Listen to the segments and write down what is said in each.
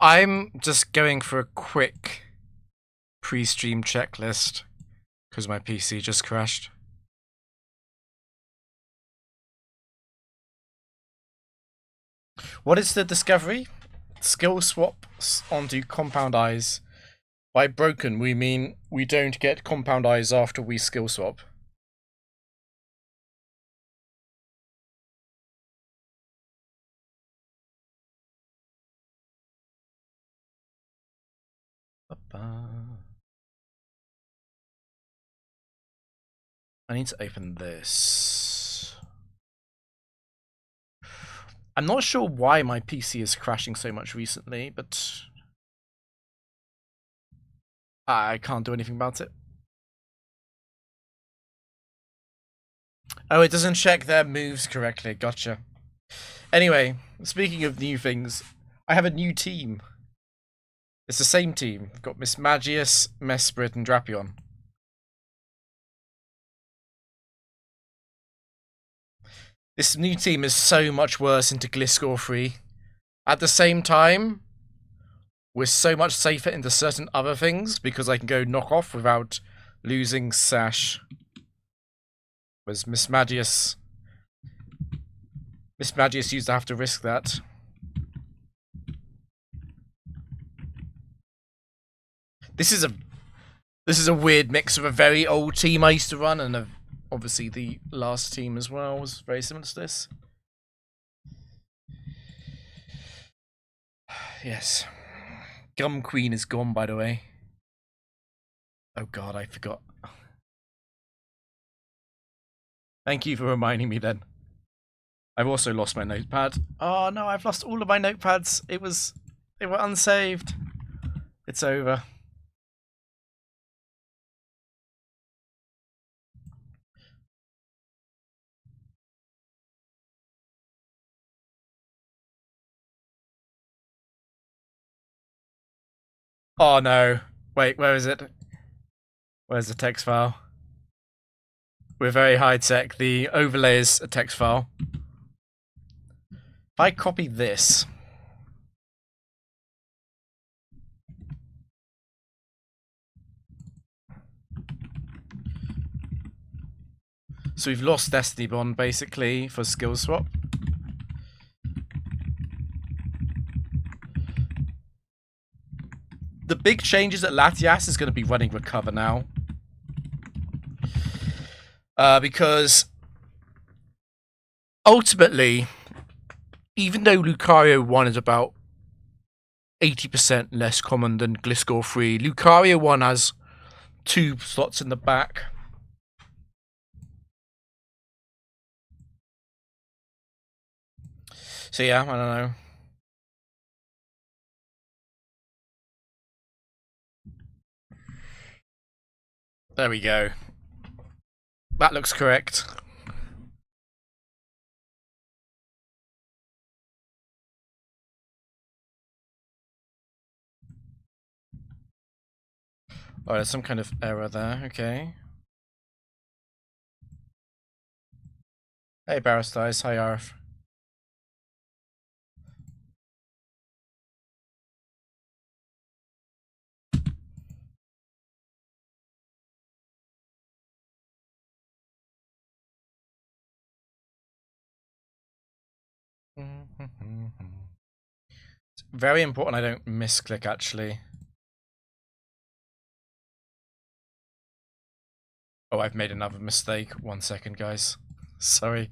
I'm just going for a quick pre-stream checklist because my PC just crashed. What is the discovery? Skill swaps onto compound eyes. By broken, we mean we don't get compound eyes after we skill swap. I need to open this. I'm not sure why my PC is crashing so much recently, but I can't do anything about it. Oh, it doesn't check their moves correctly. Gotcha. Anyway, speaking of new things, I have a new team. It's the same team. I've got Mismagius, Mesprit, and Drapion. This new team is so much worse into Gliscor 3. At the same time, we're so much safer into certain other things because I can go knock off without losing Sash. Whereas Mismagius used to have to risk that. This is a weird mix of a very old team I used to run and obviously the last team as well was very similar to this. Yes. Gum Queen is gone, by the way. Oh god, I forgot. Thank you for reminding me then. I've also lost my notepad. Oh no, I've lost all of my notepads. They were unsaved. It's over. Oh no. Wait, where is it? Where's the text file? We're very high tech. The overlay is a text file. If I copy this. So we've lost Destiny Bond basically for skill swap. The big changes at Latias is going to be running Recover now. Because ultimately, even though Lucario 1 is about 80% less common than Gliscor 3, Lucario 1 has 2 slots in the back. So yeah, I don't know. There we go. That looks correct. Oh, there's some kind of error there. Okay. Hey, Barristice. Hi, Arf. It's very important I don't misclick, actually. Oh, I've made another mistake. 1 second, guys. Sorry.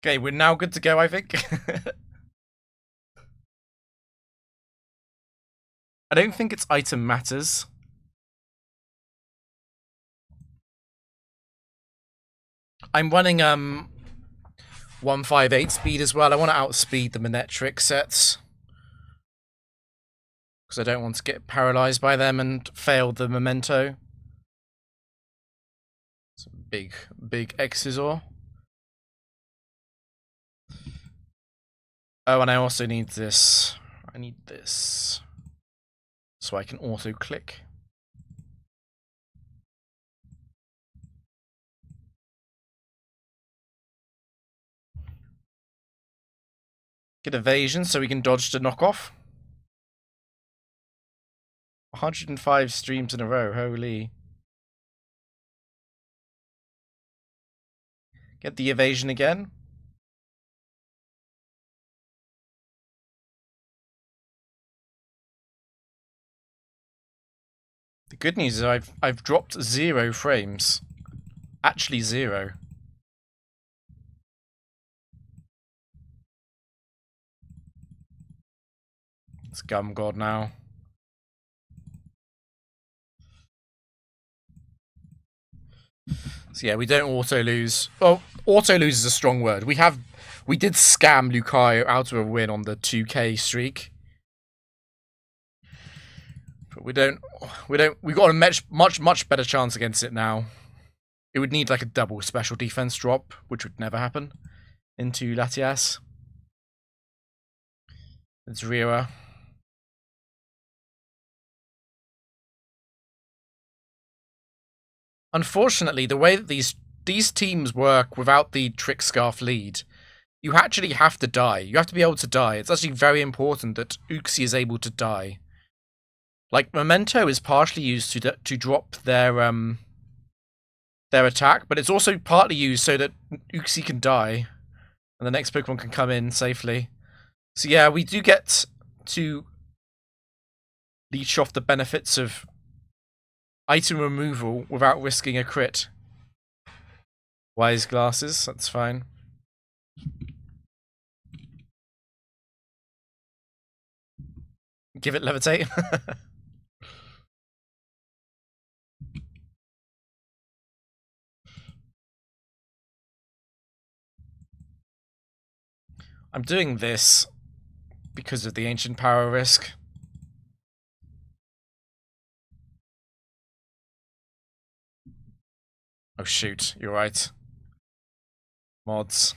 Okay, we're now good to go, I think. I don't think its item matters. I'm running 158 speed as well. I want to outspeed the Manectric sets. Because I don't want to get paralyzed by them and fail the Memento. It's a big Exizor. Oh, and I also need this. I need this. So I can auto-click. Get evasion so we can dodge to knockoff. 105 streams in a row, holy. Get the evasion again. The good news is I've dropped 0 frames. Actually 0. It's Gum God now. So yeah, we don't auto lose. Well, auto lose is a strong word. We did scam Lucario out of a win on the 2K streak. But we've got a much better chance against it now. It would need like a double special defense drop, which would never happen into Latias. It's Rira. Unfortunately, the way that these teams work without the Trick Scarf lead, you actually have to die. You have to be able to die. It's actually very important that Uxie is able to die. Like, Memento is partially used to drop their attack, but it's also partly used so that Uxie can die, and the next Pokemon can come in safely. So yeah, we do get to leech off the benefits of item removal without risking a crit. Wise glasses, that's fine. Give it levitate. I'm doing this because of the ancient power risk. Oh shoot, you're right. Mods.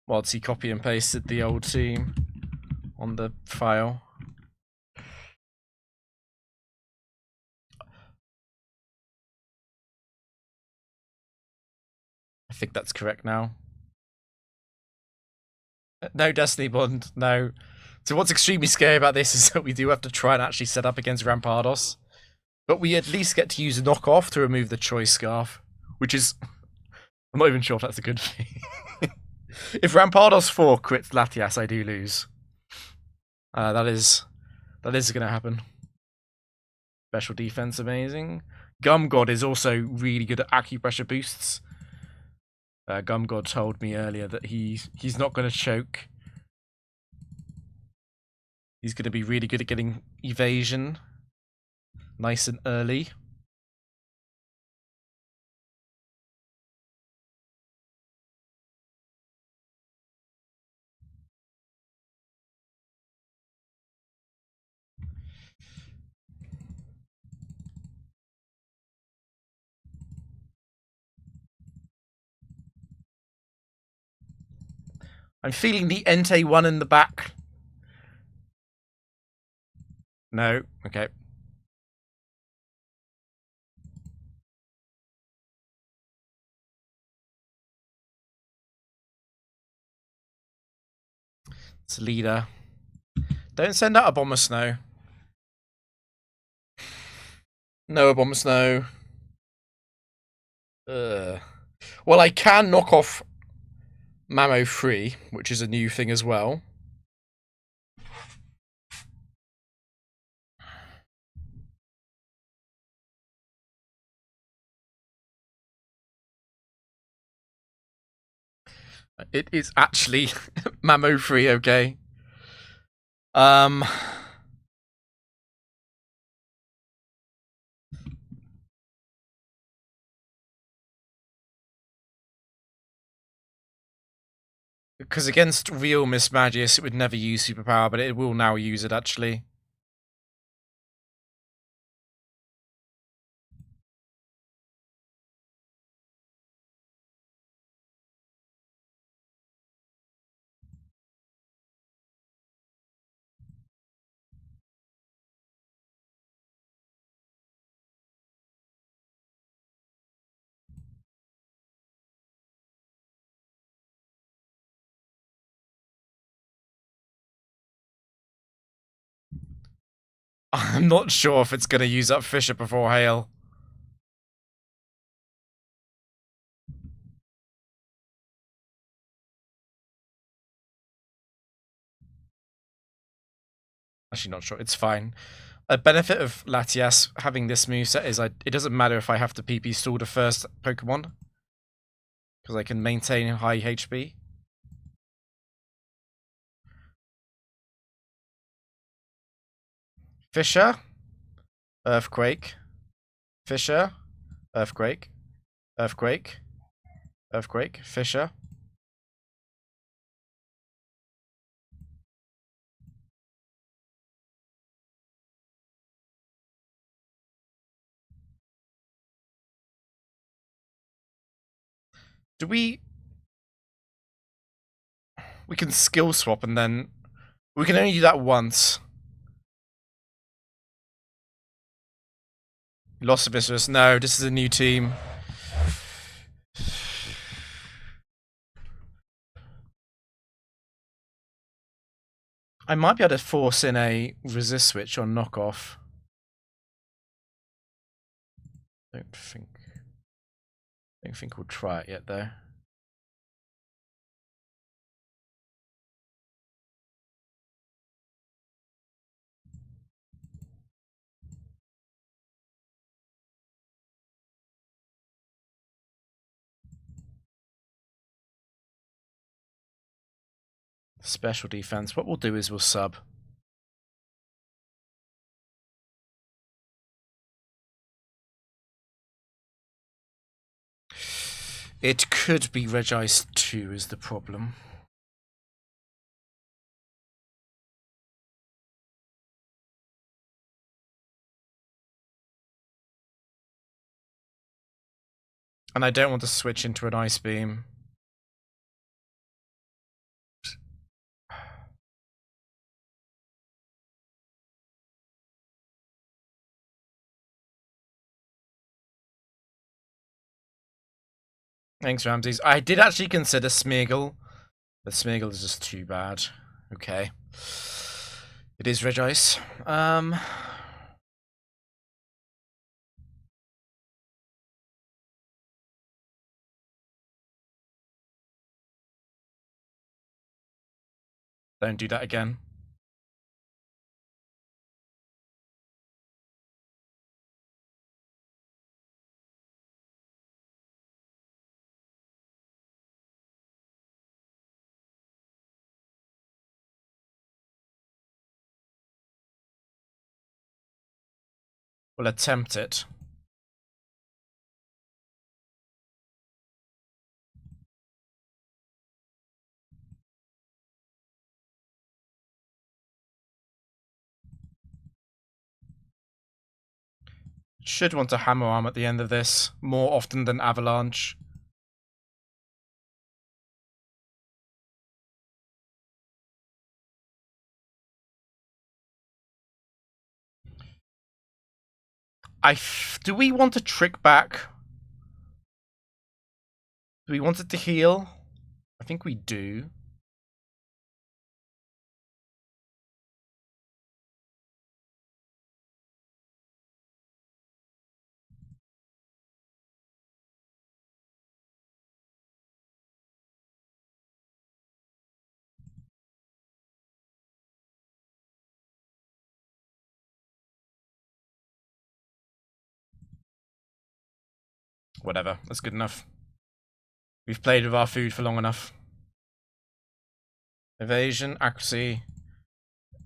Mods, he copy and pasted the old team on the file. I think that's correct now. No Destiny Bond, no. So what's extremely scary about this is that we do have to try and actually set up against Rampardos. But we at least get to use a knockoff to remove the Choice Scarf. Which is... I'm not even sure if that's a good thing. If Rampardos 4 crits Latias, I do lose. That is going to happen. Special defense, amazing. Gum God is also really good at acupressure boosts. Gum God told me earlier that he's not going to choke. He's going to be really good at getting evasion nice and early. I'm feeling the Entei 1 in the back. No, okay. It's a leader. Don't send out a Bomber Snow. No, a Bomber Snow. Well, I can knock off Mamo 3, which is a new thing as well. It is actually Mamo 3, okay. Because against real Mismagius, it would never use Superpower, but it will now use it, actually. I'm not sure if it's going to use up Fissure before Hail. Actually, not sure. It's fine. A benefit of Latias having this moveset is it doesn't matter if I have to PP stall the first Pokemon, because I can maintain high HP. Fissure, Earthquake, Fissure, Earthquake, Earthquake, Earthquake, Fissure. Do we can skill swap and then we can only do that once. Lost Abyssus. No, this is a new team. I might be able to force in a resist switch on knockoff. Don't think we'll try it yet though. Special defense. What we'll do is we'll sub. It could be Regice 2 is the problem. And I don't want to switch into an Ice Beam. Thanks, Ramses. I did actually consider Smeargle, but Smeargle is just too bad. Okay. It is Regice. Don't do that again. We'll attempt it. Should want to Hammer Arm at the end of this, more often than Avalanche. Do we want to trick back? Do we want it to heal? I think we do. Whatever, that's good enough. We've played with our food for long enough. Evasion, accuracy,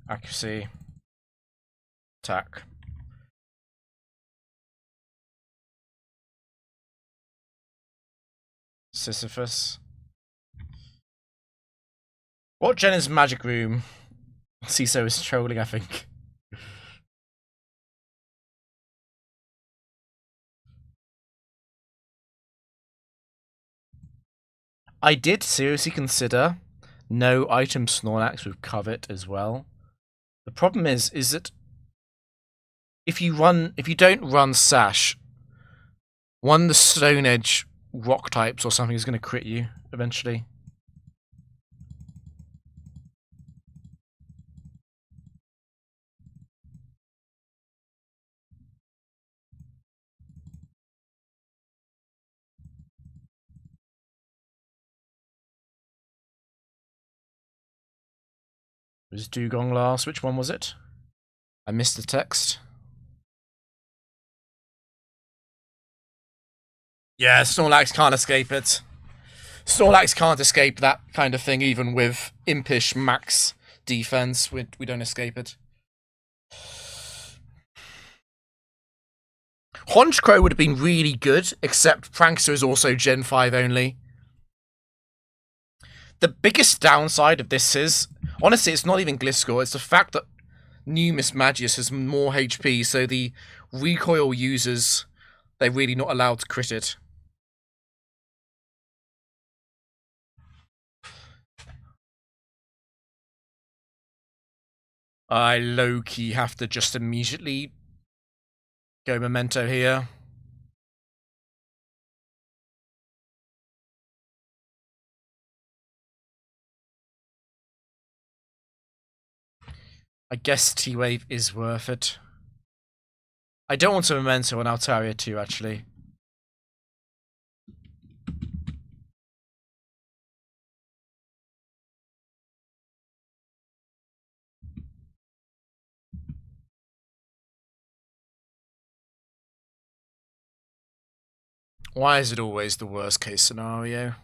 accuracy, attack. Sisyphus. What gen is Magic Room? CISO is trolling, I think. I did seriously consider no item Snorlax with Covet as well. The problem is that if you don't run Sash, one of the Stone Edge rock types or something is going to crit you eventually. Was Dugong last? Which one was it? I missed the text. Yeah, Snorlax can't escape it. Snorlax can't escape that kind of thing, even with impish max defense. We don't escape it. Honchkrow would have been really good, except Prankster is also Gen 5 only. The biggest downside of this is, honestly, it's not even Gliscor, it's the fact that new Mismagius has more HP, so the recoil users, they're really not allowed to crit it. I low-key have to just immediately go Memento here. I guess T-Wave is worth it. I don't want to Memento on Altaria too, actually. Why is it always the worst case scenario?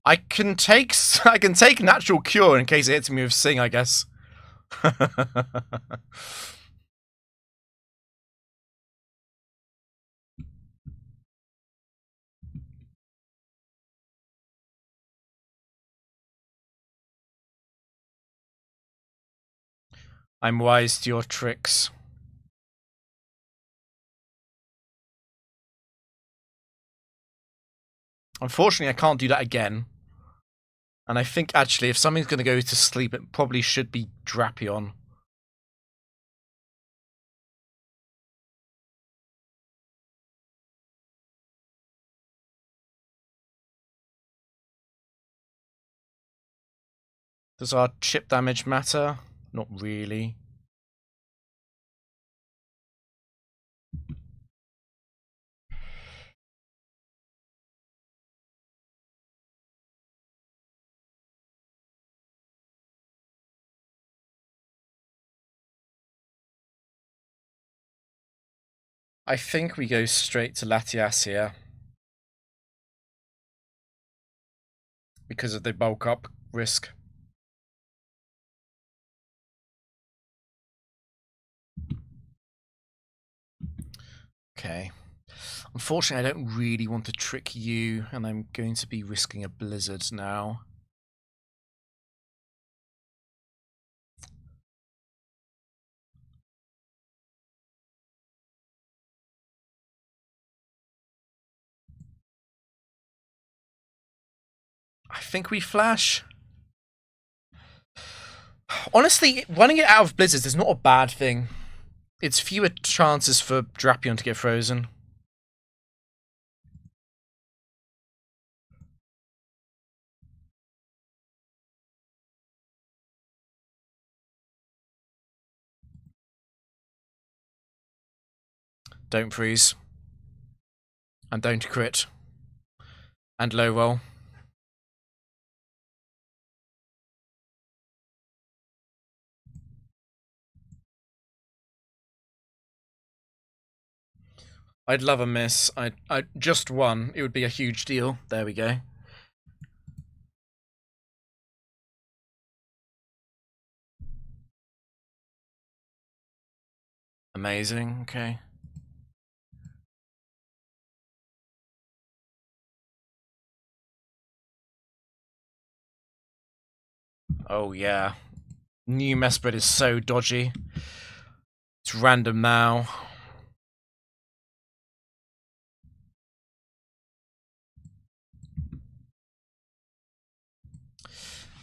I can take Natural Cure in case it hits me with Sing, I guess. I'm wise to your tricks. Unfortunately, I can't do that again. And I think, actually, if something's going to go to sleep, it probably should be Drapion. Does our chip damage matter? Not really. I think we go straight to Latias here. Because of the bulk up risk. Okay. Unfortunately, I don't really want to trick you, and I'm going to be risking a Blizzard now. I think we flash. Honestly, running it out of Blizzards is not a bad thing. It's fewer chances for Drapion to get frozen. Don't freeze. And don't crit. And low roll. I'd love a miss. I just one. It would be a huge deal. There we go. Amazing. Okay. Oh yeah. New Mesprit is so dodgy. It's random now.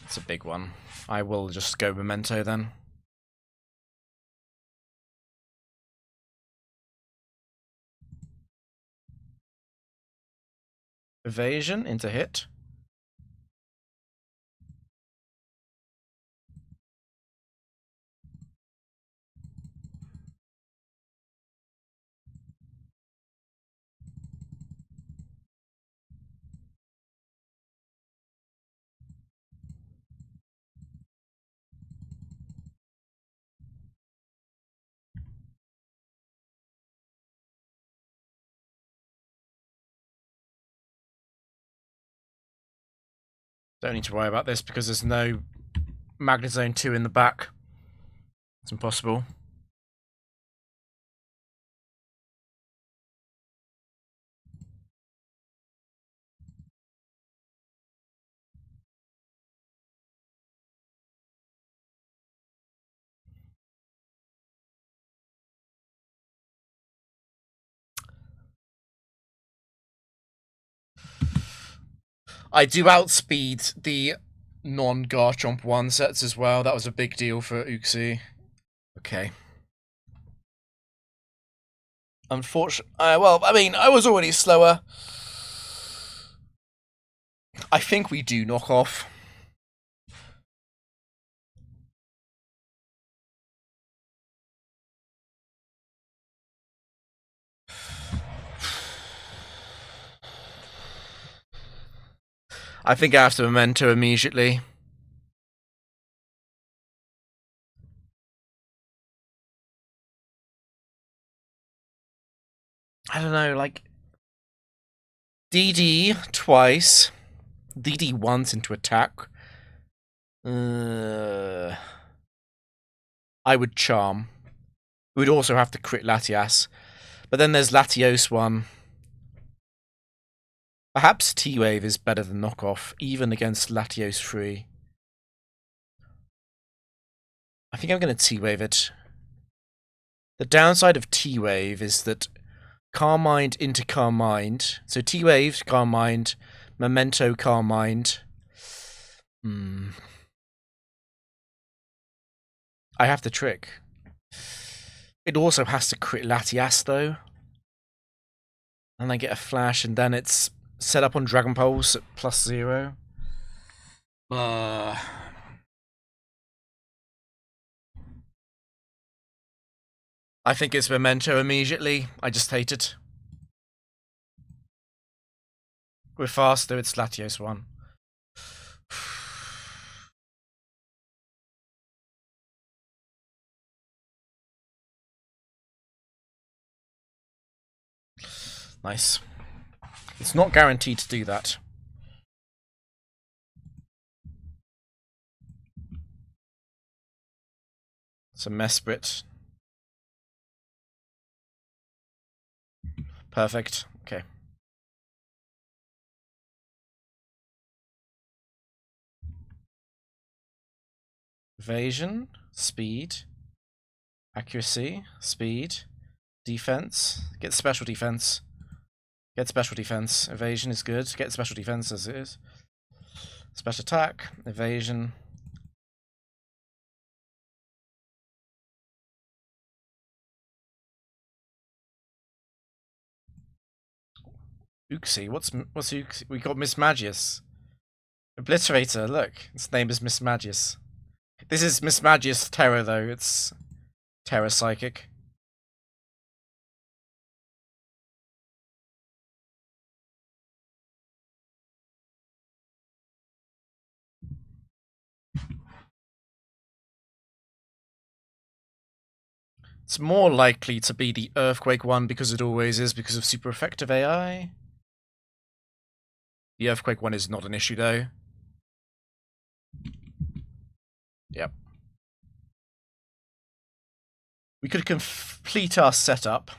It's a big one. I will just go Memento then. Evasion into hit. Don't need to worry about this because there's no Magnezone 2 in the back. It's impossible. I do outspeed the non-Garchomp 1 sets as well. That was a big deal for Uxie. Okay. Unfortunately, well, I mean, I was already slower. I think we do knock off. I think I have to Memento immediately. I don't know, like... DD twice. DD once into attack. I would Charm. We would also have to crit Latias. But then there's Latios 1. Perhaps T-Wave is better than Knockoff, even against Latios 3. I think I'm going to T-Wave it. The downside of T-Wave is that Carmine into Carmine. So T-Wave, Carmine, Memento, Carmine. I have the trick. It also has to crit Latias, though. And I get a flash, and then it's set up on Dragon Pulse at +0. I think it's Memento immediately. I just hate it. We're faster, it's Latios 1. Nice. It's not guaranteed to do that. It's a Mesprit. Perfect. Okay. Evasion, speed, accuracy, speed, defense. Get special defense. Get special defense. Evasion is good. Get special defense as it is. Special attack, evasion. Uxie, what's Uxie? We got Mismagius. Obliterator, look. Its name is Mismagius. This is Mismagius Terra, though. It's Terra Psychic. It's more likely to be the Earthquake one because it always is because of super effective AI. The Earthquake one is not an issue, though. Yep. We could complete our setup.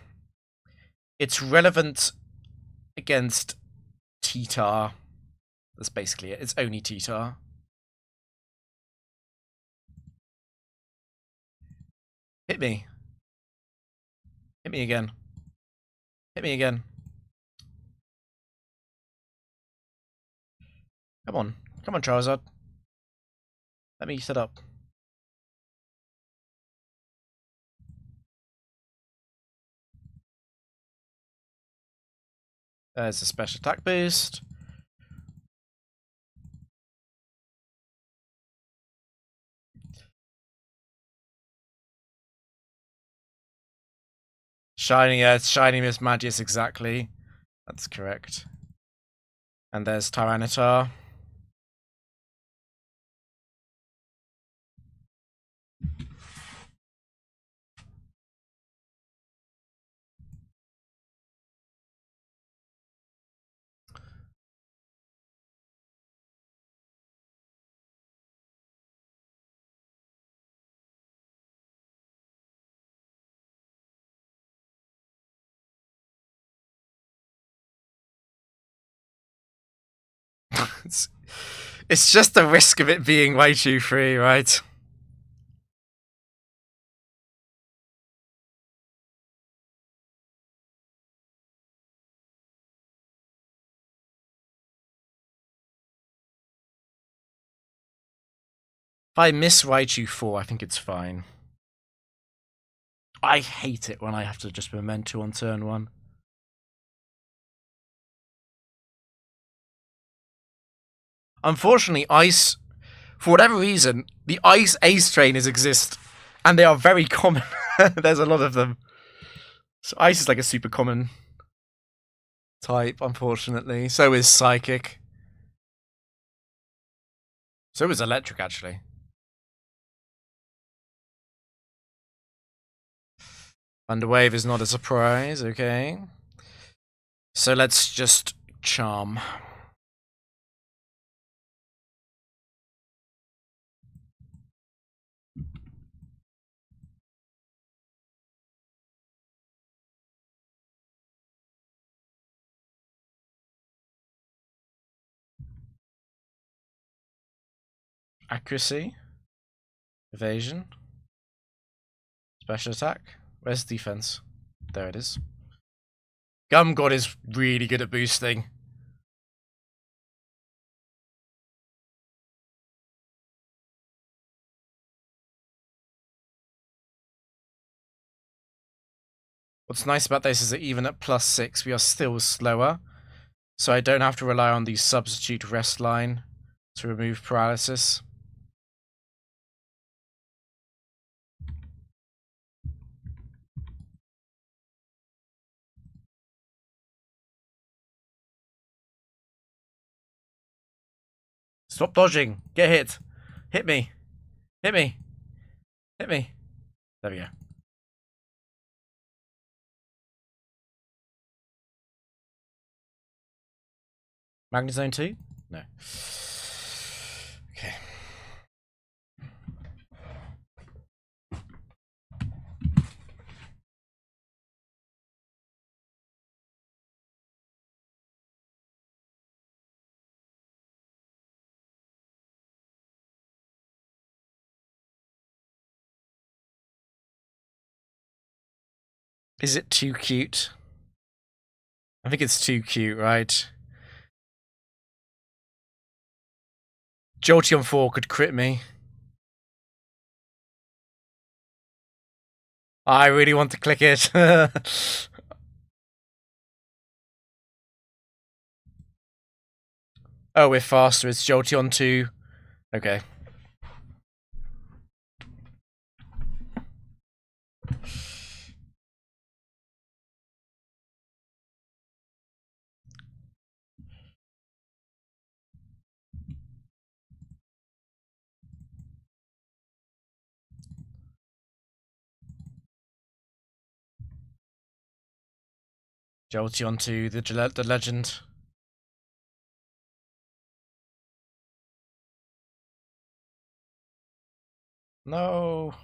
It's relevant against T-Tar. That's basically it. It's only T-Tar. Hit me. Hit me again. Hit me again. Come on. Come on, Charizard. Let me set up. There's a special attack boost. Shiny, yeah, it's Shiny Mismagius, exactly. That's correct. And there's Tyranitar. it's, it's just the risk of it being Raichu free, right? If I miss Raichu 4, I think it's fine. I hate it when I have to just Memento on turn 1. Unfortunately, Ice, for whatever reason, the Ice Ace trainers exist, and they are very common. There's a lot of them. So Ice is like a super common type, unfortunately. So is Psychic. So is Electric, actually. Underwave is not a surprise, okay. So let's just Charm. Accuracy. Evasion. Special attack. Where's defense? There it is. Gumgod is really good at boosting. What's nice about this is that even at +6, we are still slower. So I don't have to rely on the substitute rest line to remove paralysis. Stop dodging. Get hit. Hit me. Hit me. Hit me. There we go. Magnezone 2? No. Okay. Is it too cute? I think it's too cute, right? Jolteon 4 could crit me. I really want to click it. Oh, we're faster. It's Jolteon 2. Okay. Jolteon 2, the legend. No.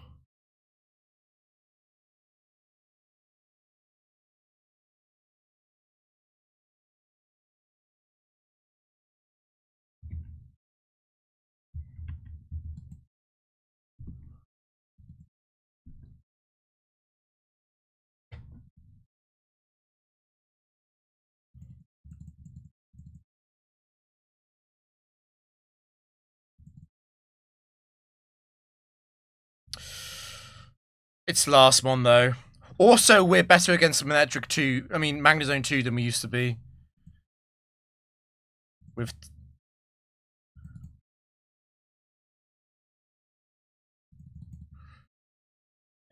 It's last one, though. Also, we're better against Electric 2. I mean, Magnezone 2 than we used to be. With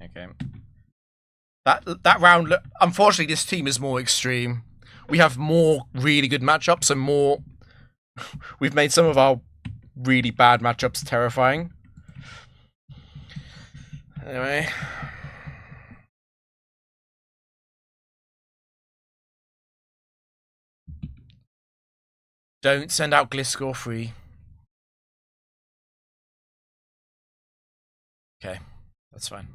okay. That round, unfortunately, this team is more extreme. We have more really good matchups and more. We've made some of our really bad matchups terrifying. Anyway. Don't send out Gliscor free. Okay, that's fine.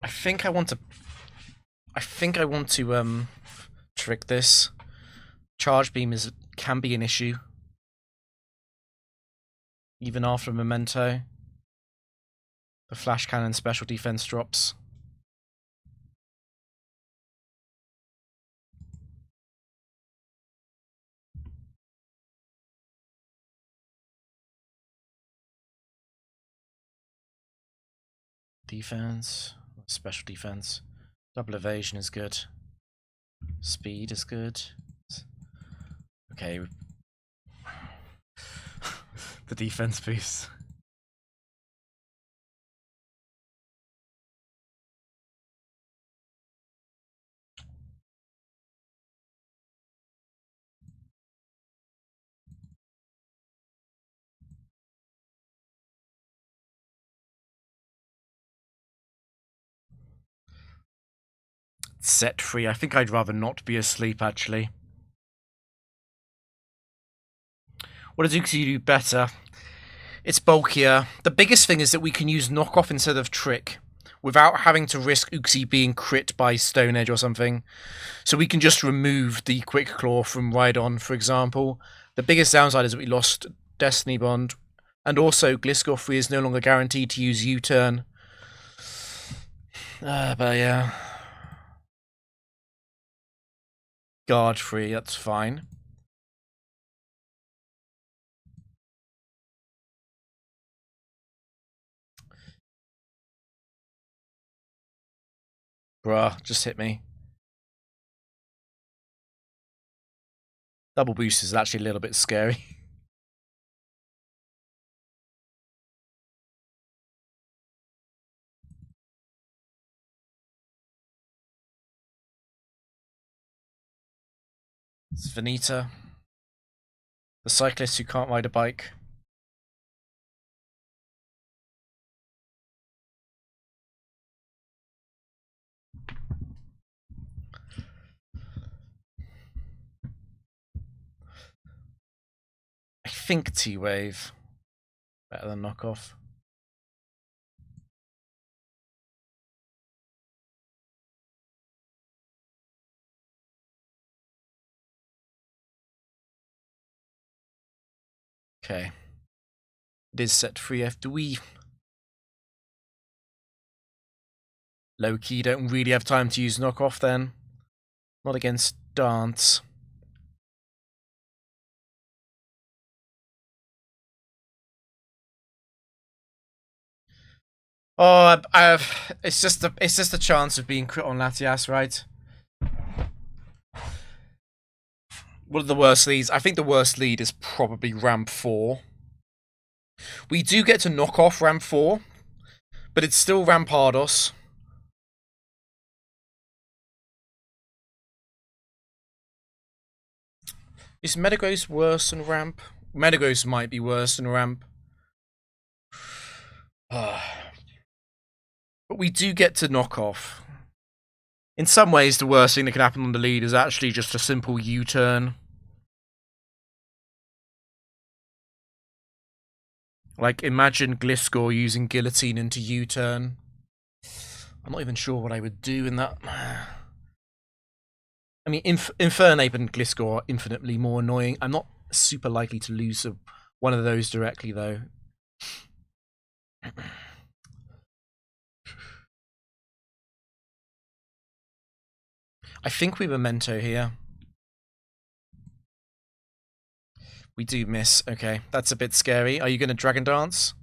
I think I want to. I think I want to trick this. Charge beam can be an issue, even after Memento. The flash cannon special defense drops. Defense, special defense, double evasion is good. Speed is good. Okay. The defense boost. Set free. I think I'd rather not be asleep, actually. What does Uxie do better? It's bulkier. The biggest thing is that we can use knockoff instead of trick without having to risk Uxie being crit by Stone Edge or something. So we can just remove the Quick Claw from Rhydon, for example. The biggest downside is that we lost Destiny Bond. And also, Gliscor 3 is no longer guaranteed to use U-turn. But yeah. Guard 3, that's fine. Bruh, just hit me. Double boost is actually a little bit scary. It's Vernita. The cyclist who can't ride a bike. I think T-Wave. Better than knockoff. Okay. It is set free after we low-key don't really have time to use knockoff then. Not against Dance. Oh, it's just a chance of being crit on Latias, right? One of the worst leads. I think the worst lead is probably ramp 4. We do get to knock off ramp 4, but it's still Rampardos. Is Metagross worse than ramp? Metagross might be worse than ramp. But we do get to knock off. In some ways, the worst thing that can happen on the lead is actually just a simple U-turn. Like, imagine Gliscor using Guillotine into U-turn. I'm not even sure what I would do in that. I mean, Infernape and Gliscor are infinitely more annoying. I'm not super likely to lose one of those directly, though. I think we Memento here. We do miss. Okay, that's a bit scary. Are you going to Dragon Dance?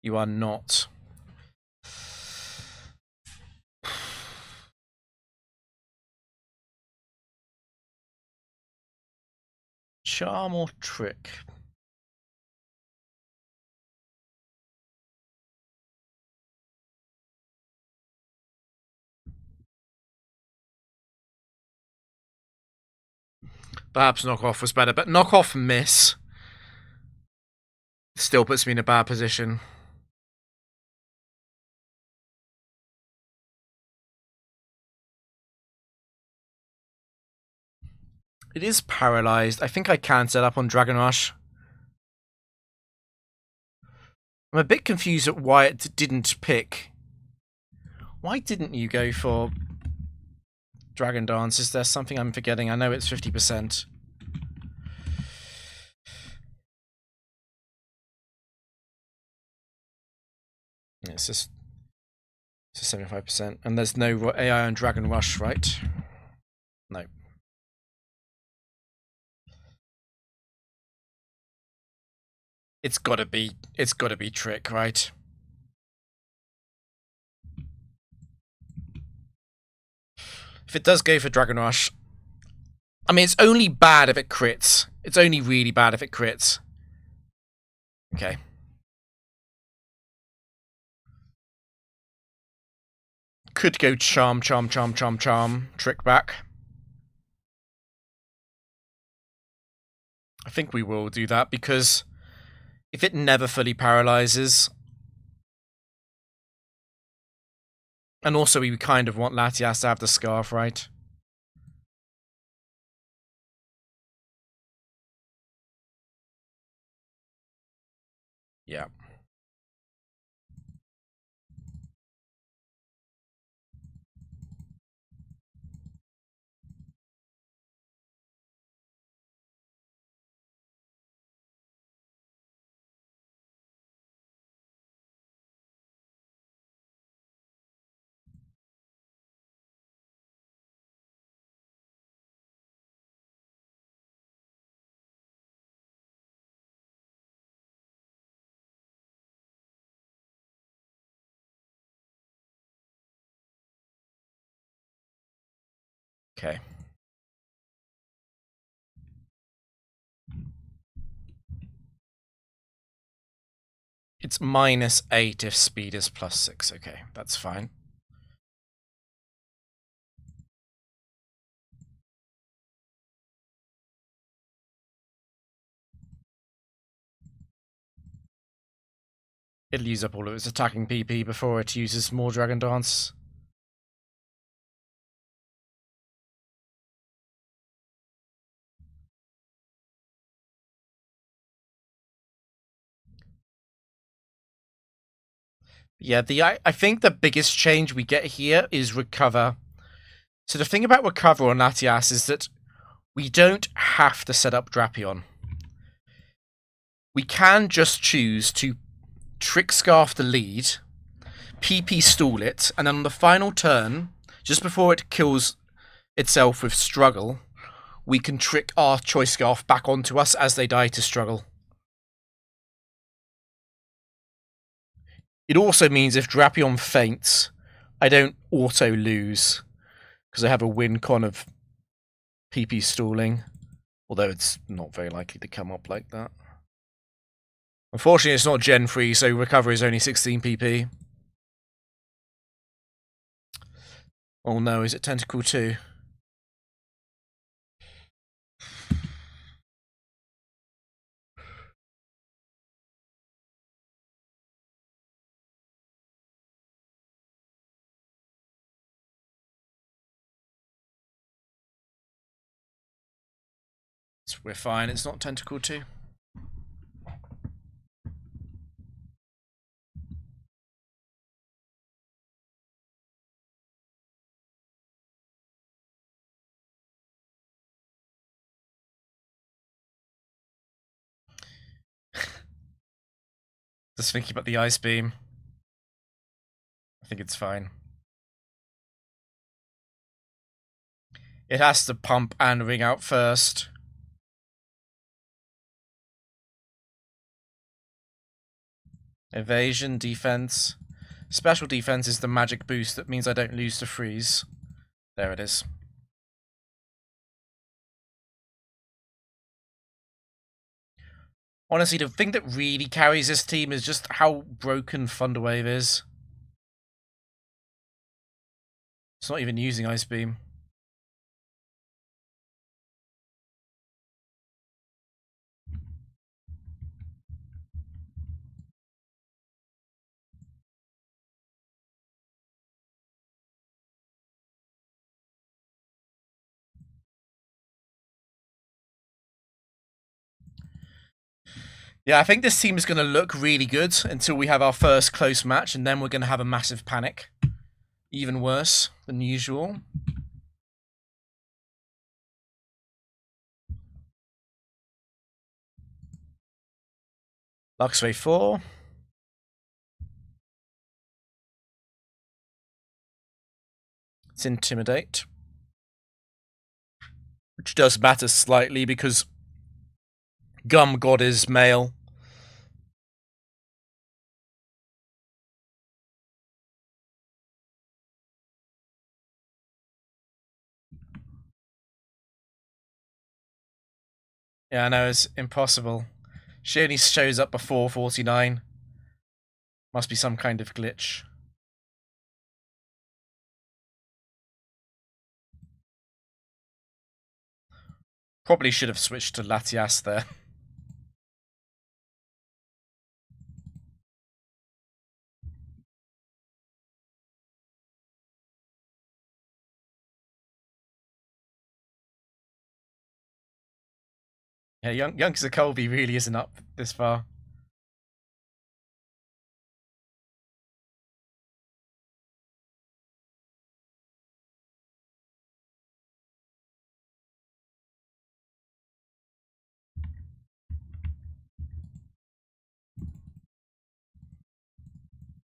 You are not. Charm or Trick? Perhaps knockoff was better, but knockoff miss still puts me in a bad position. It is paralyzed. I think I can set up on Dragon Rush. I'm a bit confused at why it didn't pick. Why didn't you go for Dragon Dance? Is there something I'm forgetting? I know it's 50%. It's just 75%. And there's no AI on Dragon Rush, right? No. It's gotta be Trick, right? If it does go for Dragon Rush, I mean, it's only bad if it crits. It's only really bad if it crits. Okay. Could go Charm, Trick back. I think we will do that because if it never fully paralyzes, and also we kind of want Latias to have the scarf, right? Yeah. Okay. It's -8 if speed is +6. Okay, that's fine. It'll use up all of its attacking PP before it uses more Dragon Dance. Yeah, I think the biggest change we get here is Recover. So the thing about Recover on Latias is that we don't have to set up Drapion. We can just choose to Trick Scarf the lead, PP stall it, and then on the final turn, just before it kills itself with Struggle, we can trick our Choice Scarf back onto us as they die to Struggle. It also means if Drapion faints, I don't auto lose, because I have a win con of PP stalling, although it's not very likely to come up like that. Unfortunately, it's not Gen 3, so Recover is only 16 PP. Oh no, is it Tentacle 2? We're fine, it's not Tentacle 2. Just thinking about the Ice Beam. I think it's fine. It has to pump and ring out first. Evasion, defense. Special defense is the magic boost that means I don't lose to freeze. There it is. Honestly, the thing that really carries this team is just how broken Thunderwave is. It's not even using Ice Beam. Yeah, I think this team is going to look really good until we have our first close match, and then we're going to have a massive panic. Even worse than usual. Luxray 4. It's Intimidate. Which does matter slightly because Gum God is male. Yeah, I know, it's impossible. She only shows up before 49. Must be some kind of glitch. Probably should have switched to Latias there. Yeah, youngster Colby really isn't up this far.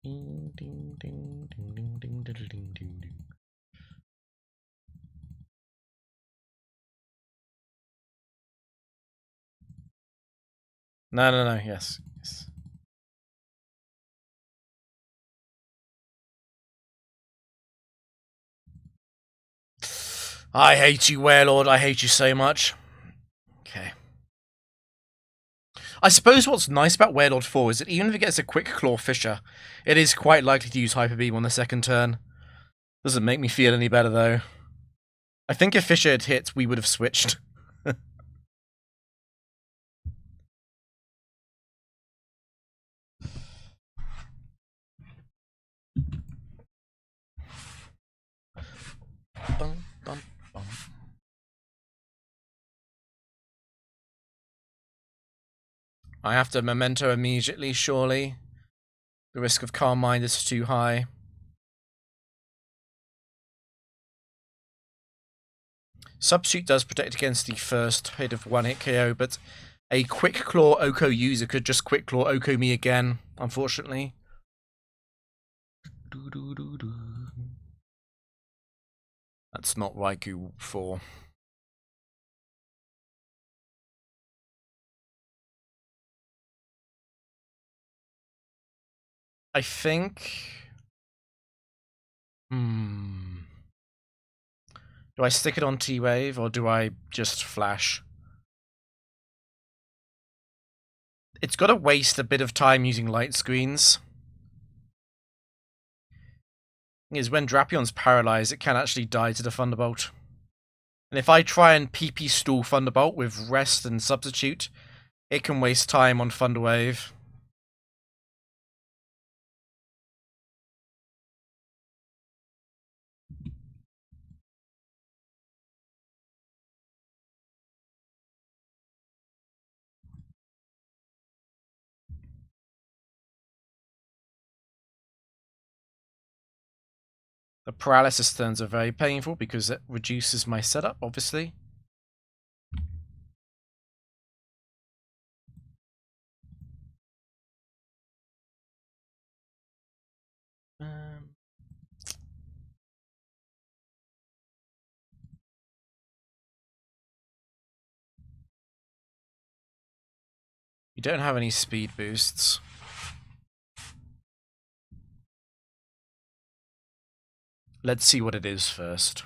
Ding, ding, ding, ding, ding, ding, ding, ding, ding. No, yes. I hate you, Warlord. I hate you so much. Okay. I suppose what's nice about Warlord 4 is that even if it gets a quick Claw Fissure, it is quite likely to use Hyper Beam on the second turn. Doesn't make me feel any better, though. I think if Fissure had hit, we would have switched. Bum, bum, bum. I have to Memento immediately, surely. The risk of Calm Mind is too high. Substitute does protect against the first hit of 1-hit KO, but a Quick Claw Oko user could just Quick Claw Oko me again, unfortunately. That's not Raikou 4. I think... Do I stick it on T-Wave, or do I just Flash? It's got to waste a bit of time using light screens. Is when Drapion's paralyzed, it can actually die to the Thunderbolt. And if I try and PP stall Thunderbolt with Rest and Substitute, it can waste time on Thunderwave. The paralysis turns are very painful because it reduces my setup, obviously. You don't have any speed boosts. Let's see what it is first.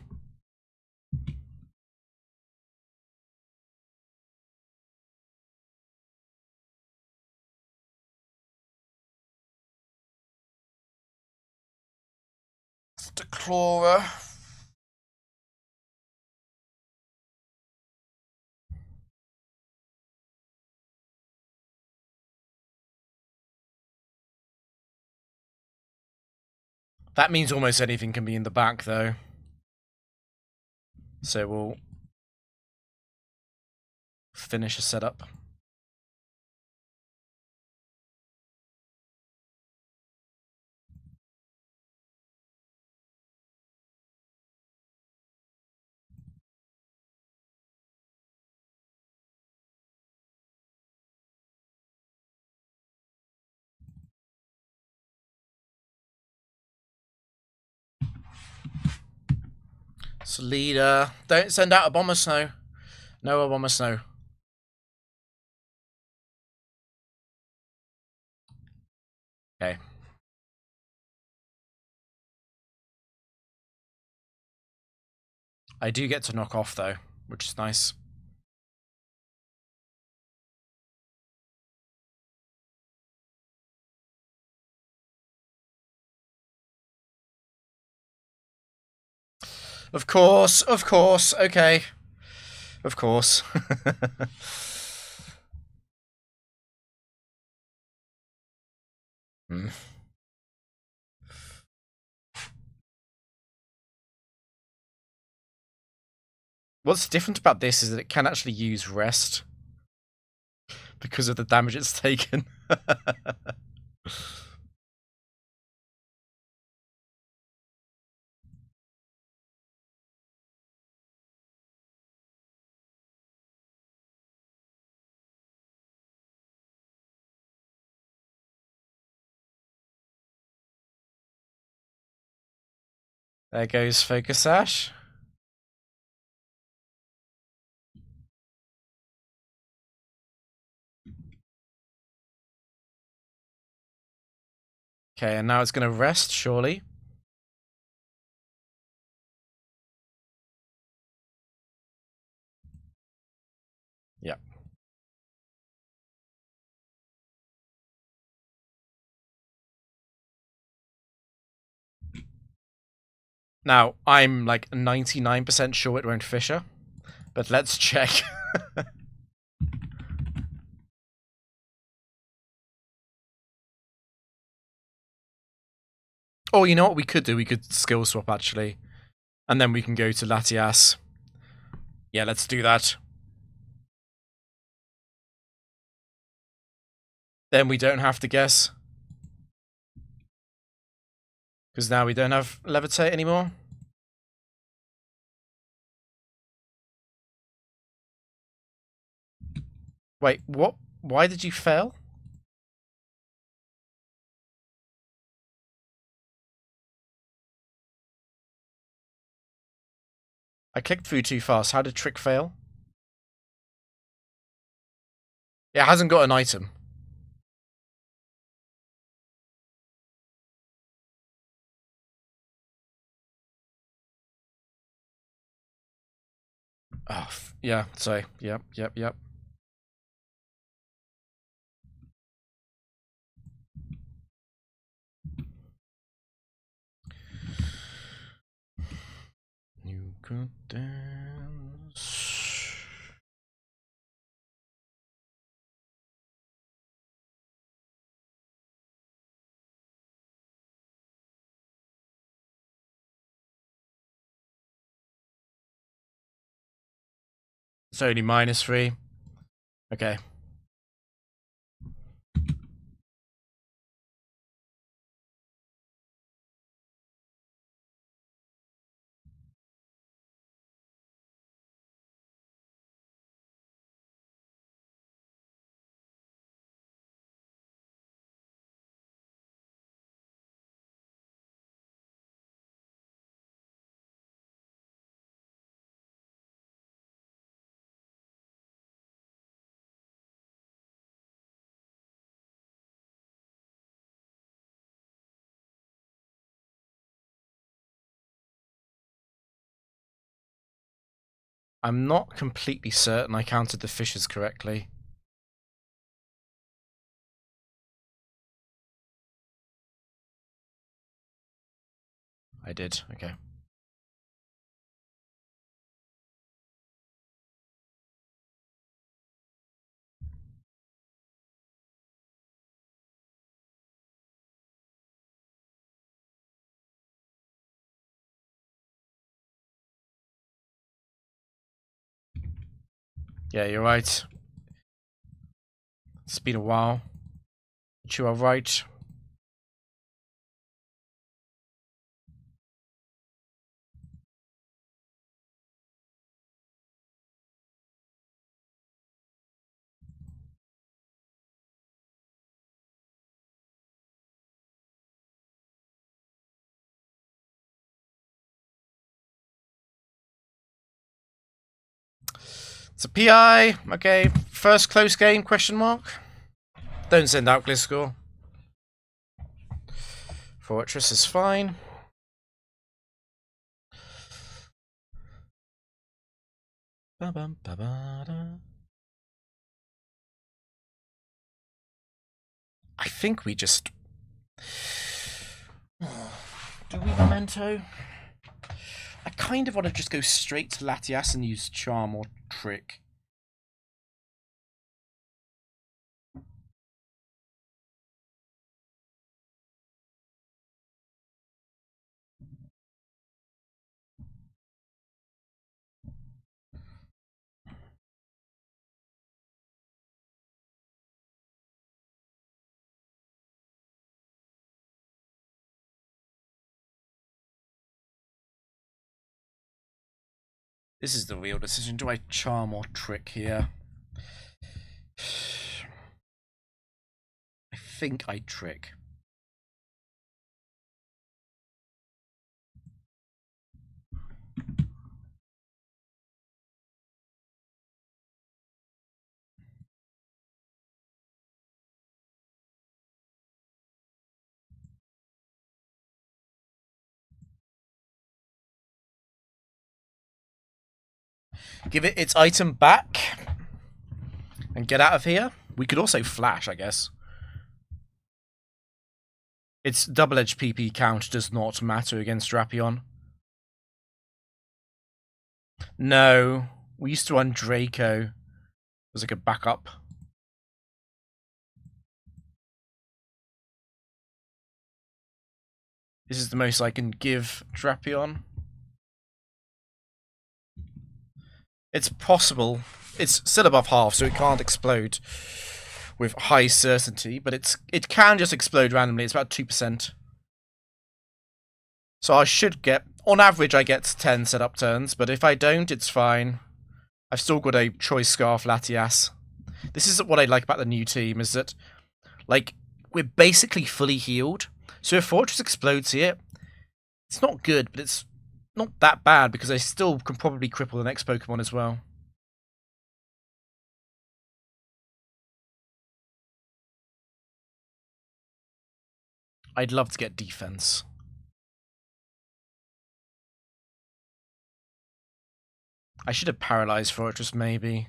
It's the Clara. That means almost anything can be in the back, though. So we'll finish a setup. Yes, leader. Don't send out a bomber snow. No a bomber snow. Okay. I do get to knock off though, which is nice. Of course, okay. Of course. Hmm. What's different about this is that it can actually use rest because of the damage it's taken. There goes Focus Sash. Okay, and now it's going to rest, surely. Yeah. Now, I'm like 99% sure it won't Fissure, but let's check. Oh, you know what we could do? We could skill swap, actually. And then we can go to Latias. Yeah, let's do that. Then we don't have to guess. Because now we don't have Levitate anymore. Wait, what? Why did you fail? I clicked through too fast. How did Trick fail? It hasn't got an item. Oh, yeah, sorry. Yep. You could dance. It's only -3. Okay. I'm not completely certain I counted the fishes correctly. I did, okay. Yeah, you're right. It's been a while. But you are right. It's a PI. Okay, first close game, question mark. Don't send out Gliscor. Fortress is fine. I think we just... Do we Memento? I kind of want to just go straight to Latias and use Charm or Trick. This is the real decision. Do I Charm or Trick here? I think I Trick. Give it its item back and get out of here. We could also flash, I guess. Its double-edged PP count does not matter against Drapion. No, we used to run Draco. It was like a backup. This is the most I can give Drapion. It's possible. It's still above half, so it can't explode with high certainty, but it can just explode randomly. It's about 2%. So I should get... On average, I get 10 setup turns, but if I don't, it's fine. I've still got a Choice Scarf Latias. This is what I like about the new team, is that, like, we're basically fully healed. So if Fortress explodes here, it's not good, but it's not that bad, because I still can probably cripple the next Pokemon as well. I'd love to get defense. I should have paralyzed Fortress, maybe.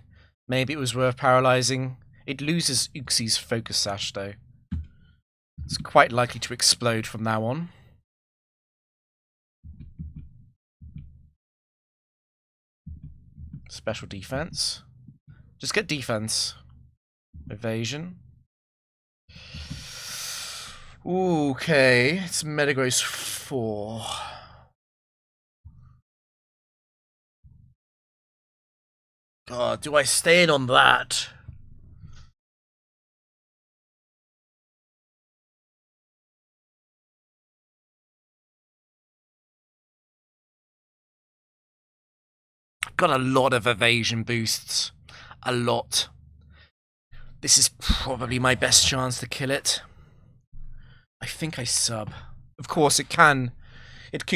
Maybe it was worth paralyzing. It loses Uxie's Focus Sash, though. It's quite likely to explode from now on. Special defense. Just get defense. Evasion. Ooh, okay, it's Metagross 4. God, do I stay in on that? I've got a lot of evasion boosts. A lot. This is probably my best chance to kill it. I think I sub. Of course, it can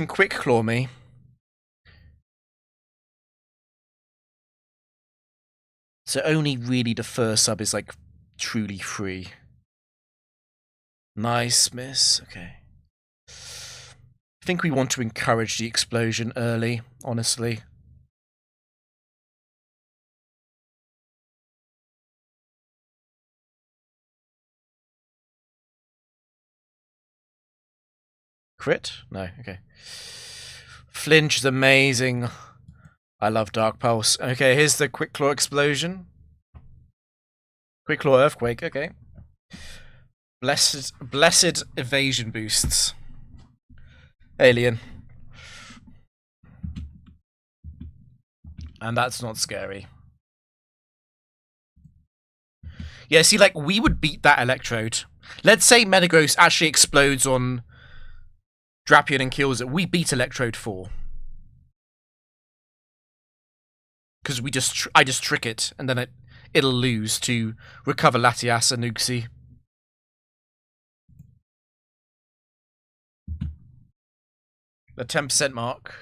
quick claw me. So only really the first sub is like truly free. Nice miss. Okay. I think we want to encourage the explosion early, honestly. Crit? No, okay. Flinch is amazing. I love Dark Pulse. Okay, here's the Quick Claw explosion. Quick Claw Earthquake, okay. Blessed evasion boosts. Alien. And that's not scary. Yeah, see, like, we would beat that Electrode. Let's say Metagross actually explodes on Drapion and kills it. We beat Electrode 4. Because I just trick it, and then it'll lose to recover Latias and Uxie. The 10% mark.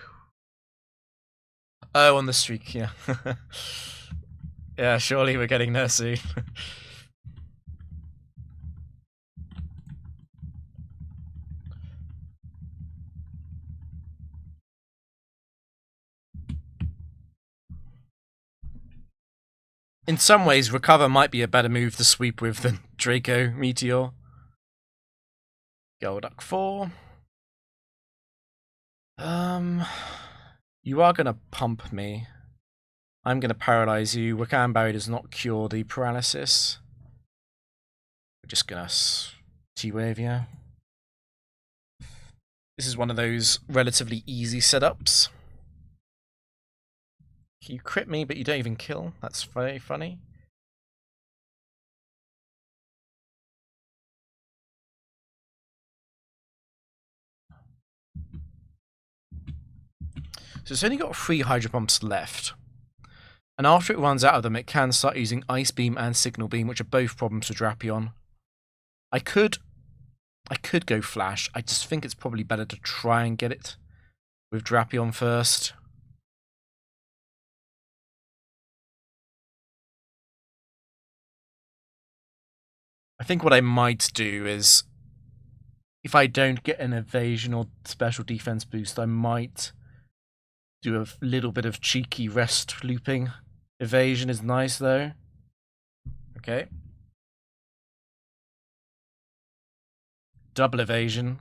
Oh, on the streak, yeah. Yeah, surely we're getting there soon. In some ways, Recover might be a better move to sweep with than Draco Meteor. Golduck 4. You are gonna pump me. I'm gonna paralyze you. Wakan Berry does not cure the paralysis. We're just gonna T-Wave you. This is one of those relatively easy setups. You crit me, but you don't even kill. That's very funny. So it's only got 3 Hydro Pumps left. And after it runs out of them, it can start using Ice Beam and Signal Beam, which are both problems for Drapion. I could go Flash. I just think it's probably better to try and get it with Drapion first. I think what I might do is, if I don't get an evasion or special defense boost, I might do a little bit of cheeky rest looping. Evasion is nice though. Okay. Double evasion.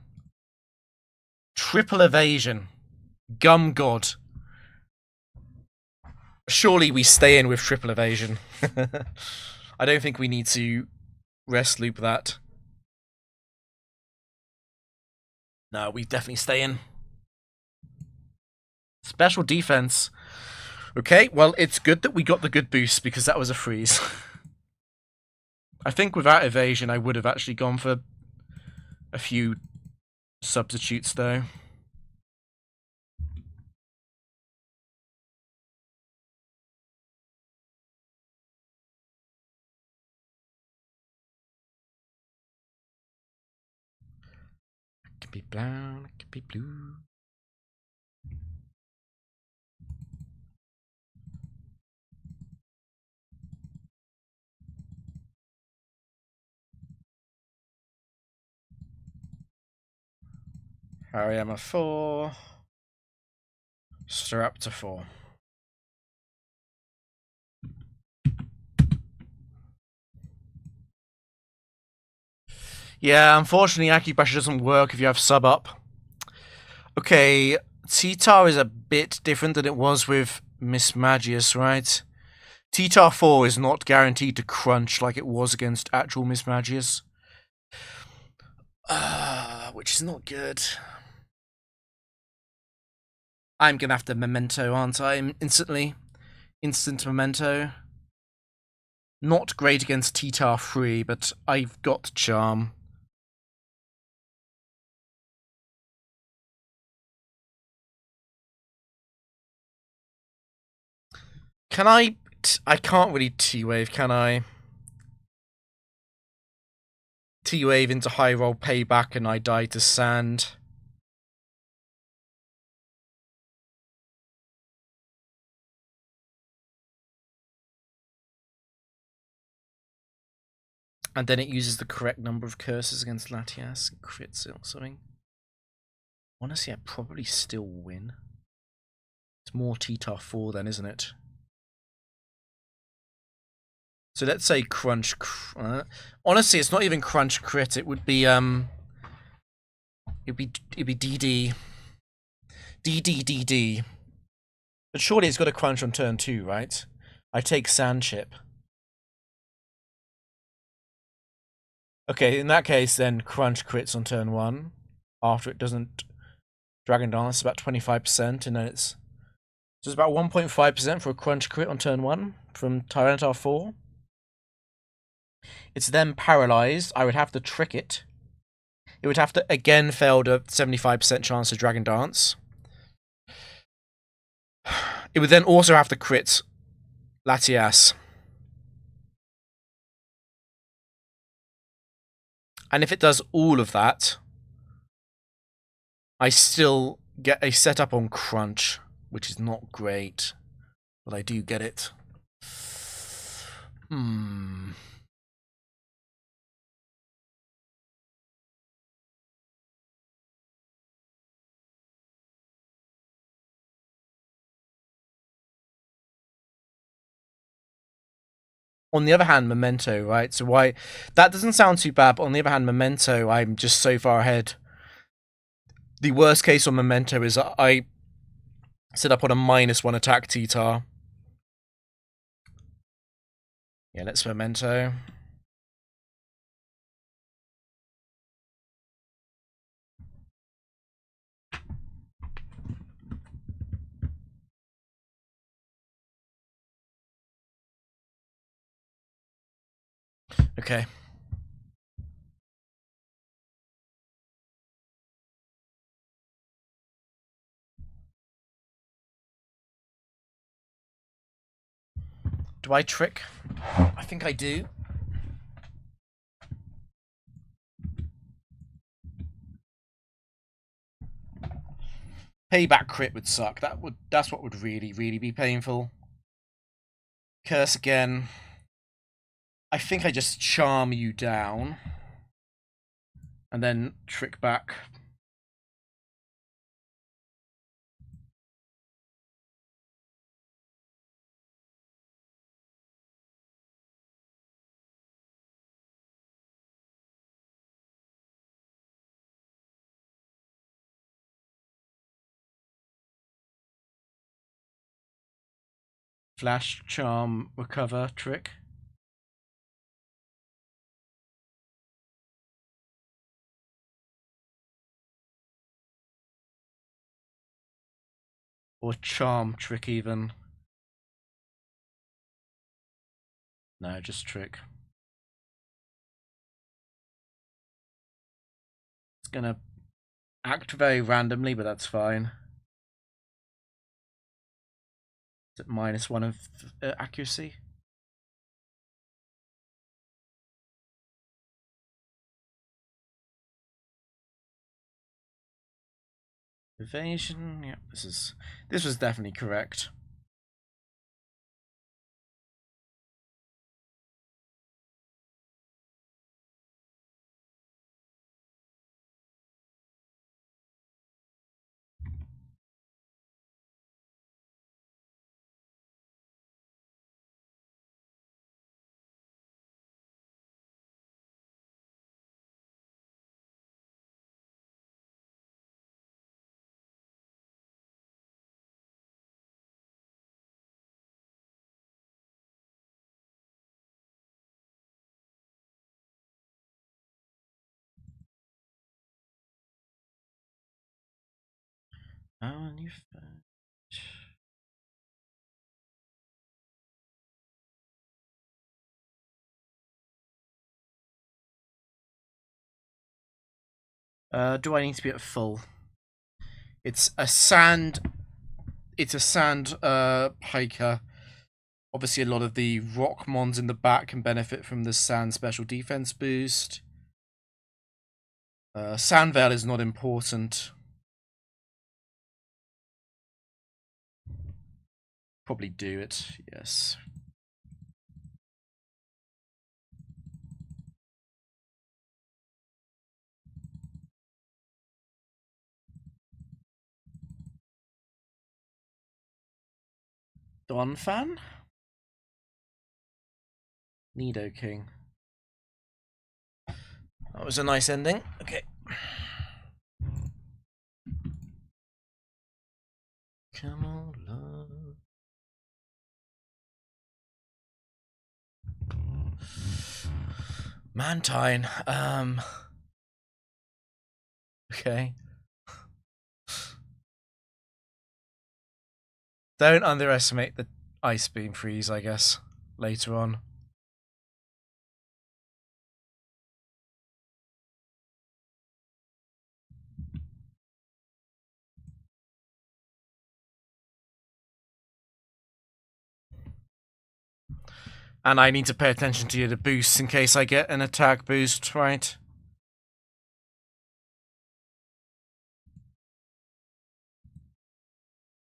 Triple evasion. Gum God. Surely we stay in with triple evasion. I don't think we need to rest loop that. No, we definitely stay in. Special defense. Okay, well, it's good that we got the good boost because that was a freeze. I think without evasion, I would have actually gone for a few substitutes, though. It could be brown, it could be blue. Hariyama 4. Staraptor 4. Yeah, unfortunately, Acupressure doesn't work if you have sub up. Okay, T-Tar is a bit different than it was with Mismagius, right? T-Tar 4 is not guaranteed to crunch like it was against actual Mismagius. Which is not good. I'm gonna have to Memento, aren't I? Instantly. Instant Memento. Not great against T-Tar 3, but I've got Charm. Can I can't really T-Wave, can I? T-Wave into high roll payback and I die to sand. And then it uses the correct number of curses against Latias and crits it or something. Honestly, I'd probably still win. It's more T-Tar 4 then, isn't it? So let's say crunch. Honestly, it's not even crunch crit. It would be it'd be DD. DD. But surely it's got a crunch on turn 2, right? I take Sand Chip. Okay, in that case, then crunch crits on turn 1. After it doesn't Dragon Dance, about 25%, and then it's about 1.5% for a crunch crit on turn 1 from Tyranitar 4. It's then paralyzed. I would have to trick it. It would have to again fail to 75% chance to Dragon Dance. It would then also have to crit Latias. And if it does all of that, I still get a setup on crunch, which is not great, but I do get it. Hmm. On the other hand, Memento, right? So why that doesn't sound too bad, but on the other hand, Memento, I'm just so far ahead. The worst case on Memento is I set up on a -1 attack T-Tar. Yeah, let's Memento. Okay. Do I trick? I think I do. Payback crit would suck. That's what would really, really be painful. Curse again. I think I just charm you down. And then trick back. Flash, charm, recover, trick. Or charm, trick even. No, just trick. It's gonna act very randomly, but that's fine. Is it -1 of accuracy? Evasion. Yeah, this was definitely correct. Oh, and you. Do I need to be at full? It's a sand. It's a sand hiker. Obviously, a lot of the rock mons in the back can benefit from the sand special defense boost. Sand Veil is not important. Probably do it, yes. Donphan? Nidoking. That was a nice ending. Okay. Come on, love. Mantine. Okay. Don't underestimate the Ice Beam freeze, I guess, later on. And I need to pay attention to the boosts in case I get an attack boost, right?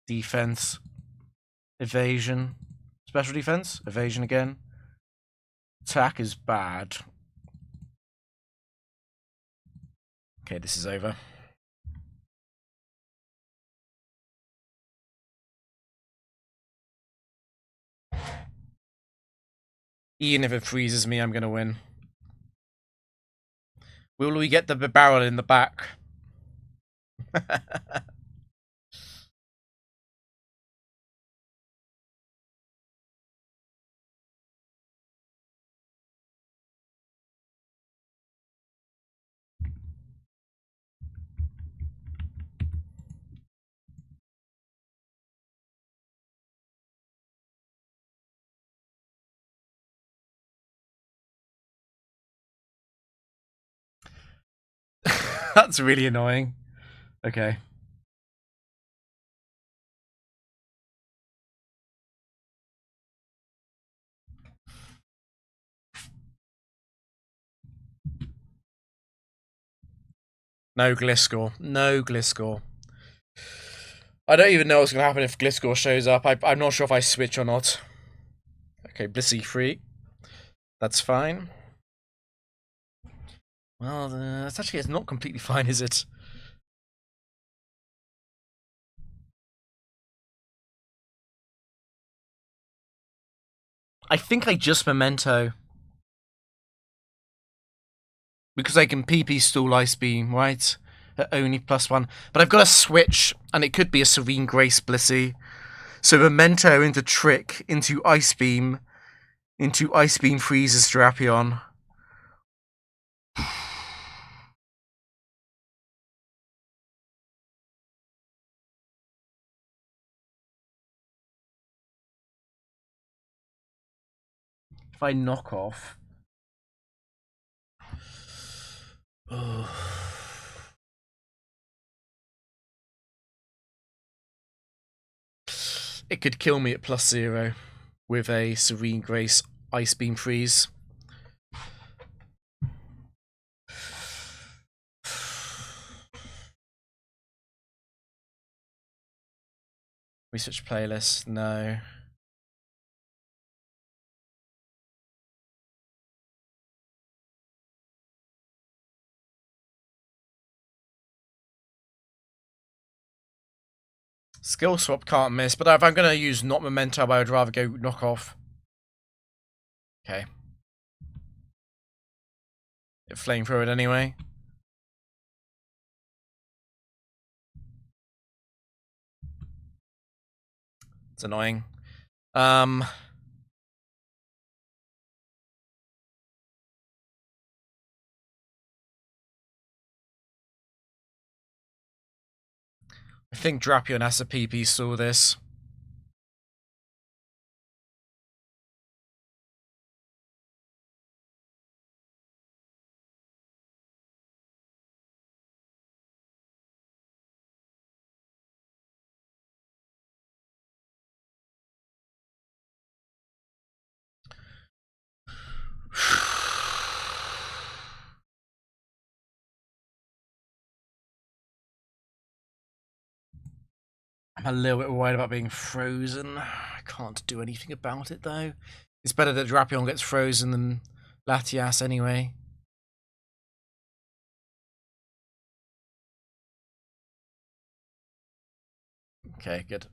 Defense. Evasion. Special defense. Evasion again. Attack is bad. Okay, this is over. Even if it freezes me, I'm gonna win. Will we get the barrel in the back? That's really annoying. Okay. No Gliscor. No Gliscor. I don't even know what's going to happen if Gliscor shows up. I'm not sure if I switch or not. Okay, Blissey free. That's fine. Well, that's actually it's not completely fine, is it? I think I just Memento. Because I can PP stall Ice Beam, right? At only +1. But I've got a switch, and it could be a Serene Grace Blissey. So Memento into Trick, into Ice Beam freezes Drapion. If I knock off... It could kill me at +0 with a Serene Grace Ice Beam freeze. Research playlist, no. Skill swap can't miss, but if I'm going to use not Memento, I would rather go knock off. Okay. It flamethrower it anyway. It's annoying. I think Drapion has a PP saw this. I'm a little bit worried about being frozen. I can't do anything about it, though. It's better that Drapion gets frozen than Latias anyway. Okay, good.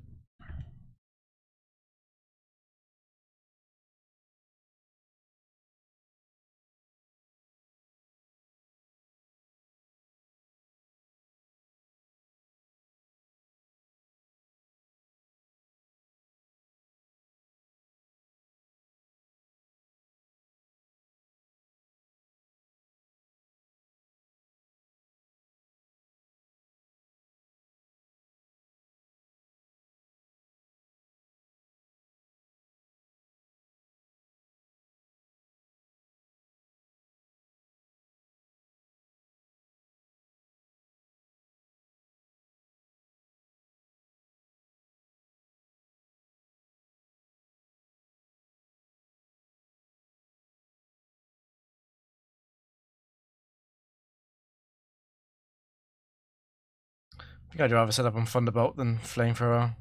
I think I'd rather set up on Thunderbolt than Flamethrower.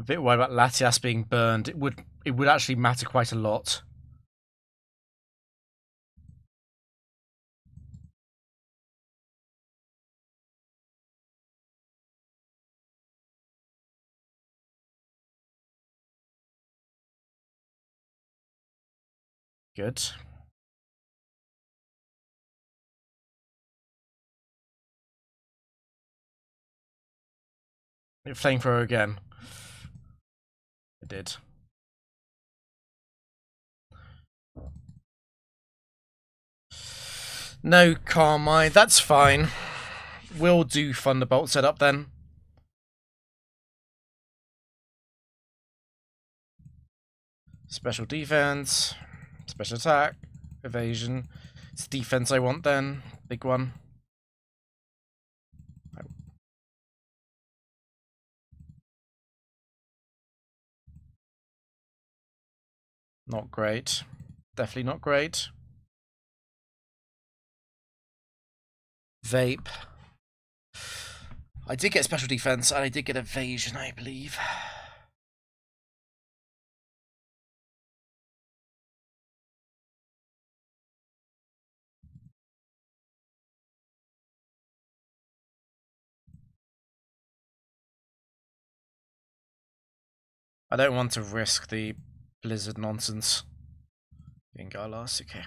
a bit worried about Latias being burned. It would actually matter quite a lot. Good. Flamethrower again. It did. No Carmine, that's fine. We'll do Thunderbolt setup then. Special defense, special attack, evasion. It's defense I want then. Big one. Not great. Definitely not great. Vape. I did get special defense and I did get evasion, I believe. I don't want to risk the blizzard nonsense. Being Garlas, okay.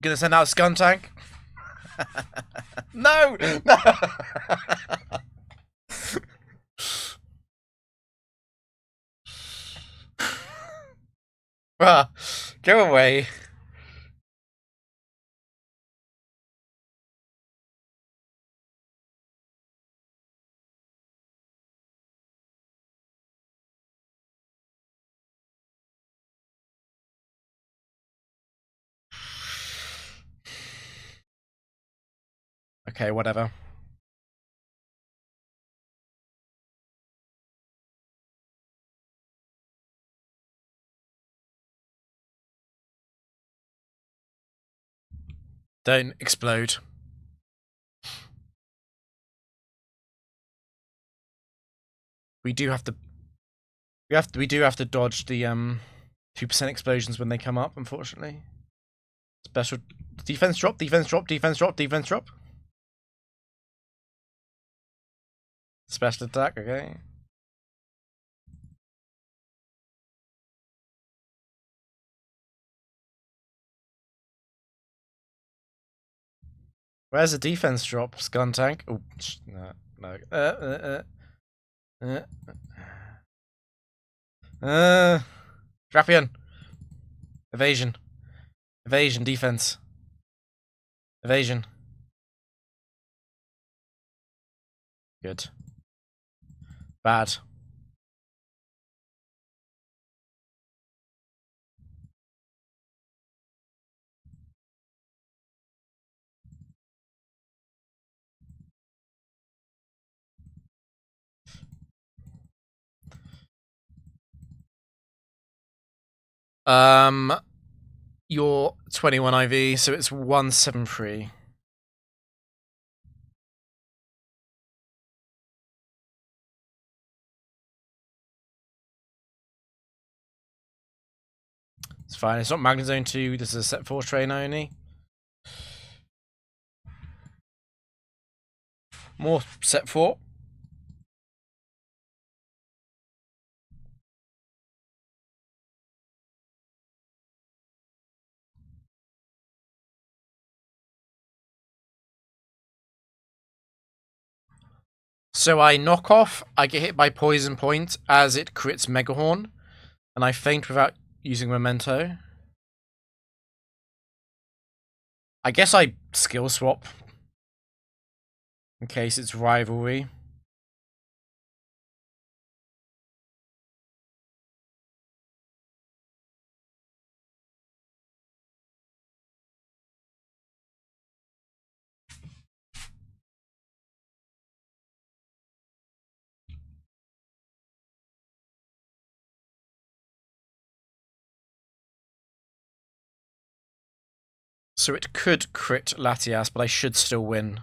Gonna send out Skuntank? No! No! Go away. Okay, whatever. Don't explode. We do have to dodge the 2% explosions when they come up, unfortunately. Special defense drop, defense drop, defense drop, defense drop. Special attack, okay. Where's the defense drop? Skuntank. Oh, no, no. Drapion. Evasion. Evasion, defense. Evasion. Good. Bad. You're 21 IV, so it's 173. It's fine. It's not Magnezone 2. This is a set 4 train only. More set 4. So I knock off, I get hit by Poison Point as it crits Megahorn, and I faint without using Memento. I guess I skill swap in case it's rivalry. So it could crit Latias, but I should still win.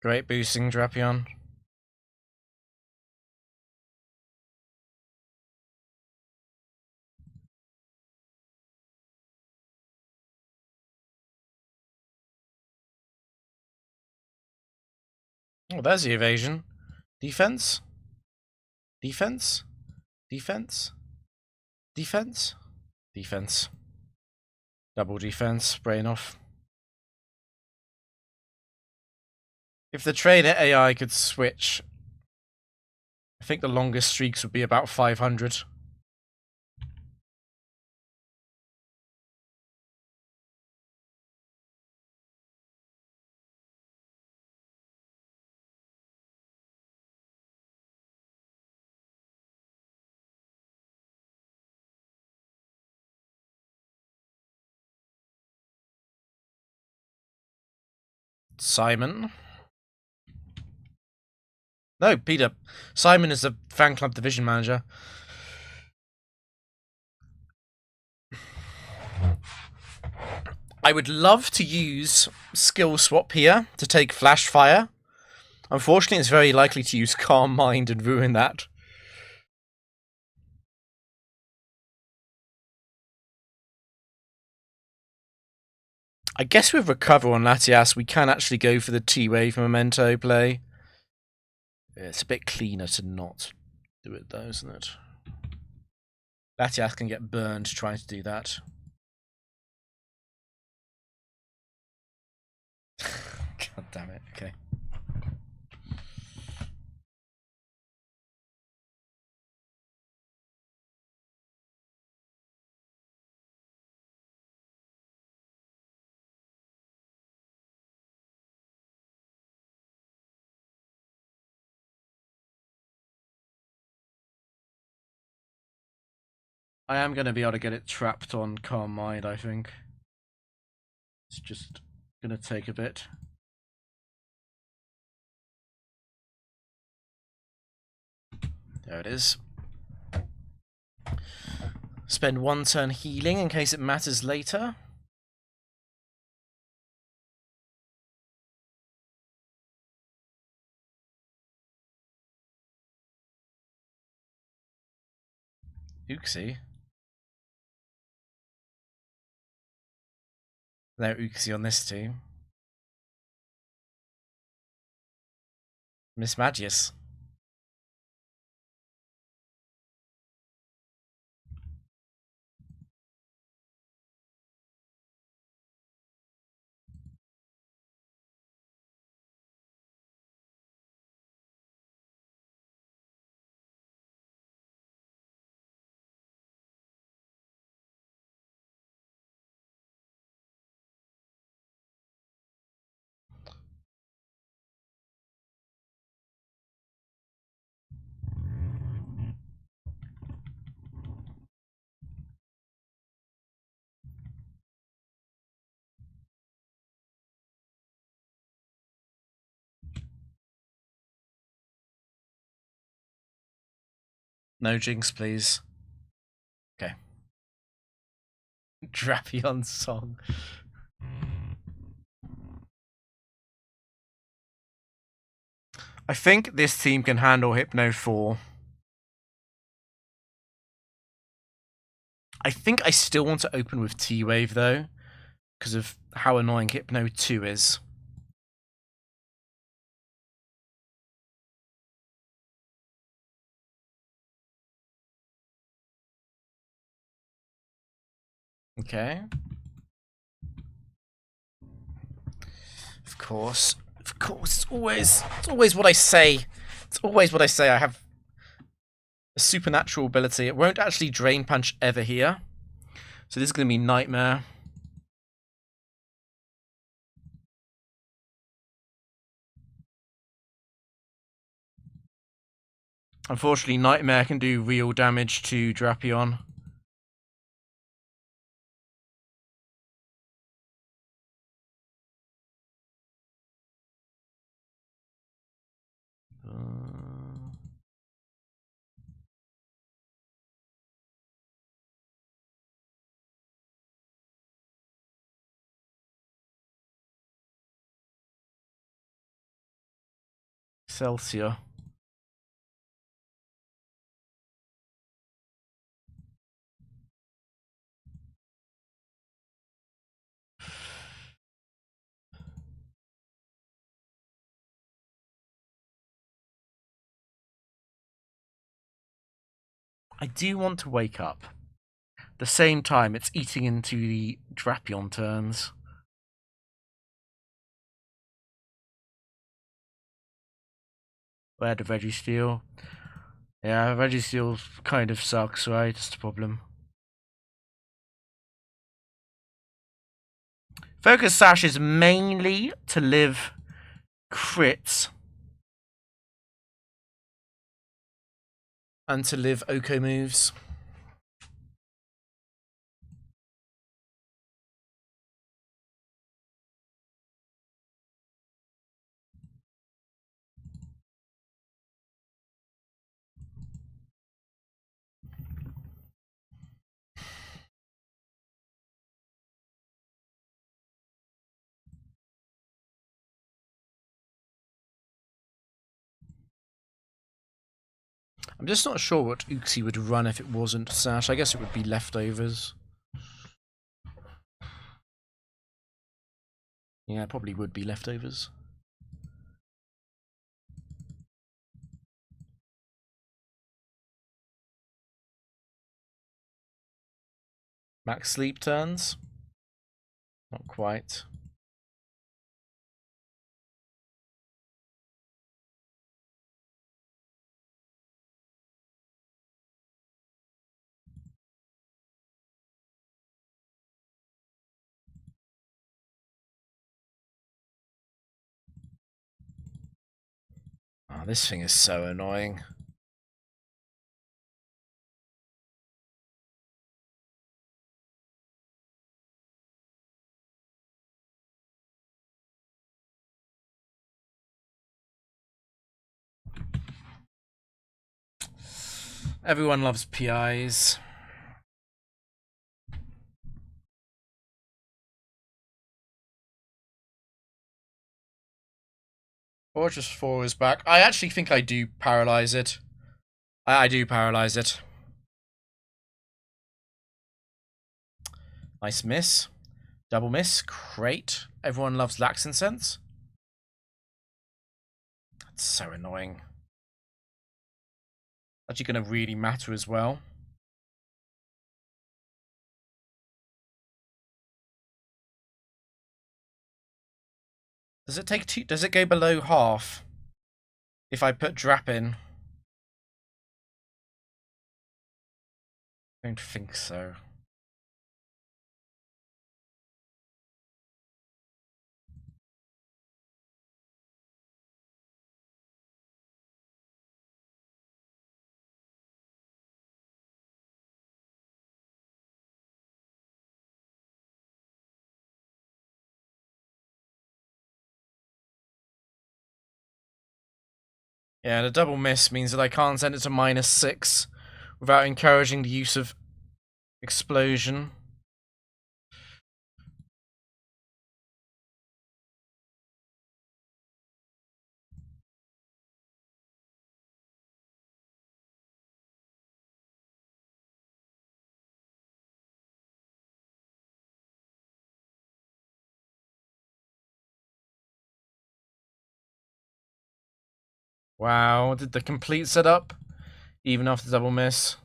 Great boosting, Drapion. Oh, there's the evasion. Defense? Defense? Defense? Defense? Defense. Double defense, brain off. If the trainer AI could switch, I think the longest streaks would be about 500. Simon. No, Peter. Simon is the fan club division manager. I would love to use skill swap here to take flash fire. Unfortunately, it's very likely to use Calm Mind and ruin that. I guess with Recover on Latias, we can actually go for the T-Wave Memento play. It's a bit cleaner to not do it though, isn't it? Latias can get burned trying to do that. God damn it, okay. I am going to be able to get it trapped on Calm Mind, I think. It's just going to take a bit. There it is. Spend one turn healing in case it matters later. Uxie. No Uxie on this team. Miss Magius. No Jinx, please. Okay. Drapion song. I think this team can handle Hypno 4. I think I still want to open with T-Wave though, because of how annoying Hypno 2 is. Okay. Of course, it's always what I say. It's always what I say. I have a supernatural ability. It won't actually Drain Punch ever here. So this is going to be Nightmare. Unfortunately, Nightmare can do real damage to Drapion. Excelsior. I do want to wake up. At the same time, it's eating into the Drapion turns. Where the Registeel? Yeah, Registeel kind of sucks, right? That's the problem. Focus Sash is mainly to live crits. And to live Oko moves. I'm just not sure what Uxie would run if it wasn't Sash. I guess it would be Leftovers. Yeah, it probably would be Leftovers. Max Sleep turns? Not quite. Oh, this thing is so annoying. Everyone loves PIs. Fortress 4 is back. I actually think I do paralyze it. I do paralyze it. Nice miss. Double miss. Great. Everyone loves Lax Incense. That's so annoying. Actually going to really matter as well. Does it take two? Does it go below half? If I put Drap in? I don't think so. Yeah, the double miss means that I can't send it to -6 without encouraging the use of Explosion. Wow, did the complete setup? Even after double miss.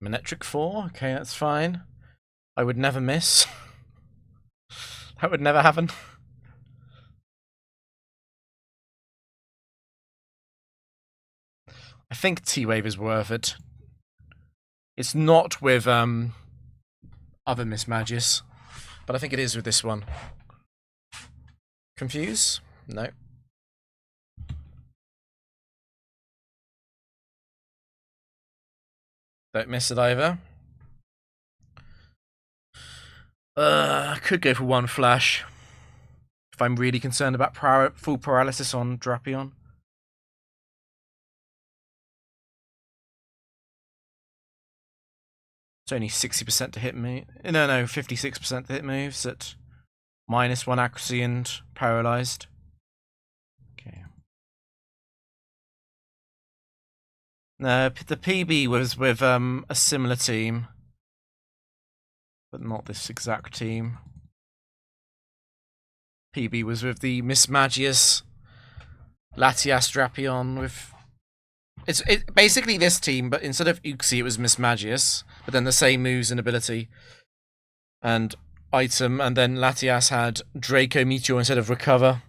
Manectric 4? Okay, that's fine. I would never miss. That would never happen. I think T-Wave is worth it. It's not with other Mismagius, but I think it is with this one. Confuse? No. Don't miss it either. Could go for one flash. If I'm really concerned about full paralysis on Drapion. It's only 60% to hit move. No, 56% to hit moves at -1 accuracy and paralyzed. Okay. No, the PB was with a similar team, but not this exact team. PB was with the Mismagius Latias Drapion with. It's basically this team, but instead of Uxie, it was Mismagius, but then the same moves and ability and item, and then Latias had Draco Meteor instead of Recover.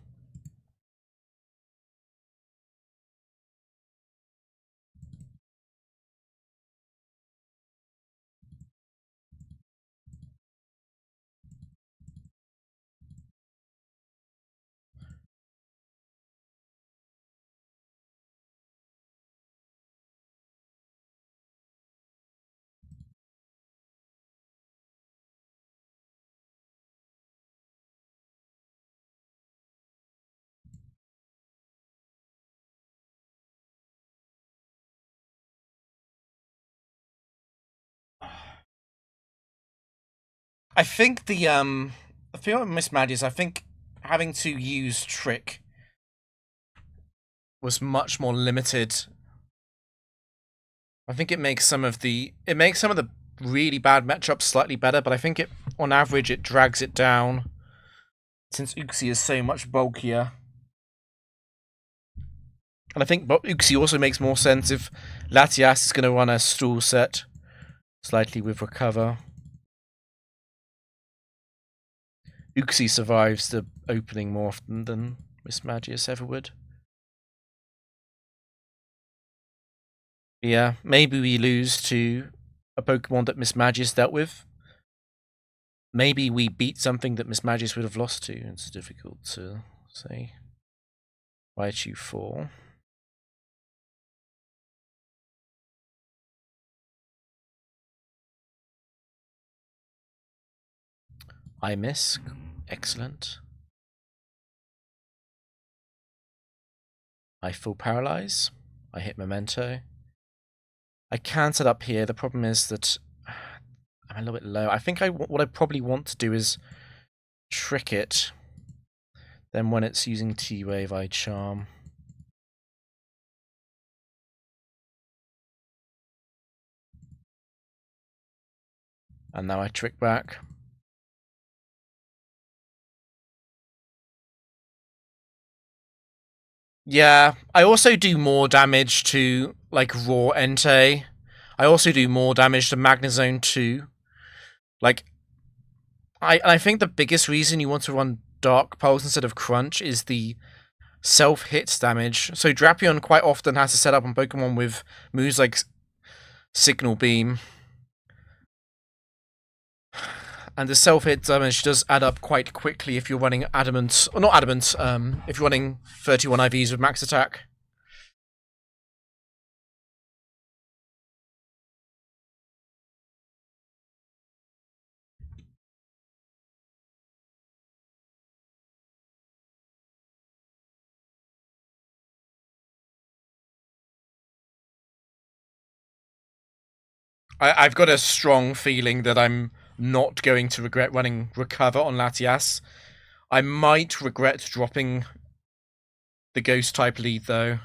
I think the feel with Mismagius, I think having to use Trick was much more limited. I think it makes some of the really bad matchups slightly better, but I think it on average it drags it down since Uxie is so much bulkier. And I think Uxie also makes more sense if Latias is going to run a stall set slightly with Recover. Uxie survives the opening more often than Mismagius ever would. Yeah, maybe we lose to a Pokemon that Mismagius dealt with. Maybe we beat something that Mismagius would have lost to. It's difficult to say. Raichu 4. I miss. Excellent. I full paralyze. I hit Memento. I can set up here. The problem is that I'm a little bit low. I think what I probably want to do is trick it. Then when it's using T-Wave, I charm. And now I trick back. Yeah, I also do more damage to, like, Raw Entei. I also do more damage to Magnezone 2. Like, I think the biggest reason you want to run Dark Pulse instead of Crunch is the self-hit damage. So Drapion quite often has to set up on Pokemon with moves like Signal Beam. And the self-hit damage does add up quite quickly if you're running Adamant, or not Adamant, if you're running 31 IVs with max attack. I've got a strong feeling that I'm not going to regret running Recover on Latias. I might regret dropping the Ghost type lead though.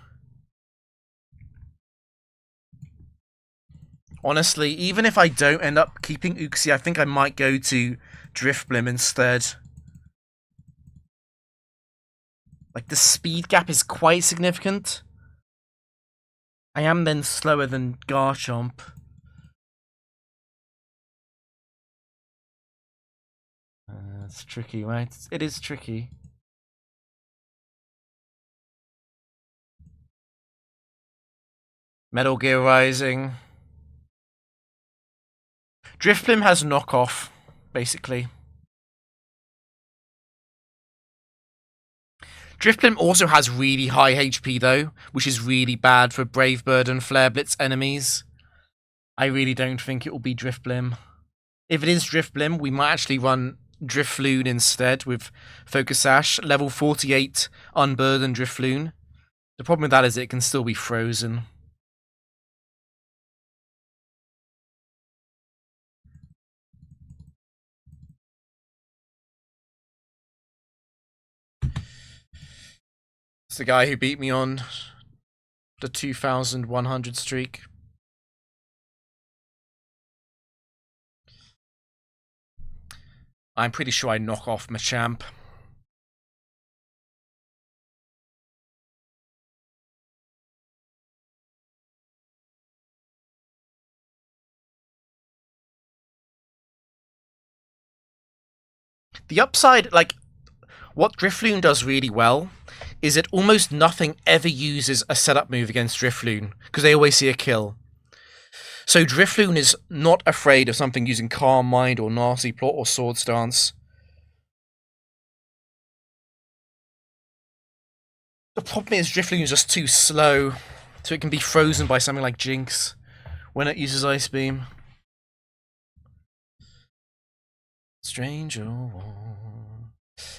Honestly, even if I don't end up keeping Uxie, I think I might go to Drifblim instead. Like, the speed gap is quite significant. I am then slower than Garchomp. It's tricky, right? It is tricky. Metal Gear Rising. Drifblim has knockoff, basically. Drifblim also has really high HP though, which is really bad for Brave Bird and Flare Blitz enemies. I really don't think it will be Drifblim. If it is Drifblim, we might actually run Drifloon instead with Focus Sash, level 48 Unburdened Drifloon. The problem with that is it can still be frozen. It's the guy who beat me on the 2,100 streak. I'm pretty sure I knock off Machamp. The upside, like, what Drifloon does really well is that almost nothing ever uses a setup move against Drifloon, because they always see a kill. So Drifloon is not afraid of something using Calm Mind or Nasty Plot or Sword Stance. The problem is Drifloon is just too slow, so it can be frozen by something like Jinx when it uses Ice Beam. Stranger.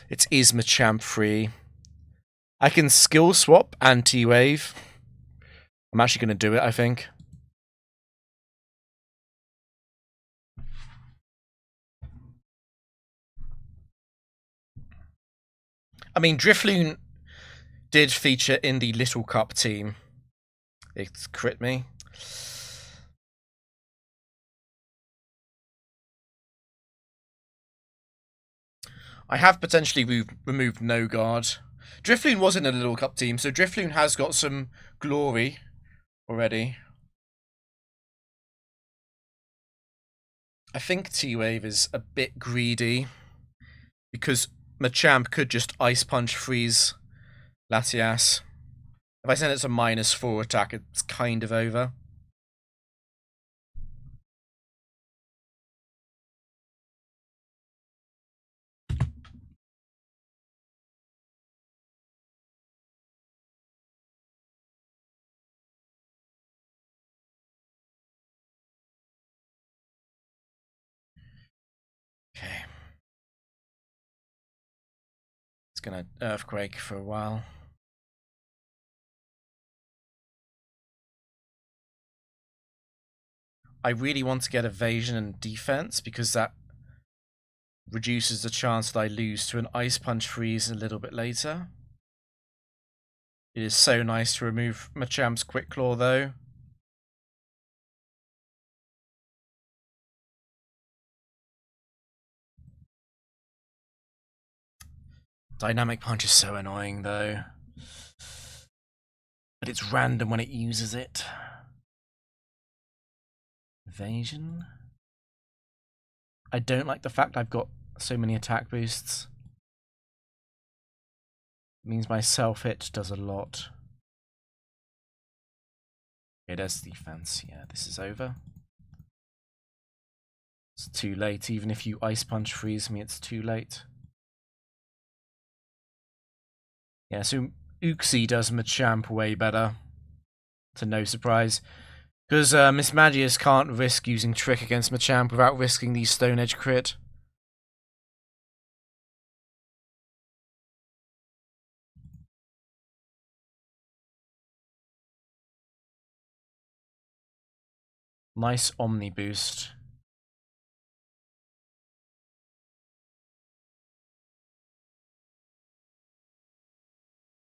It is Machamp free. I can skill swap and T-Wave. I'm actually going to do it, I think. I mean, Drifloon did feature in the Little Cup team. It's crit me. I have potentially removed No Guard. Drifloon was in a Little Cup team, so Drifloon has got some glory already. I think T-Wave is a bit greedy, because Machamp could just Ice Punch freeze Latias. If I send it to -4 attack, it's kind of over. Okay. It's gonna Earthquake for a while. I really want to get Evasion and Defense, because that reduces the chance that I lose to an Ice Punch freeze a little bit later. It is so nice to remove Machamp's Quick Claw though. Dynamic Punch is so annoying though. But it's random when it uses it. Evasion. I don't like the fact I've got so many attack boosts. It means my self-hit does a lot. It has defense. Yeah, this is over. It's too late. Even if you Ice Punch freeze me, it's too late. Yeah, so Uxie does Machamp way better. To no surprise. Because Mismagius can't risk using Trick against Machamp without risking the Stone Edge crit. Nice Omni boost.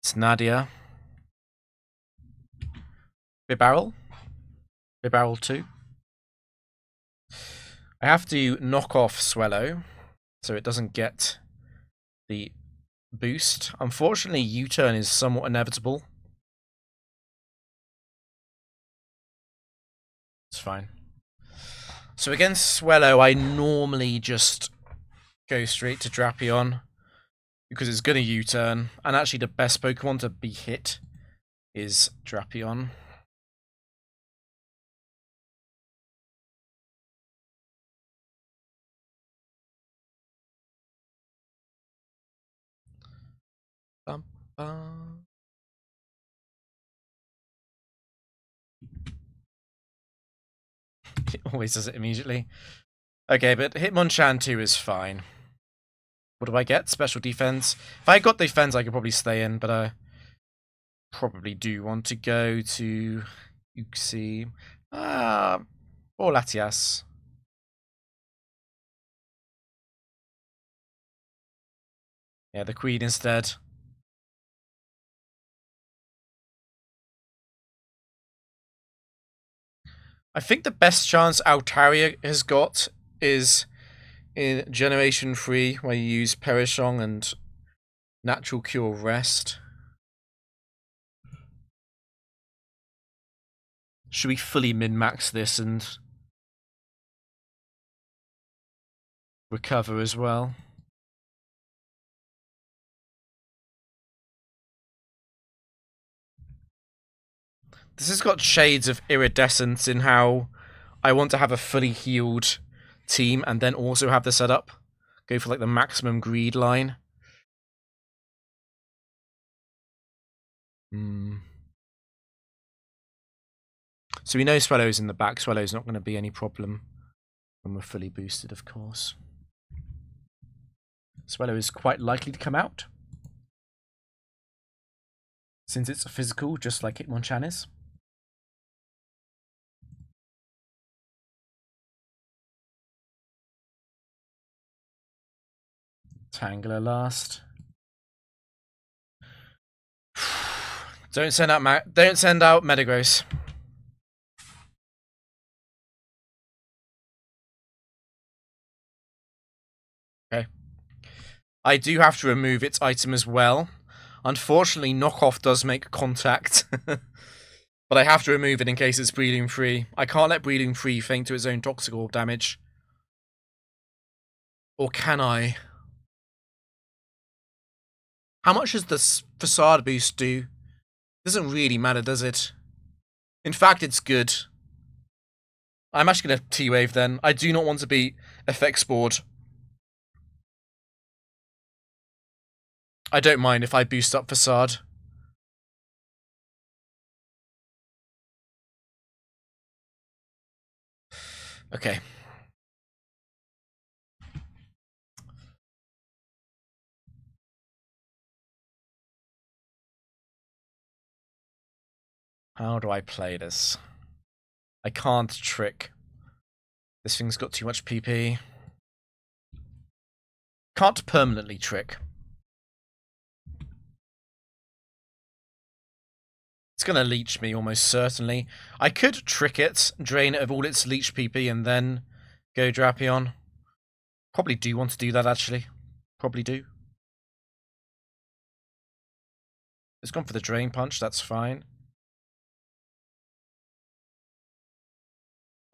It's Nadia. Bibarel. Bibarel 2. I have to knock off Swellow, so it doesn't get the boost. Unfortunately, U-turn is somewhat inevitable. It's fine. So against Swellow, I normally just go straight to Drapion because it's going to U-turn. And actually the best Pokemon to be hit is Drapion. Bum, bum. It always does it immediately. Okay, but Hitmonchan 2 is fine. What do I get? Special defense. If I got defense, I could probably stay in, but I probably do want to go to Uxie. Or Latias. Yeah, the Queen instead. I think the best chance Altaria has got is in Generation 3, where you use Perishong and Natural Cure Rest. Should we fully min-max this and recover as well? This has got shades of Iridescence in how I want to have a fully healed team and then also have the setup. Go for like the maximum greed line. So we know Swellow's in the back. Swellow's not going to be any problem when we're fully boosted, of course. Swellow is quite likely to come out, since it's a physical, just like Hitmonchan is. Tangler last. Don't send out Metagross. Okay. I do have to remove its item as well. Unfortunately, Knockoff does make contact. But I have to remove it in case it's Breeding Free. I can't let Breeding Free faint to its own Toxic Orb damage. Or can I? How much does this Facade boost do? Doesn't really matter, does it? In fact, it's good. I'm actually going to T-Wave then. I do not want to be Effect Spored. I don't mind if I boost up Facade. Okay. How do I play this? I can't trick. This thing's got too much PP. Can't permanently trick. It's going to leech me almost certainly. I could trick it, drain it of all its leech PP, and then go Drapion. Probably do want to do that, actually. Probably do. It's gone for the Drain Punch, that's fine.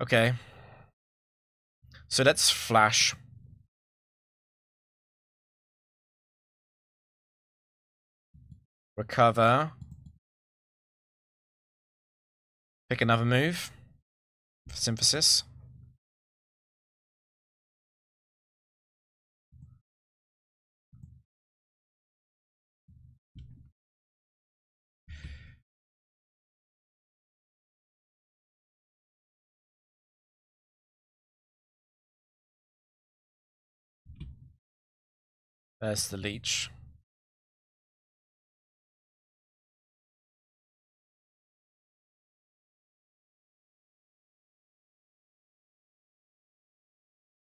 Okay. So let's Flash. Recover. Pick another move. For Synthesis. There's the leech.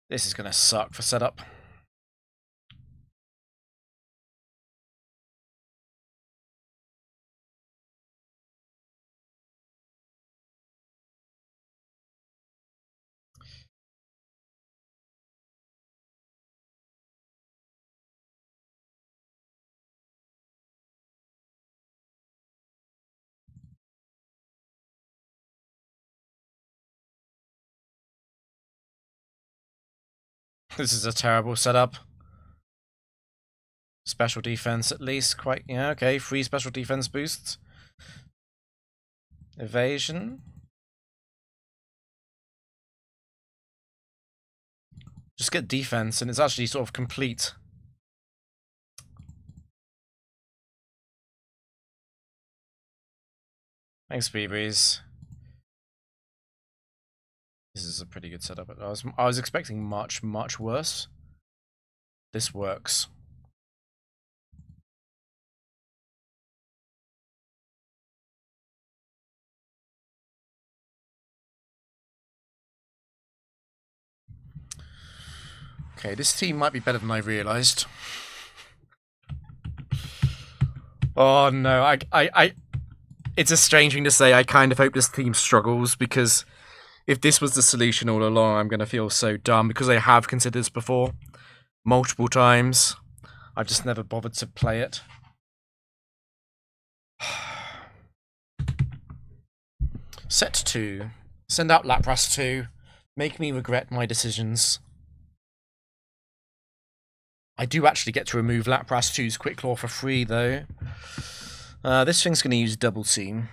This is going to suck for setup. This is a terrible setup. Special defense at least, quite, yeah, okay, 3 special defense boosts. Evasion. Just get defense and it's actually sort of complete. Thanks, BBs. This is a pretty good setup. I was expecting much worse. This works. Okay, this team might be better than I realized. Oh no, it's a strange thing to say. I kind of hope this team struggles, because if this was the solution all along, I'm going to feel so dumb, because I have considered this before multiple times. I've just never bothered to play it. Set 2. Send out Lapras 2. Make me regret my decisions. I do actually get to remove Lapras 2's Quick Claw for free, though. This thing's going to use Double Team.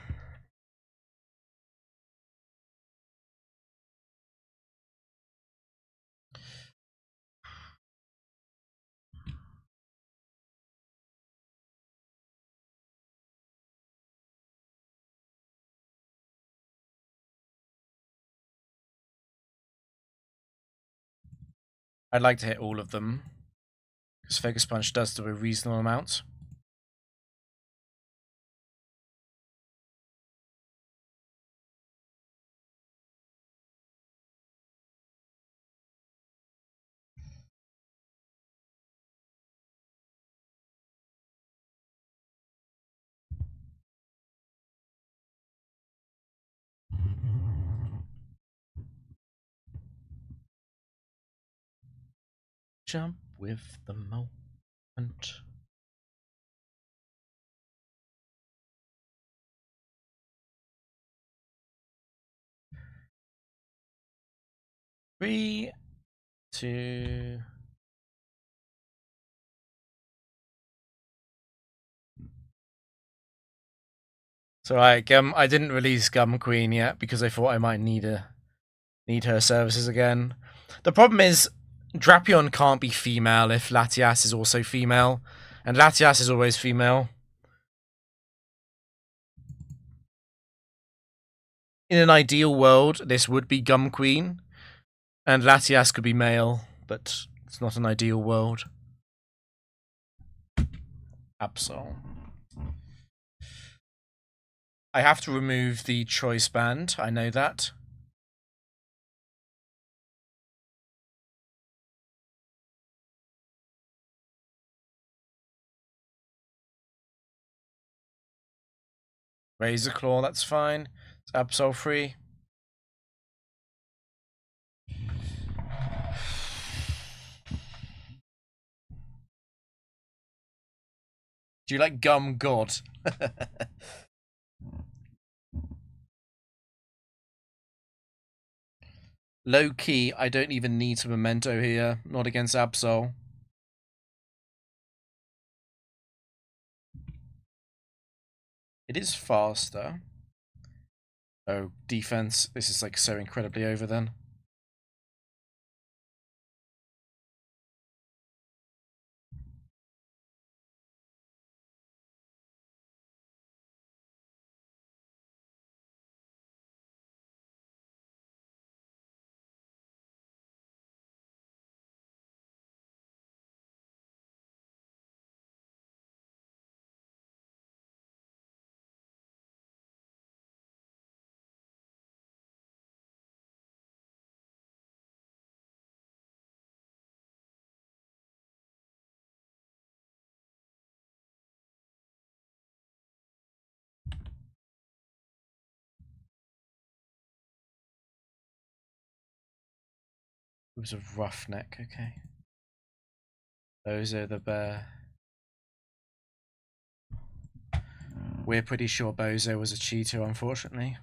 I'd like to hit all of them, because Focus Punch does do a reasonable amount. Jump with the moment. Three, 2. So I didn't release Gum Queen yet because I thought I might need her services again. The problem is Drapion can't be female if Latias is also female, and Latias is always female. In an ideal world, this would be Gum Queen, and Latias could be male, but it's not an ideal world. Absol. I have to remove the choice band, I know that. Razor Claw, that's fine. It's Absol free. Do you like Gum God? Low key, I don't even need to Memento here. Not against Absol. It is faster. Oh, defense. This is like so incredibly over then. It was a roughneck, okay. Bozo the bear. We're pretty sure Bozo was a cheater, unfortunately.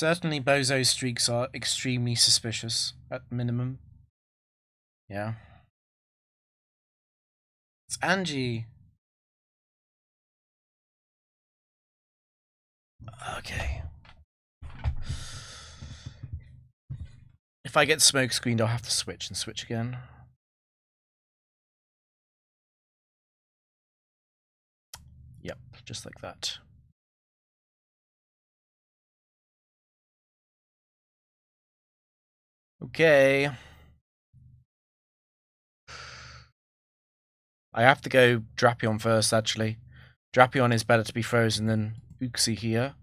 Certainly Bozo's streaks are extremely suspicious, at minimum. Yeah. It's Angie. Okay. If I get smoke screened, I'll have to switch and switch again. Yep, just like that. Okay. I have to go Drapion first, actually. Drapion is better to be frozen than Uxie here.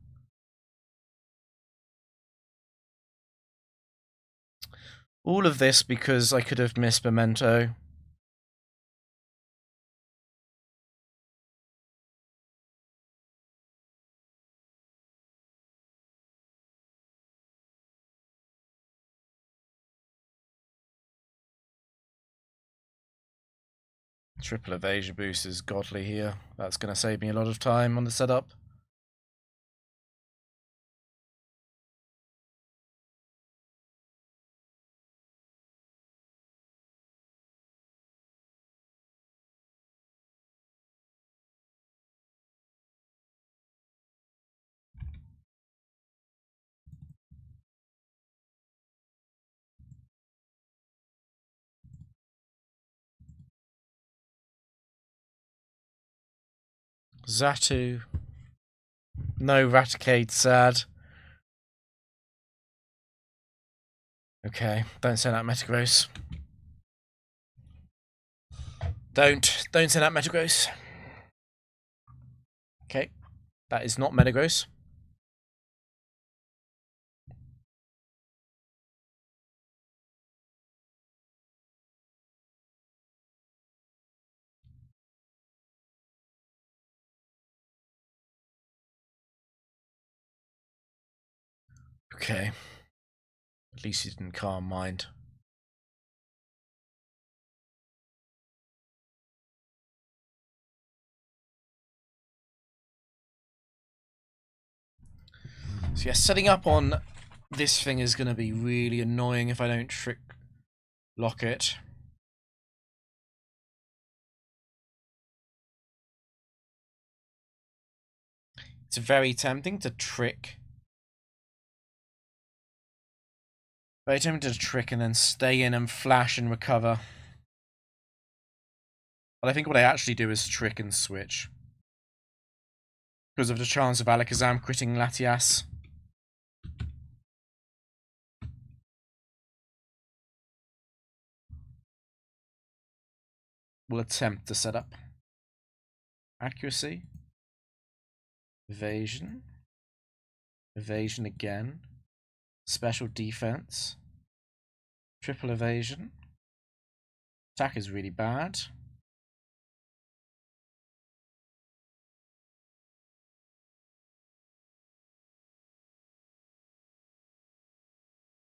All of this because I could have missed Memento. Triple evasion boost is godly here. That's going to save me a lot of time on the setup. Xatu. No Raticate, sad. Okay, don't send out Metagross. Don't send out Metagross. Okay, that is not Metagross. Okay. At least he didn't calm mind. So yeah, setting up on this thing is going to be really annoying if I don't trick lock it. It's very tempting to trick. Very tempting to trick and then stay in and flash and recover. But I think what I actually do is trick and switch. Because of the chance of Alakazam critting Latias. We'll attempt to set up. Accuracy. Evasion. Evasion again. Special defense. Triple evasion. Attack is really bad.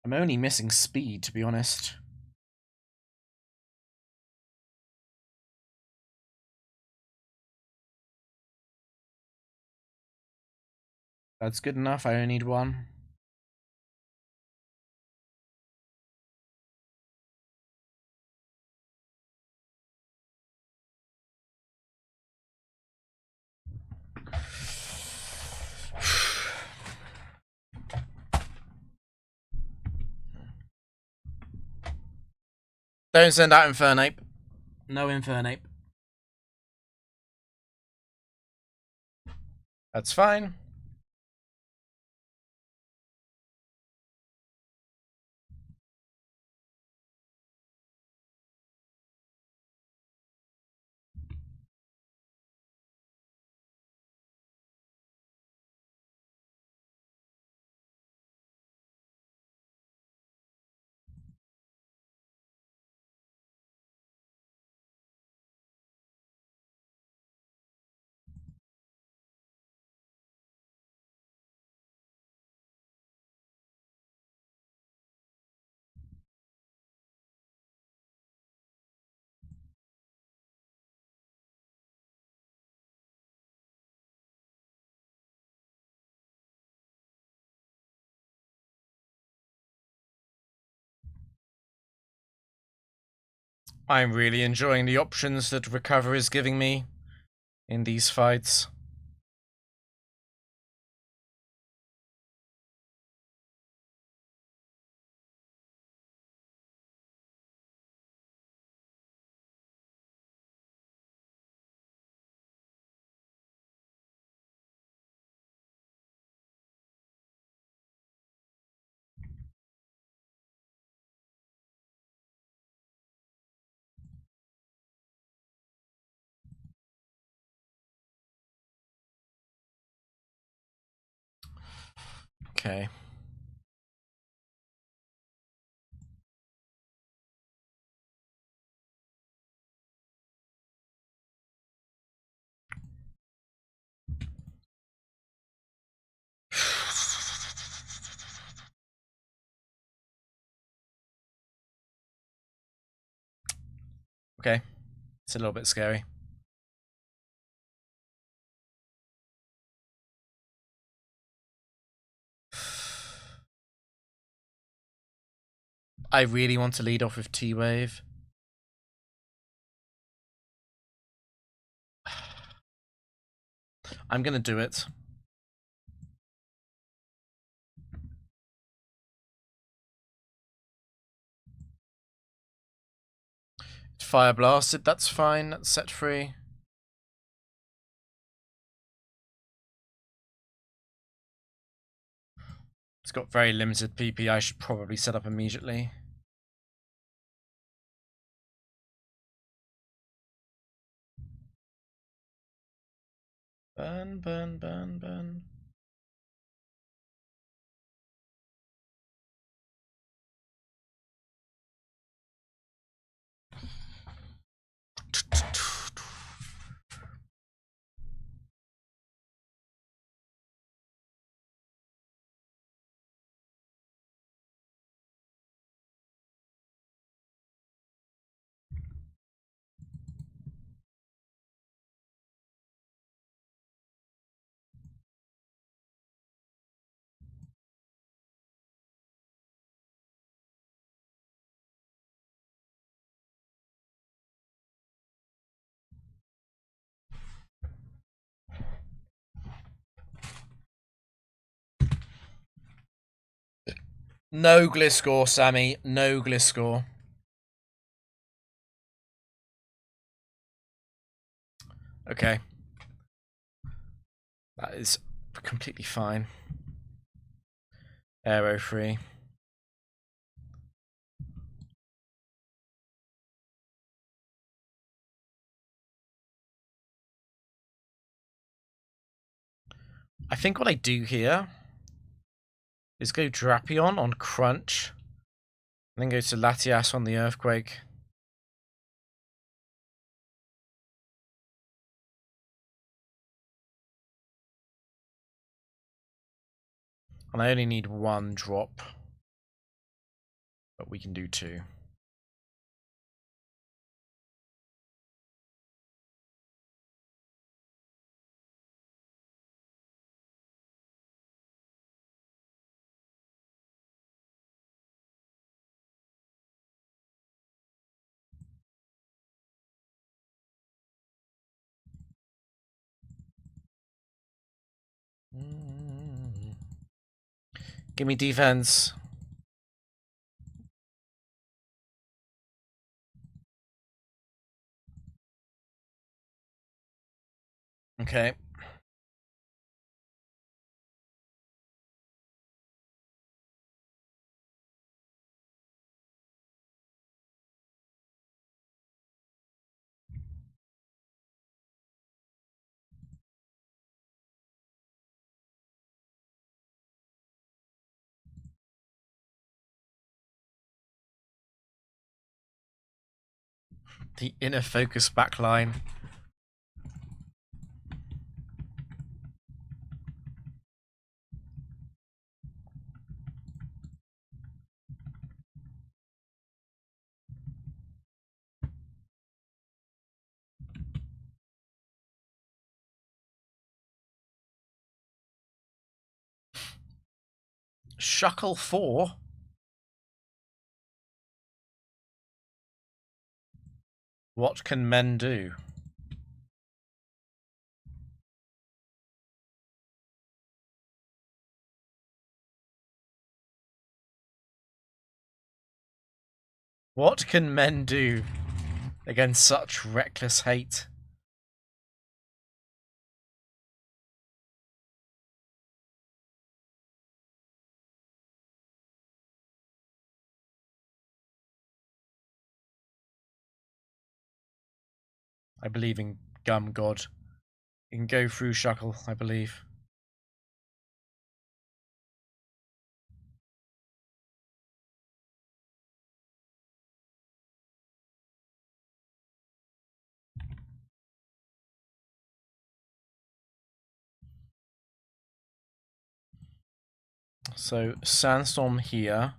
I'm only missing speed, to be honest. That's good enough, I only need one. Don't send out Infernape. No Infernape. That's fine. I'm really enjoying the options that Recover is giving me in these fights. Okay. Okay. It's a little bit scary. I really want to lead off with T-Wave. I'm gonna do it. Fire Blasted, that's fine. That's set free. It's got very limited PP. I should probably set up immediately. Burn, burn, burn, burn. No Gliscor, Sammy. No Gliscor. Okay. That is completely fine. Aero free. I think what I do here is go Drapion on Crunch, and then go to Latias on the Earthquake. And I only need one drop, but we can do two. Give me defense. Okay. The inner focus backline. Shuckle 4? What can men do? What can men do against such reckless hate? I believe in Gum God. You can go through Shuckle, I believe. So, Sandstorm here.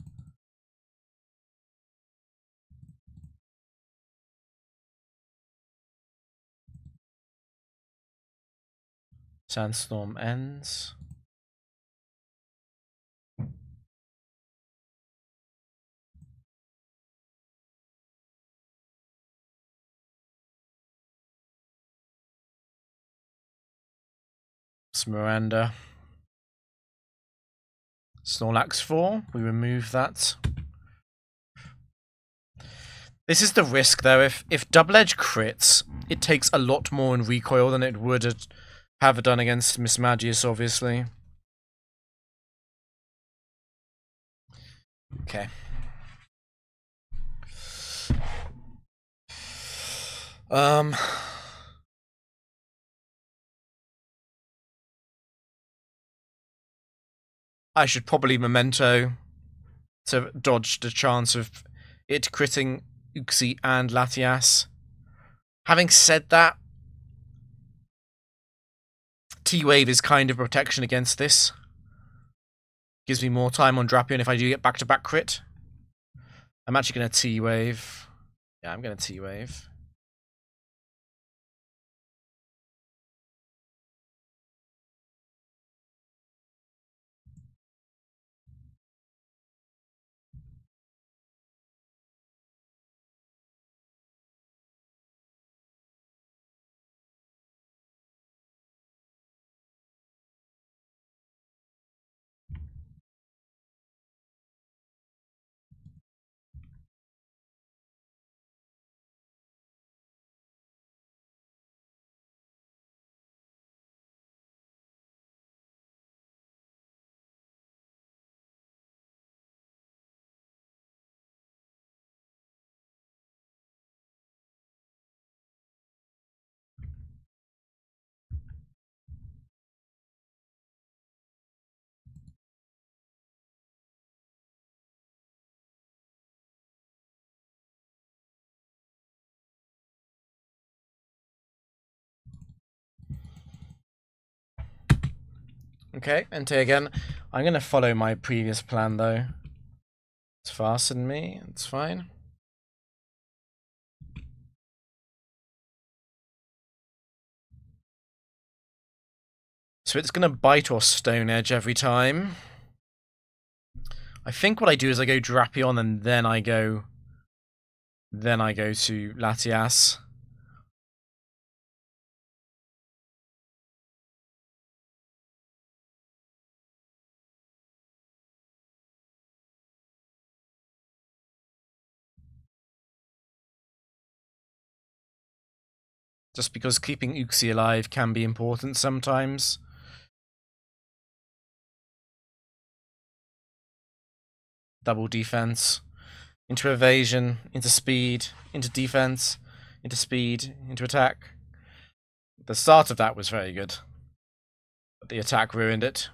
Sandstorm ends. Miranda. Snorlax 4, we remove that. This is the risk though, if Double Edge crits, it takes a lot more in recoil than it would have done against Mismagius, obviously. Okay. I should probably Memento to dodge the chance of it critting Uxie and Latias. Having said that, T-Wave is kind of protection against this. Gives me more time on Drapion if I do get back-to-back crit. I'm actually going to T-Wave. Yeah, I'm going to T-Wave. Okay, Entei again. I'm going to follow my previous plan, though. It's faster than me. It's fine. So it's going to bite or Stone Edge every time. I think what I do is I go Drapion and then I go... Then I go to Latias. Just because keeping Uxie alive can be important sometimes. Double defense. Into evasion, into speed, into defense, into speed, into attack. The start of that was very good. But the attack ruined it.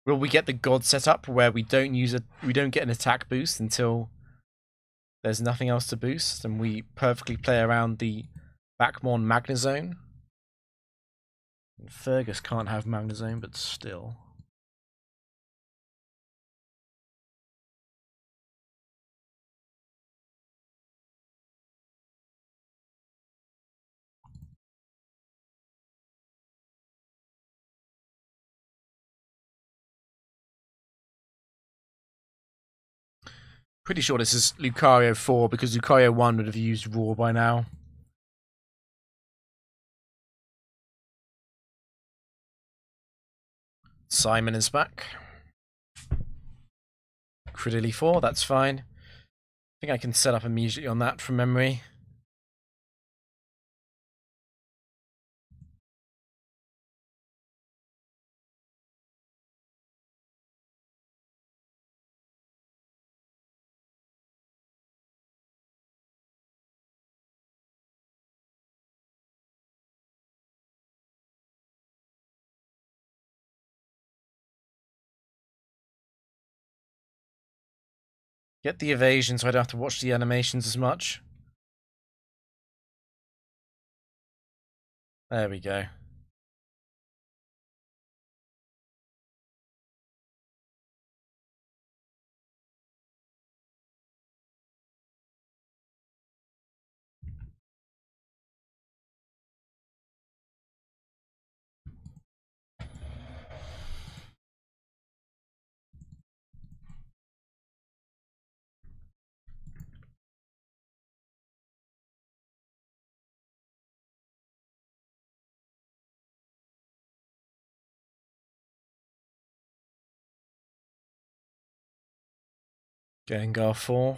Will we get the God setup where we don't get an attack boost until there's nothing else to boost, and we perfectly play around the Backmon Magnezone? Fergus can't have Magnezone, but still. Pretty sure this is Lucario 4 because Lucario 1 would have used Roar by now. Simon is back. Cridily 4, that's fine. I think I can set up immediately on that from memory. Get the evasion so I don't have to watch the animations as much. There we go. Gengar 4.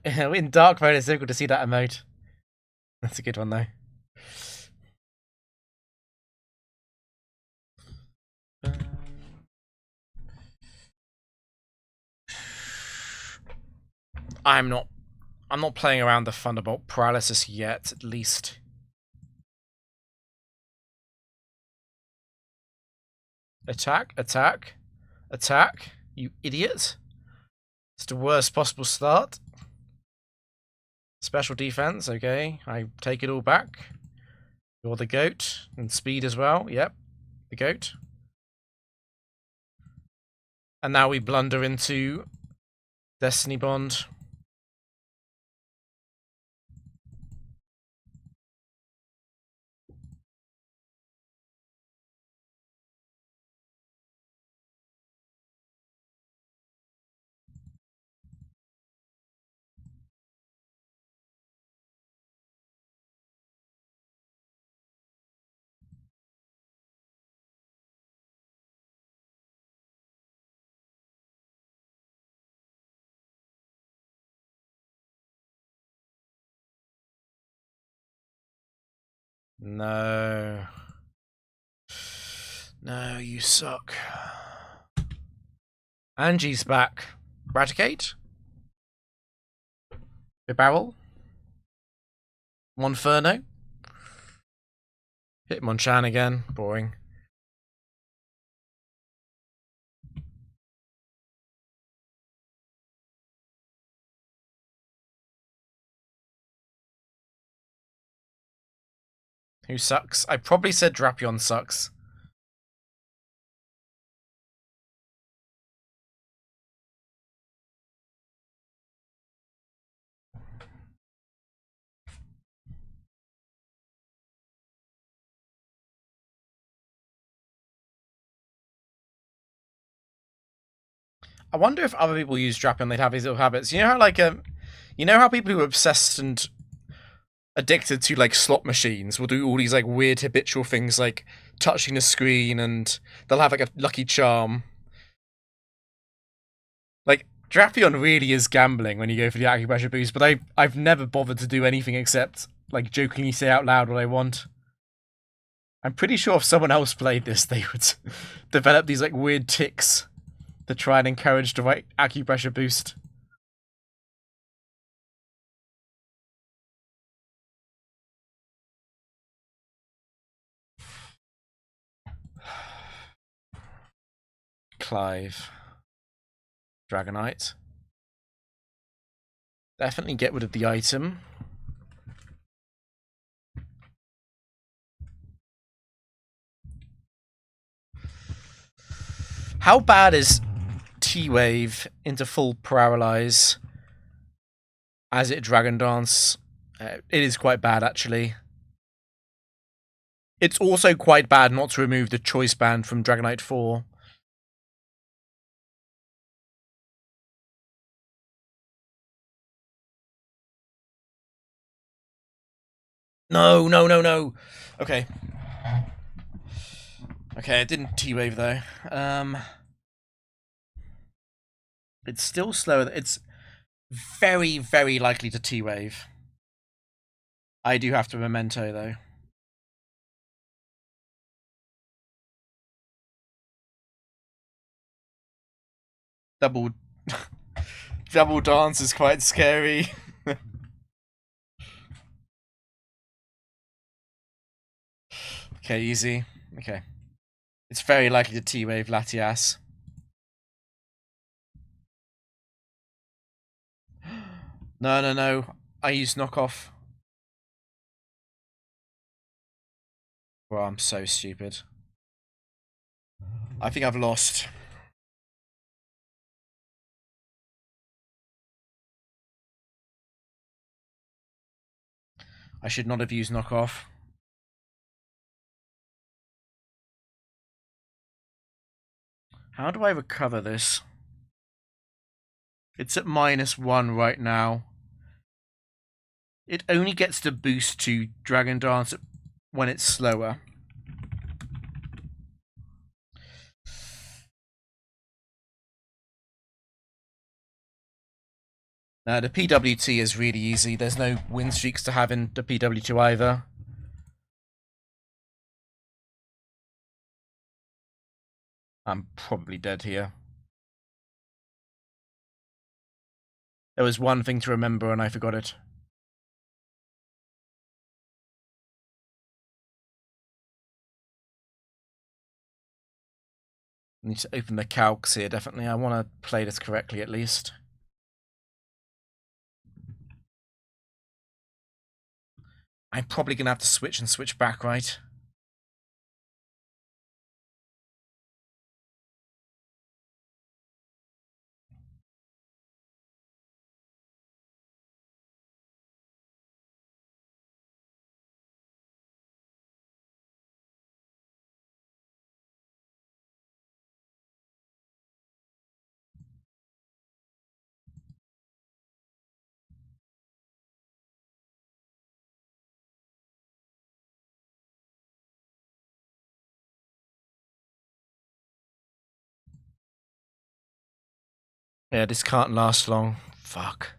In dark mode, it's so good to see that emote. That's a good one, though. I'm not playing around the Thunderbolt paralysis yet, at least. Attack, attack, attack, you idiot. It's the worst possible start. Special defense, okay. I take it all back. You're the goat. And speed as well, yep. The goat. And now we blunder into Destiny Bond. No. No, you suck. Angie's back. Raticate? Barrel? Monferno? Hitmonchan again. Boring. Who sucks? I probably said Drapion sucks. I wonder if other people use Drapion, they'd have these little habits. You know how you know how people who are obsessed and addicted to like slot machines will do all these like weird habitual things like touching the screen, and they'll have like a lucky charm. Like Drapion really is gambling when you go for the acupressure boost, but I've never bothered to do anything except like jokingly say out loud what I want. I'm pretty sure if someone else played this, they would develop these like weird tics to try and encourage the right acupressure boost. Clive. Dragonite. Definitely get rid of the item. How bad is T-Wave into full Paralyze as it Dragon Dance? It is quite bad, actually. It's also quite bad not to remove the choice band from Dragonite 4. No, no, no, no. Okay. Okay, it didn't T-Wave though. It's still slower. It's very, very likely to T-Wave. I do have to Memento though. Double Double Dance is quite scary. Okay, easy. Okay. It's very likely to T-Wave Latias. No, no, no. I use knockoff. Well, I'm so stupid. I think I've lost. I should not have used knockoff. How do I recover this? It's at -1 right now. It only gets the boost to Dragon Dance when it's slower. The PWT is really easy. There's no win streaks to have in the PW2 either. I'm probably dead here. There was one thing to remember and I forgot it. I need to open the calcs here, definitely. I want to play this correctly at least. I'm probably going to have to switch and switch back, right? Yeah, this can't last long. Fuck.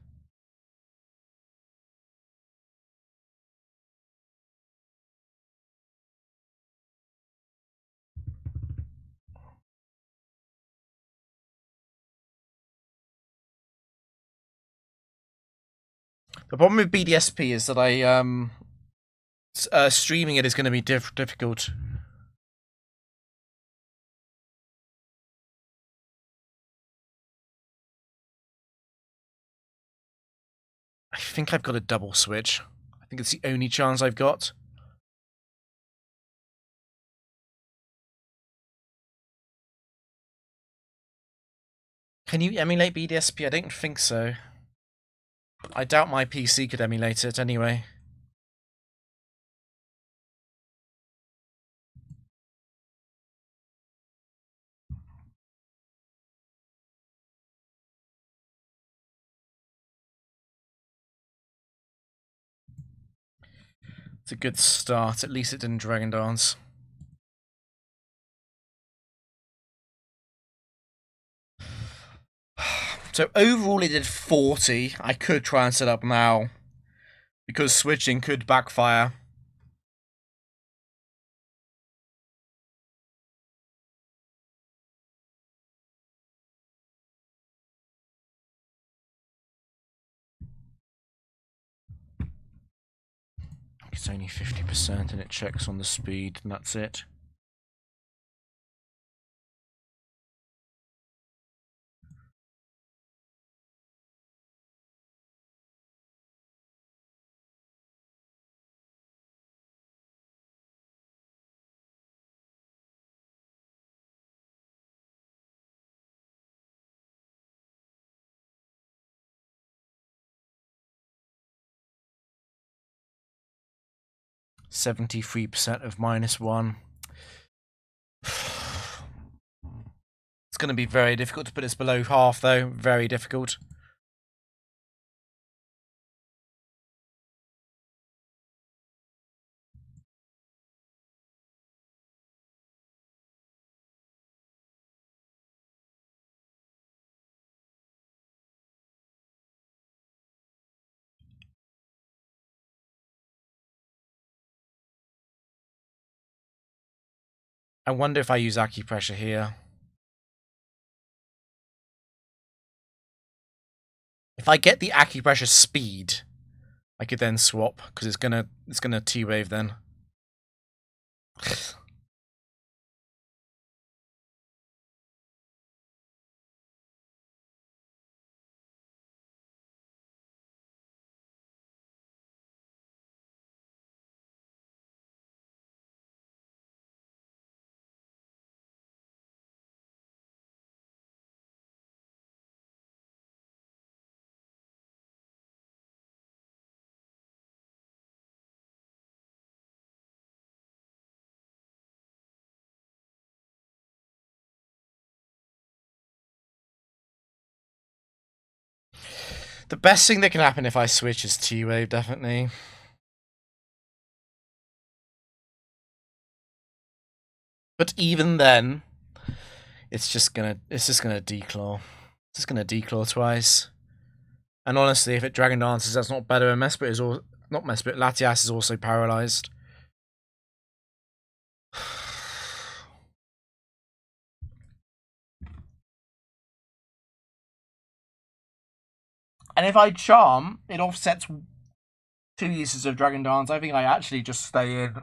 The problem with BDSP is that streaming it is going to be difficult. I think I've got a double switch. I think it's the only chance I've got. Can you emulate BDSP? I don't think so. I doubt my PC could emulate it anyway. It's a good start. At least it didn't Dragon Dance. So overall it did 40. I could try and set up now, because switching could backfire. It's only 50% and it checks on the speed and that's it. 73% of -1. It's going to be very difficult to put this below half, though. Very difficult. I wonder if I use acupressure here. If I get the acupressure speed, I could then swap because it's gonna T-wave then. The best thing that can happen if I switch is T-wave, definitely. But even then, it's just gonna declaw. It's just gonna declaw twice. And honestly, if it Dragon Dances, that's not better. And Mesprit is all not Mesprit. Latias is also paralyzed. And if I charm, it offsets 2 uses of Dragon Dance. I think I actually just stay in.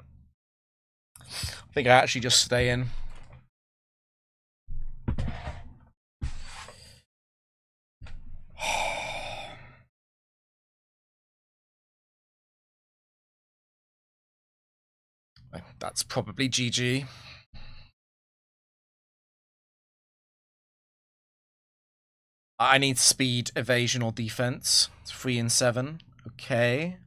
That's probably GG. I need speed, evasion, or defense. It's 3 and 7. Okay.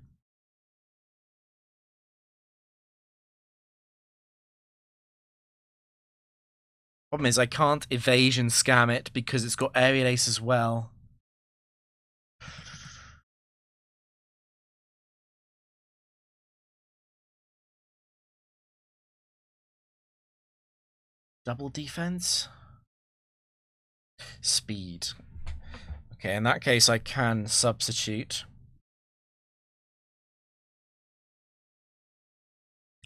Problem is, I can't evasion scam it because it's got Aerial Ace as well. Double defense? Speed. Okay, in that case, I can substitute.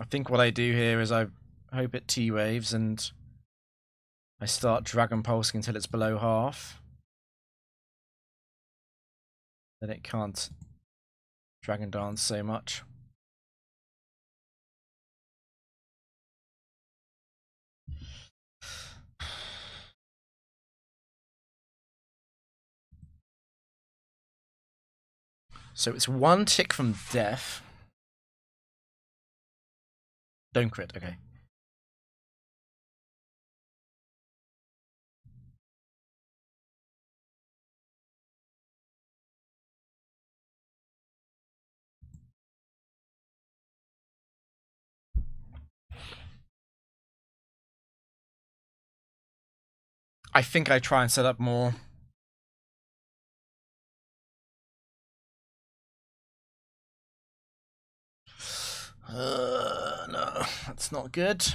I think what I do here is I hope it T-waves and I start Dragon Pulsing until it's below half. Then it can't Dragon Dance so much. So it's 1 tick from death. Don't crit, okay. I think I try and set up more. No, that's not good.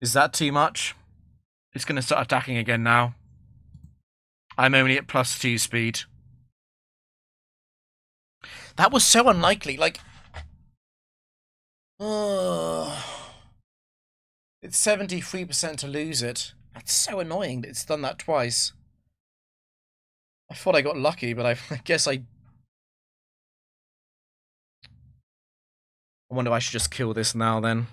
Is that too much? It's going to start attacking again now. I'm only at +2 speed. That was so unlikely, like... It's 73% to lose it. That's so annoying that it's done that twice. I thought I got lucky, but I guess I wonder if I should just kill this now then.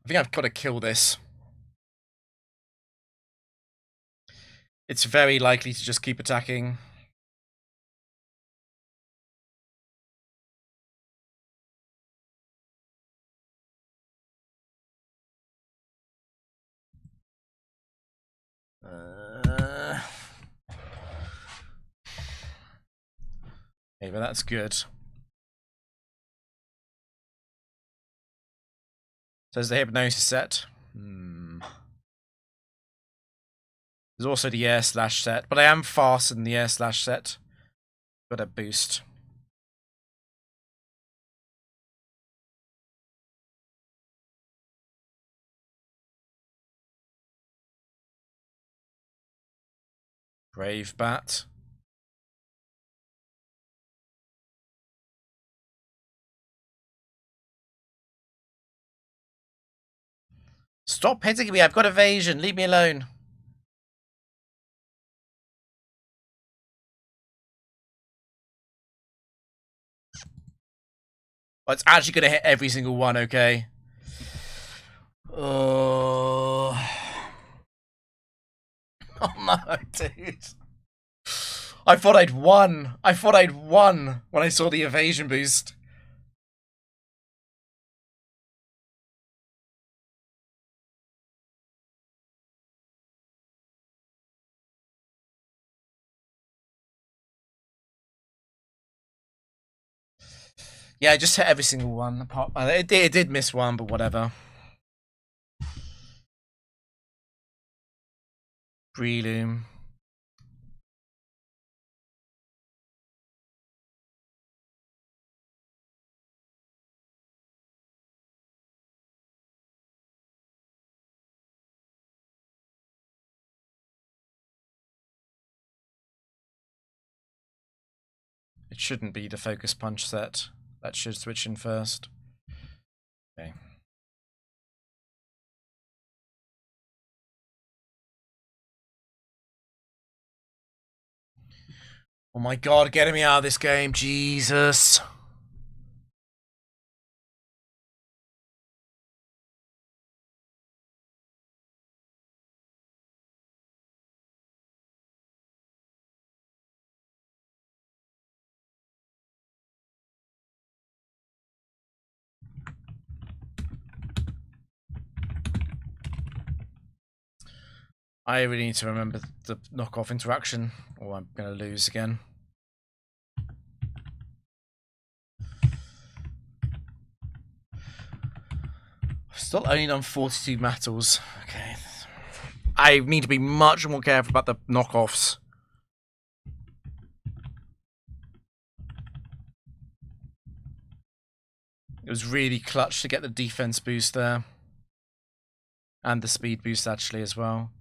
I think I've got to kill this. It's very likely to just keep attacking. Okay, but that's good. Says the hypnosis set. There's also the air slash set, but I am faster than the air slash set. Got a boost. Brave bat. Stop hitting me, I've got evasion, leave me alone. Oh, it's actually going to hit every single one, okay? Oh. Oh no, dude. I thought I'd won. I thought I'd won when I saw the evasion boost. Yeah, I just hit every single one. It did miss one, but whatever. Breloom. It shouldn't be the focus punch set. That should switch in first. Okay. Oh my god, getting me out of this game, Jesus. I really need to remember the knockoff interaction, or I'm going to lose again. Still only done 42 metals. Okay. I need to be much more careful about the knockoffs. It was really clutch to get the defense boost there. And the speed boost actually as well.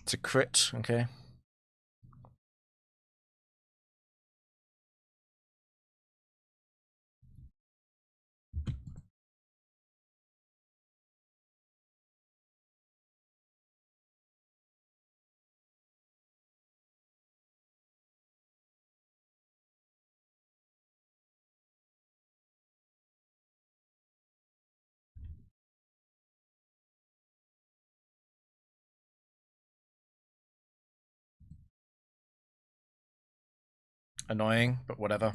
It's a crit, okay. Annoying, but whatever.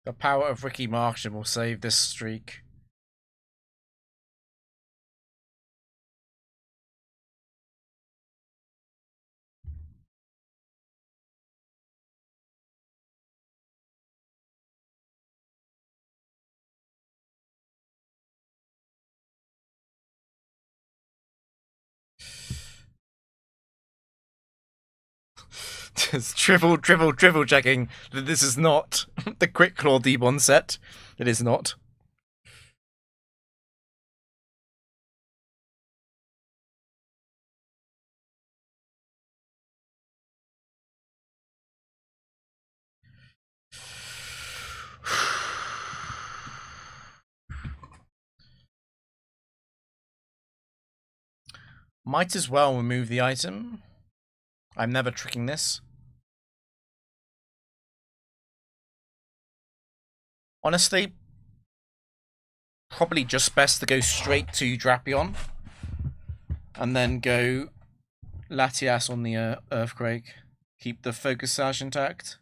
The power of Ricky Martin will save this streak. Just triple checking that this is not the Quick Claw Demon set. It is not. Might as well remove the item. I'm never tricking this. Honestly, probably just best to go straight to Drapion. And then go Latias on the Earthquake. Keep the Focus Sash intact.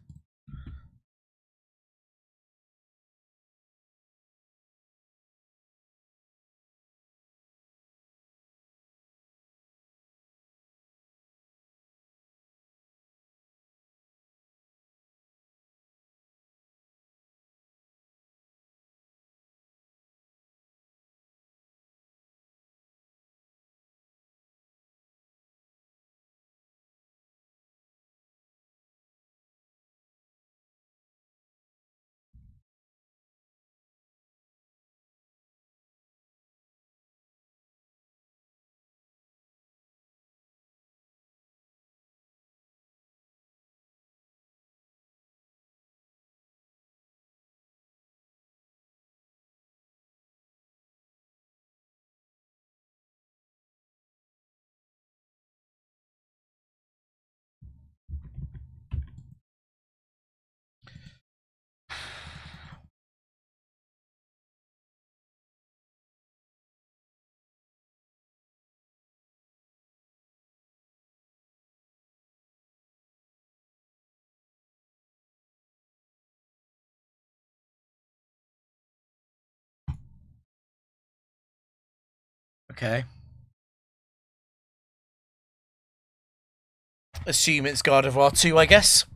Okay. Assume it's Gardevoir 2, I guess.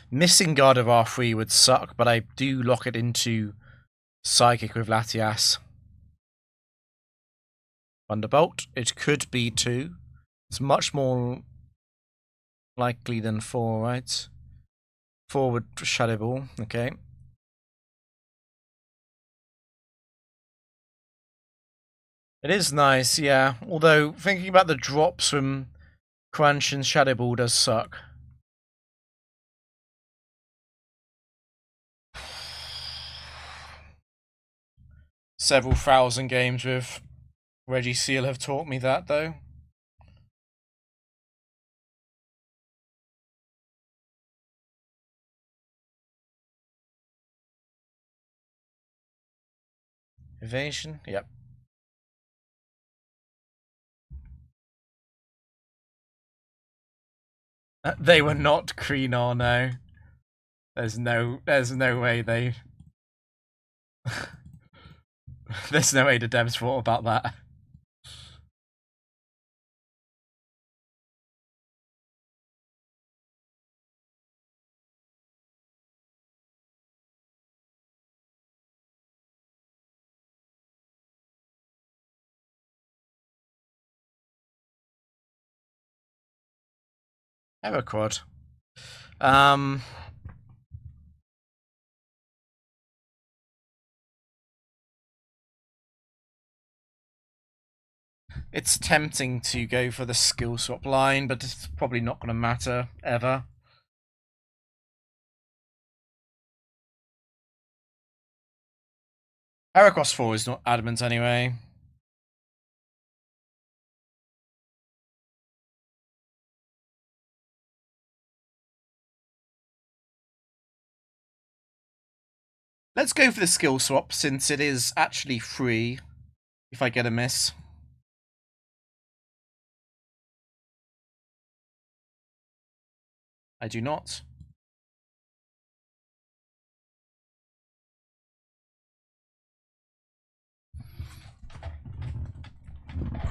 Missing Gardevoir 3 would suck, but I do lock it into Psychic with Latias. Thunderbolt. It could be 2. It's much more likely than 4, right? 4 would Shadow Ball. Okay. It is nice, yeah. Although, thinking about the drops from Crunch and Shadow Ball does suck. Several thousand games with Reggie have taught me that, though. Evasion? Yep. They were not Kreenor, no. There's no way they... There's no way the devs thought about that. Everquad. It's tempting to go for the skill swap line, but it's probably not going to matter, ever. Heracross 4 is not adamant anyway. Let's go for the skill swap, since it is actually free, if I get a miss. I do not.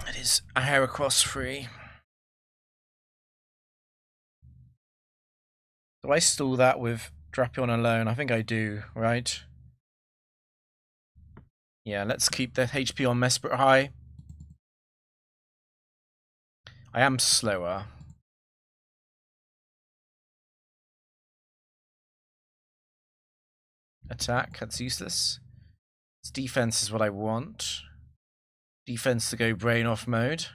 It is a Heracross free. Do I stall that with Drapion alone? I think I do, right? Yeah, let's keep the HP on Mesprit high. I am slower. Attack, that's useless. It's defense is what I want. Defense to go brain off mode.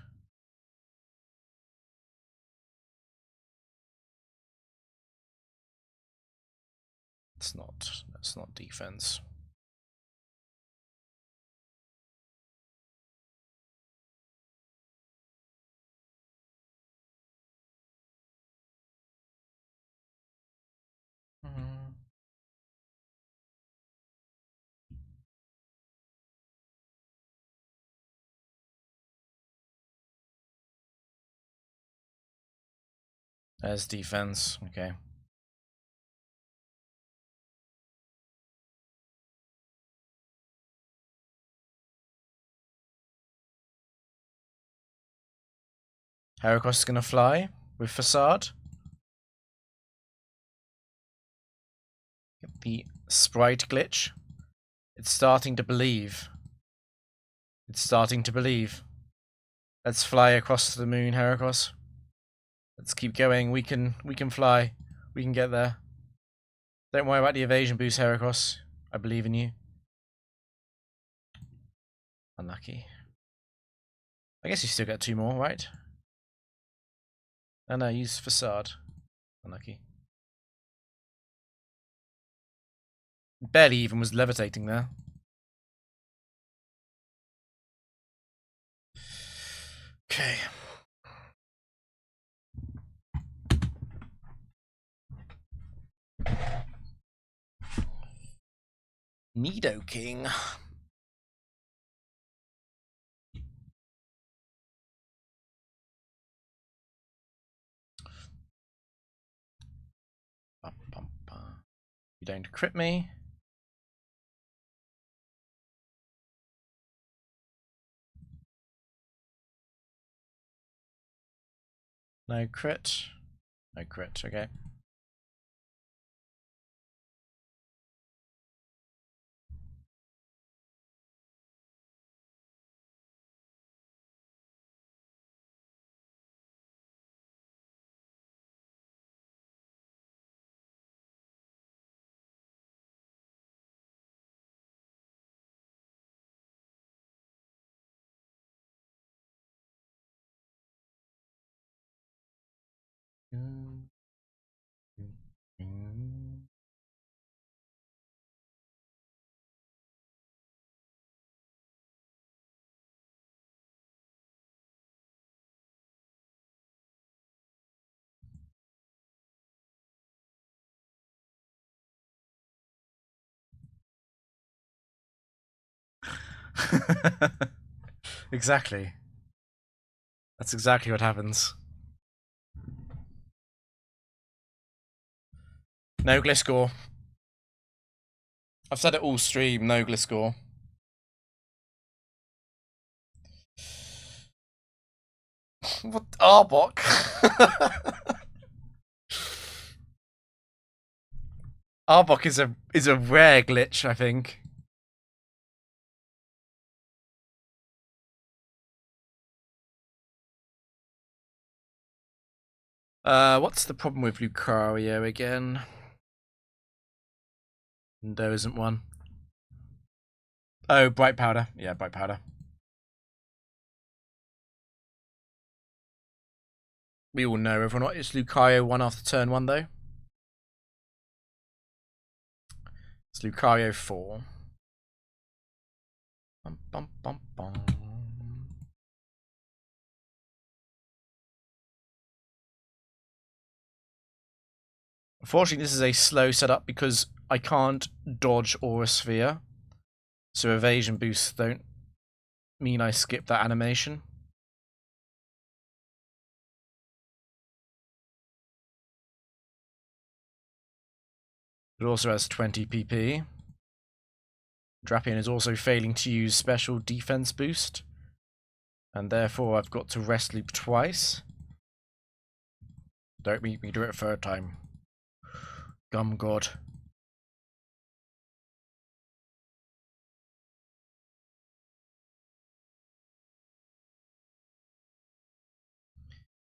That's not defense. There's defense, okay. Heracross is gonna fly with Facade. Get the sprite glitch. It's starting to believe. It's starting to believe. Let's fly across the moon, Heracross. Let's keep going. We can fly. We can get there. Don't worry about the evasion boost, Heracross. I believe in you. Unlucky. I guess you still get 2 more, right? No, use Facade. Unlucky. Barely even was levitating there. Okay. Nidoking. You don't crit me. No crit. No crit, okay. Exactly. That's exactly what happens. No Gliscor. I've said it all stream, no Gliscor. What? Arbok? Arbok is a rare glitch, I think. What's the problem with Lucario again? There isn't one. Oh, Bright Powder. Yeah, Bright Powder. We all know whether or not it's Lucario 1 after turn 1, though. It's Lucario 4. Bum, bum, bum, bum. Unfortunately, this is a slow setup because I can't dodge Aura Sphere. So evasion boosts don't mean I skip that animation. It also has 20 PP. Drapion is also failing to use special defense boost. And therefore I've got to rest loop twice. Don't make me do it a 3rd time. Gum God.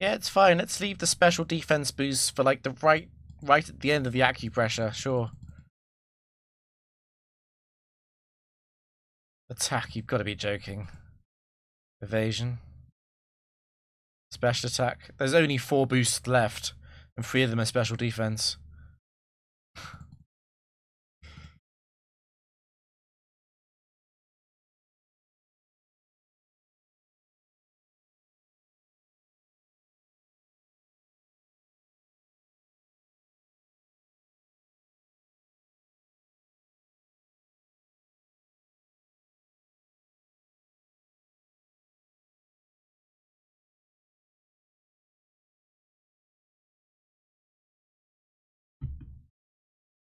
Yeah, it's fine. Let's leave the special defense boost for like the right at the end of the acupressure. Sure. Attack. You've got to be joking. Evasion. Special attack. There's only 4 boosts left, and 3 of them are special defense.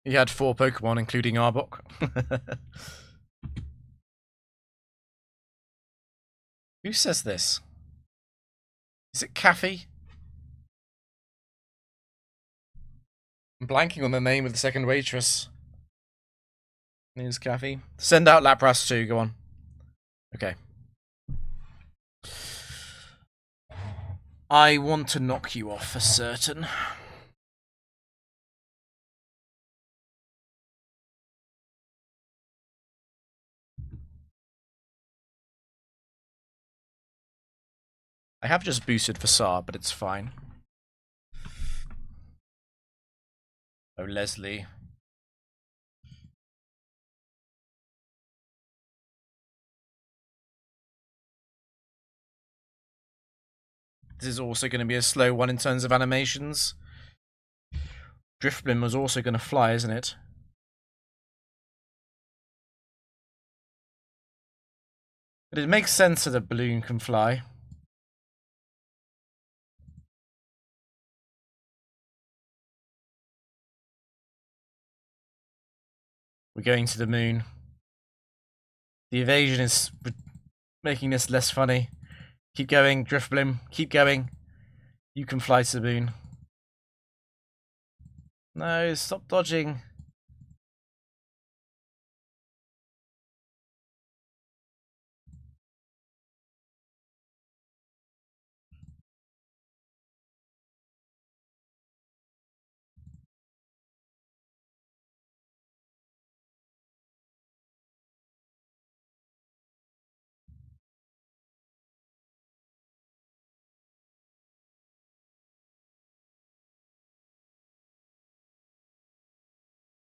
He had 4 Pokemon, including Arbok. Who says this? Is it Kathy? I'm blanking on the name of the second waitress. Here's Kathy. Send out Lapras too, go on. Okay. I want to knock you off for certain. I have just boosted for Sar, but it's fine. Oh, Leslie. This is also going to be a slow one in terms of animations. Drifblim was also going to fly, isn't it? But it makes sense that a balloon can fly. We're going to the moon. The evasion is making this less funny. Keep going, Drifblim. Keep going. You can fly to the moon. No, stop dodging.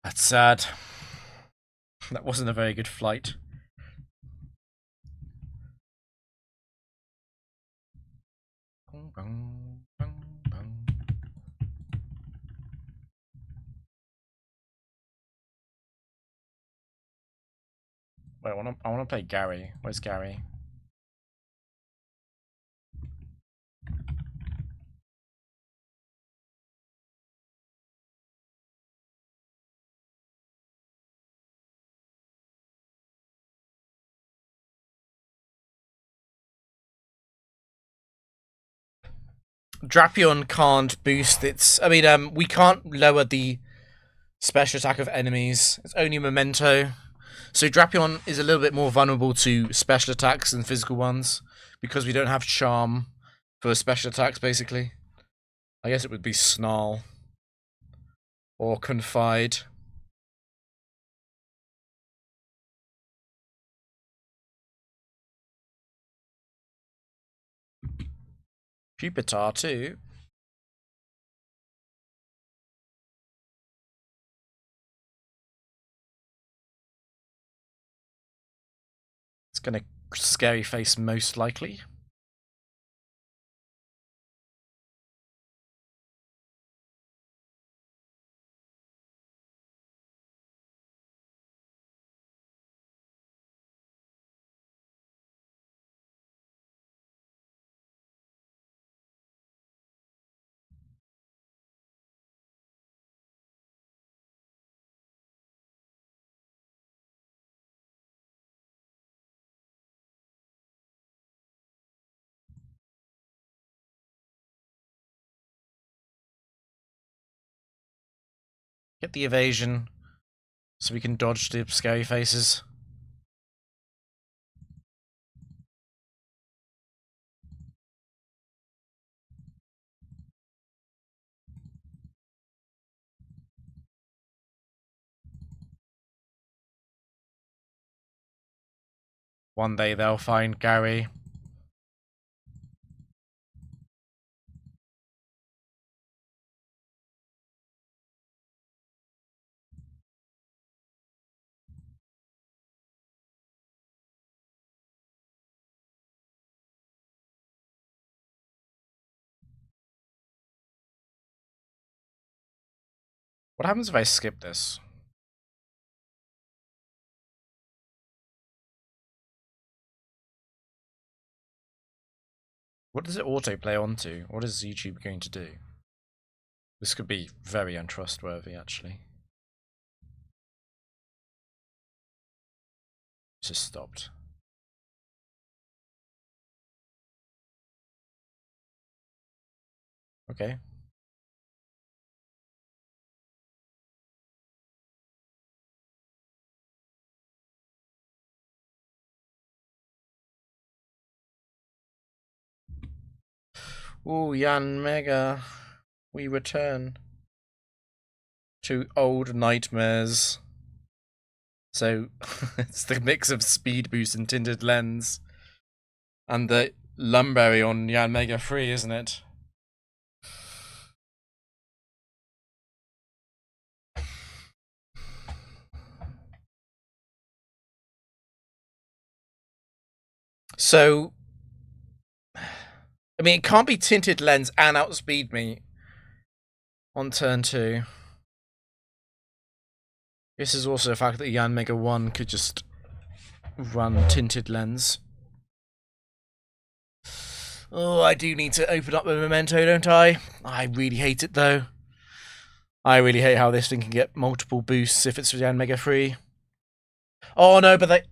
That's sad. That wasn't a very good flight. Wait, I wanna play Gary. Where's Gary? Drapion can't boost its. I mean, we can't lower the special attack of enemies. It's only Memento. So Drapion is a little bit more vulnerable to special attacks than physical ones because we don't have Charm for special attacks, basically. I guess it would be Snarl or Confide. Pupitar too. It's gonna scary face most likely. Get the evasion so we can dodge the scary faces. One day they'll find Gary. What happens if I skip this? What does it autoplay onto? What is YouTube going to do? This could be very untrustworthy, actually. It's just stopped. Okay. Ooh, Yanmega. We return to old nightmares. So, it's the mix of Speed Boost and Tinted Lens. And the Lumberry on Yanmega 3, isn't it? So, I mean, it can't be Tinted Lens and Outspeed Me on turn 2. This is also the fact that Yanmega 1 could just run Tinted Lens. Oh, I do need to open up the Memento, don't I? I really hate it, though. I really hate how this thing can get multiple boosts if it's Yanmega 3. Oh, no, but they...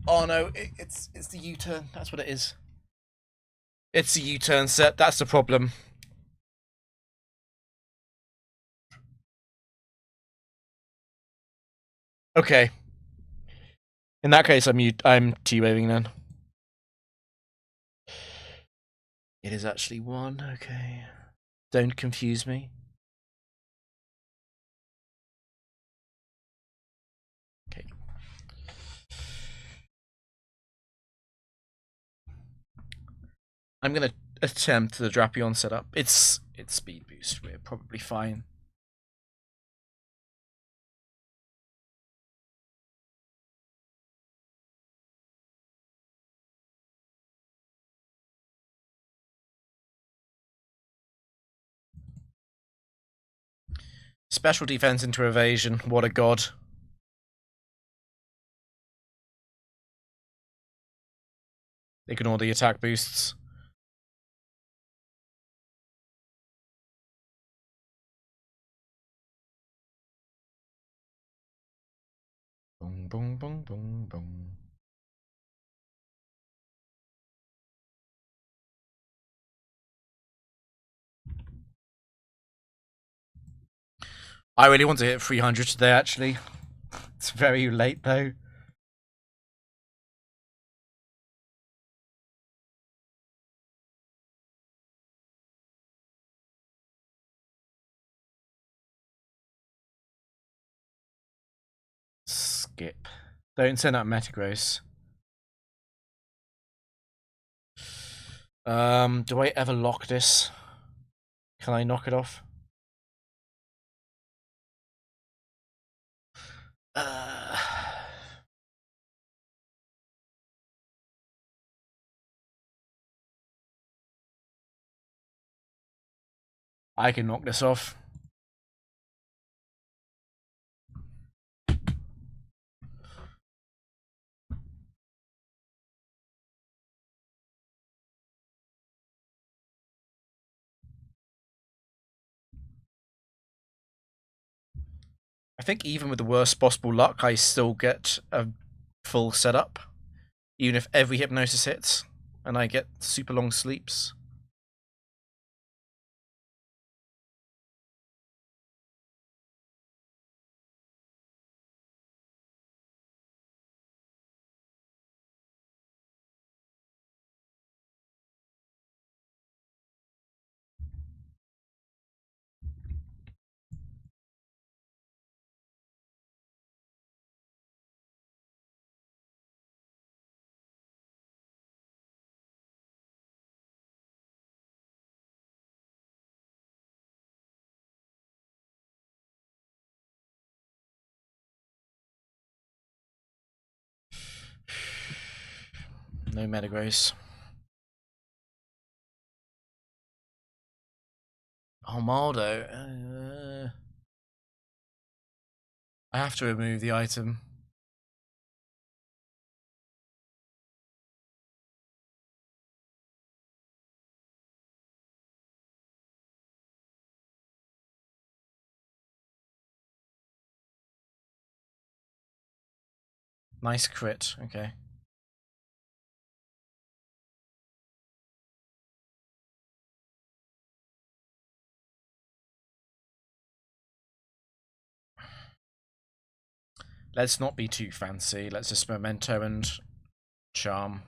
Oh, no, it's the U-turn. That's what it is. It's the U-turn set. That's the problem. Okay. In that case, I'm T-waving then. It is actually 1, okay. Don't confuse me. Okay. I'm gonna attempt the Drapion setup. It's speed boost. We're probably fine. Special defense into evasion. What a god. Ignore the attack boosts. Boom, boom, boom, boom, boom. I really want to hit 300 today, actually. It's very late, though. Skip. Don't send out Metagross. Do I ever lock this? Can I knock it off? I can knock this off. I think even with the worst possible luck, I still get a full setup. Even if every hypnosis hits, and I get super long sleeps. No Metagross. Oh, Maldo. I have to remove the item. Nice crit, okay. Let's not be too fancy. Let's just Memento and Charm.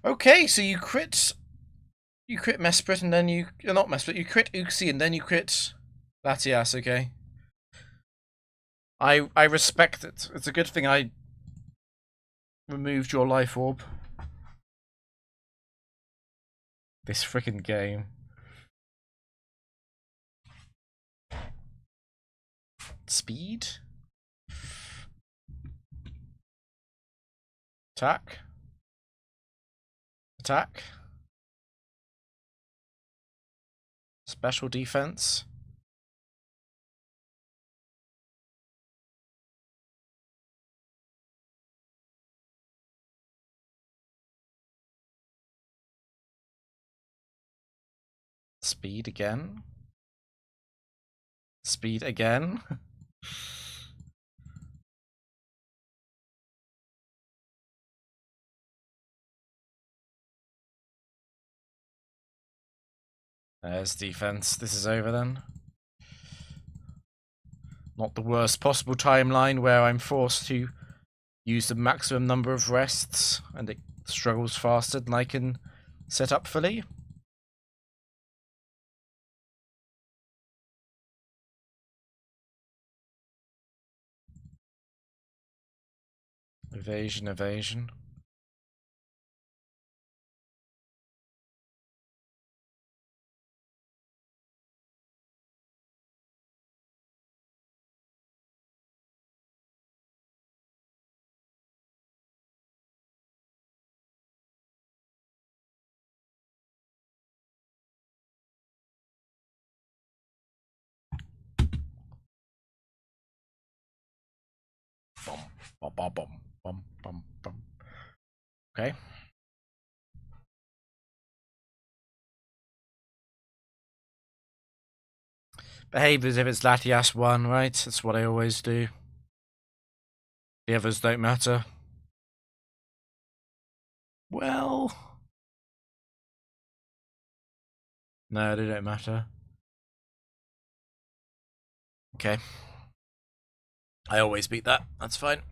Okay, so you crit Mesprit and then you're not Mesprit, you crit Uxie and then you crit Latias, okay. I respect it. It's a good thing I removed your life orb. This freaking game. Speed? Attack? Attack? Special defense? Speed again? Speed again? There's defense. This is over then. Not the worst possible timeline where I'm forced to use the maximum number of rests and it struggles faster than I can set up fully. Evasion, evasion. Bum, bum, bum, bum, bum, bum. Okay. Behave as if it's Latias 1, right? That's what I always do. The others don't matter. Well... No, they don't matter. Okay. I always beat that. That's fine.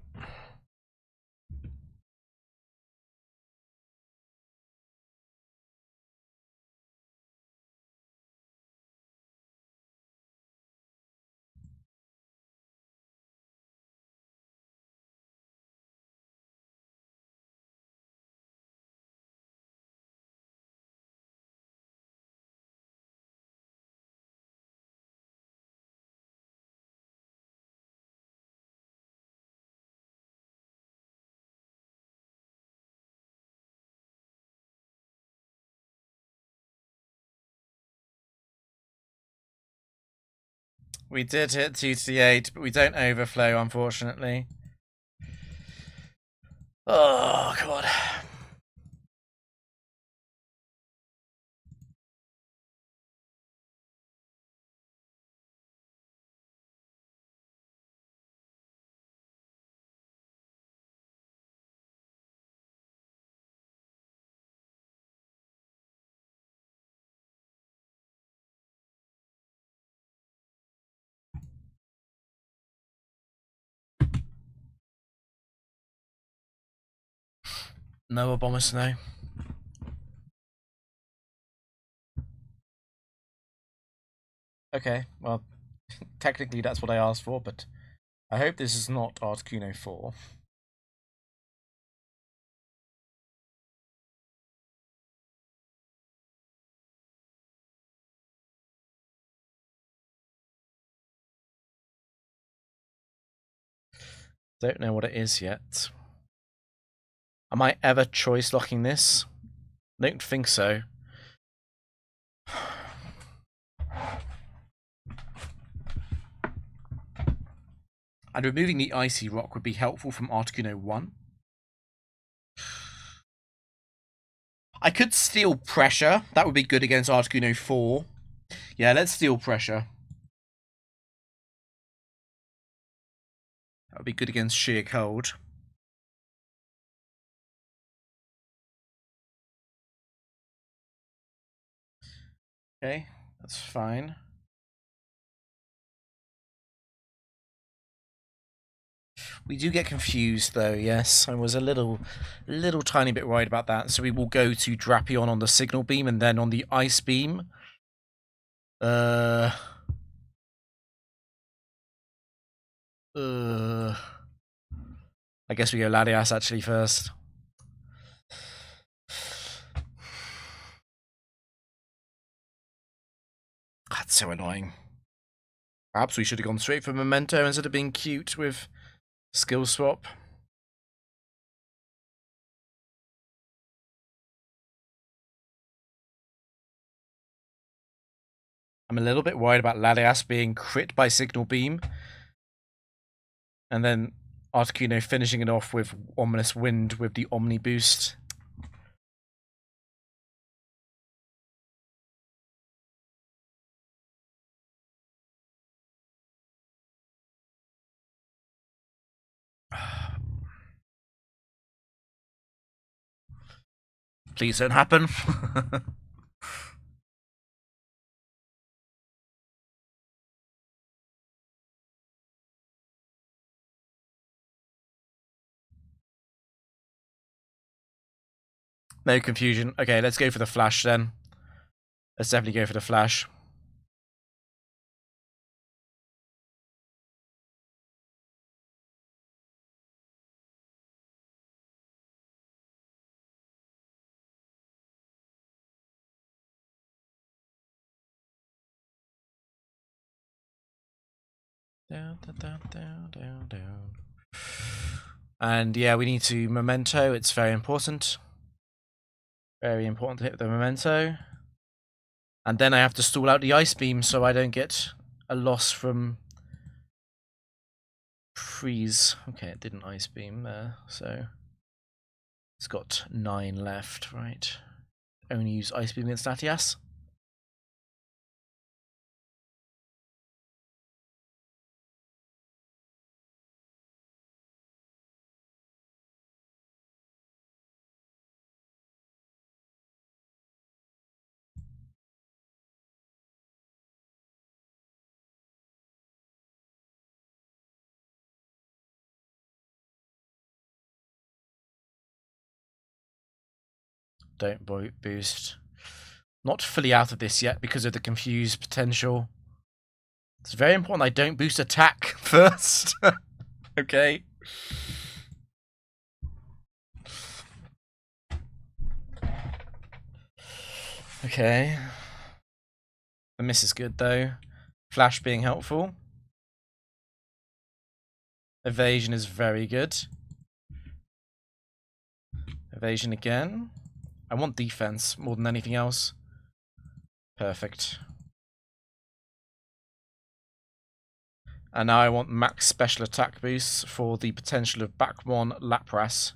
We did hit 2T8, but we don't overflow, unfortunately. Oh, God. No Abomasnow. Okay, well, technically that's what I asked for, but I hope this is not Articuno 4. Don't know what it is yet. Am I ever choice locking this? Don't think so. And removing the Icy Rock would be helpful from Articuno 1. I could steal Pressure. That would be good against Articuno 4. Yeah, let's steal Pressure. That would be good against Sheer Cold. Okay, that's fine. We do get confused though, yes. I was a little tiny bit worried about that. So we will go to Drapion on the Signal Beam and then on the Ice Beam. I guess we go Latias actually first. That's so annoying. Perhaps we should have gone straight for Memento instead of being cute with Skill Swap. I'm a little bit worried about Latias being crit by Signal Beam. And then Articuno finishing it off with Ominous Wind with the Omni boost. Please don't happen. No confusion. Okay, let's go for the flash then. Let's definitely go for the flash. Down, down, down, down, down. And yeah, we need to Memento. It's very important. Very important to hit the Memento. And then I have to stall out the Ice Beam so I don't get a loss from freeze. Okay, it didn't Ice Beam there, so it's got 9 left, right? Only use Ice Beam against Latias. Don't boost. Not fully out of this yet because of the confused potential. It's very important I don't boost attack first. Okay. Okay. The miss is good though. Flash being helpful. Evasion is very good. Evasion again. I want defense more than anything else. Perfect. And now I want max special attack boosts for the potential of Bakmon Lapras.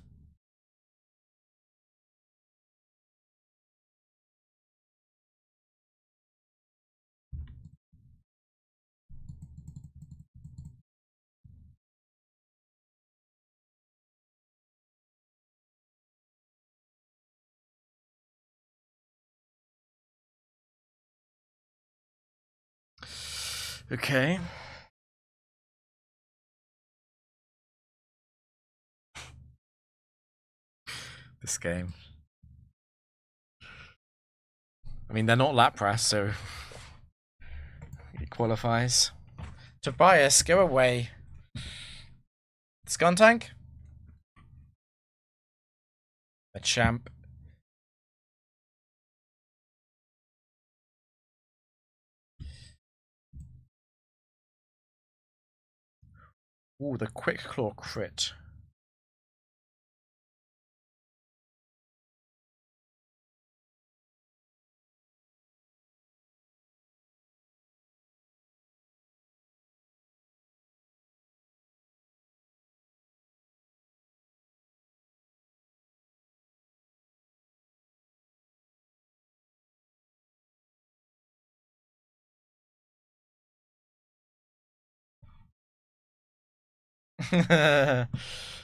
Okay. This game. I mean, they're not Lapras, so it qualifies. Tobias, go away. Skuntank? A champ. Ooh, the Quick Claw crit.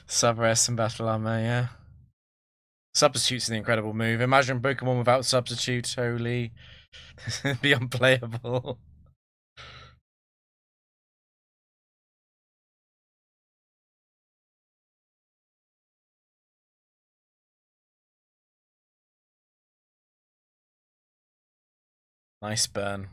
Sub-rest and battle armor, yeah. Substitute's an incredible move. Imagine Pokemon without substitute, holy. It'd be unplayable. Nice burn.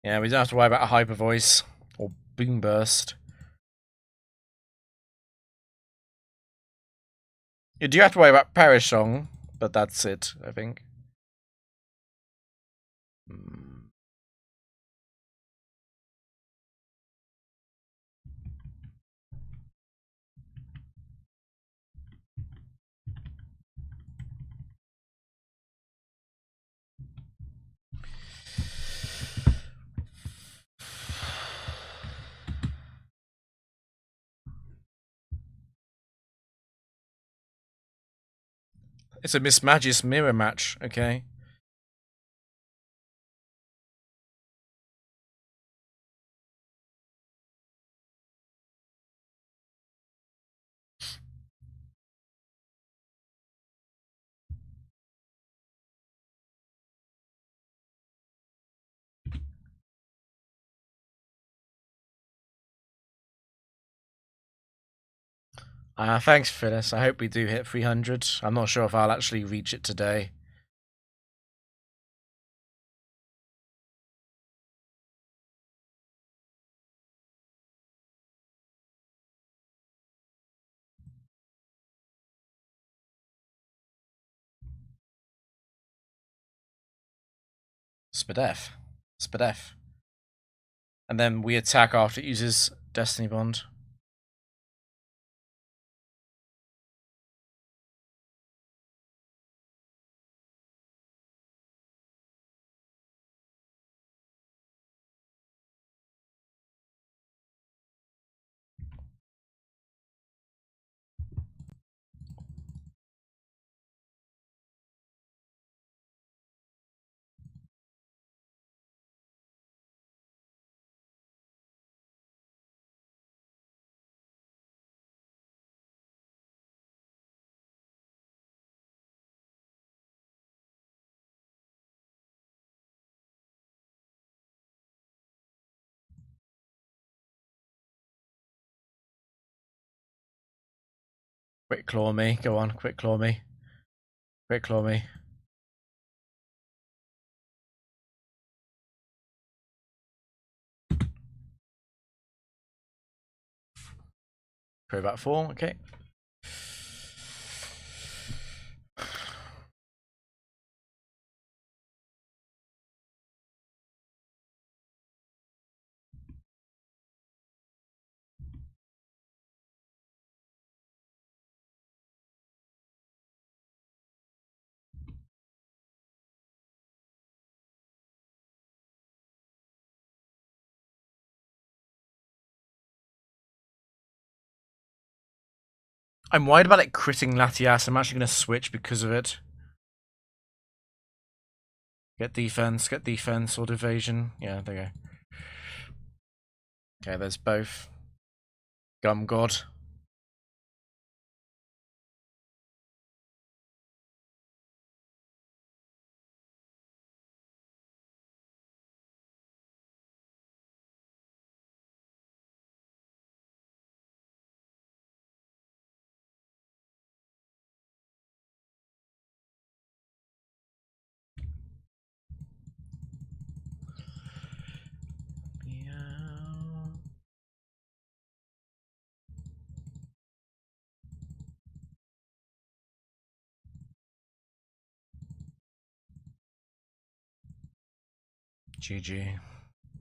Yeah, we don't have to worry about a Hyper Voice or Boom Burst. You do have to worry about Perish Song, but that's it, I think. It's a Mismagius mirror match, okay? Thanks, Phyllis. I hope we do hit 300. I'm not sure if I'll actually reach it today. Spadef. Spadef. And then we attack after it uses Destiny Bond. Quick Claw me. Go on, Quick Claw me. Quick Claw me. Crobat 4, okay. I'm worried about it critting Latias. I'm actually going to switch because of it. Get defense, sword evasion. Yeah, there you go. Okay, there's both. Gum God. GG.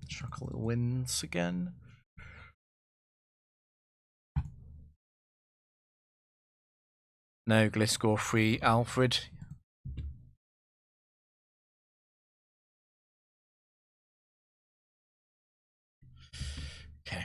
Chocolate wins again. No Gliscor free Alfred. Okay.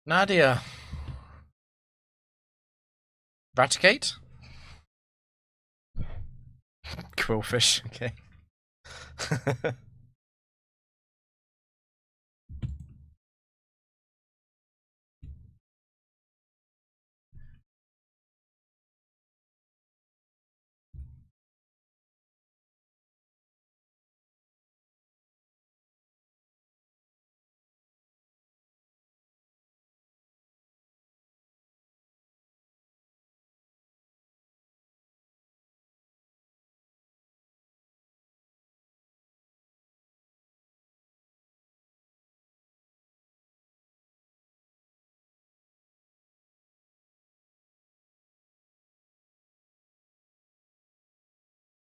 Nadia. Raticate? Quillfish, okay.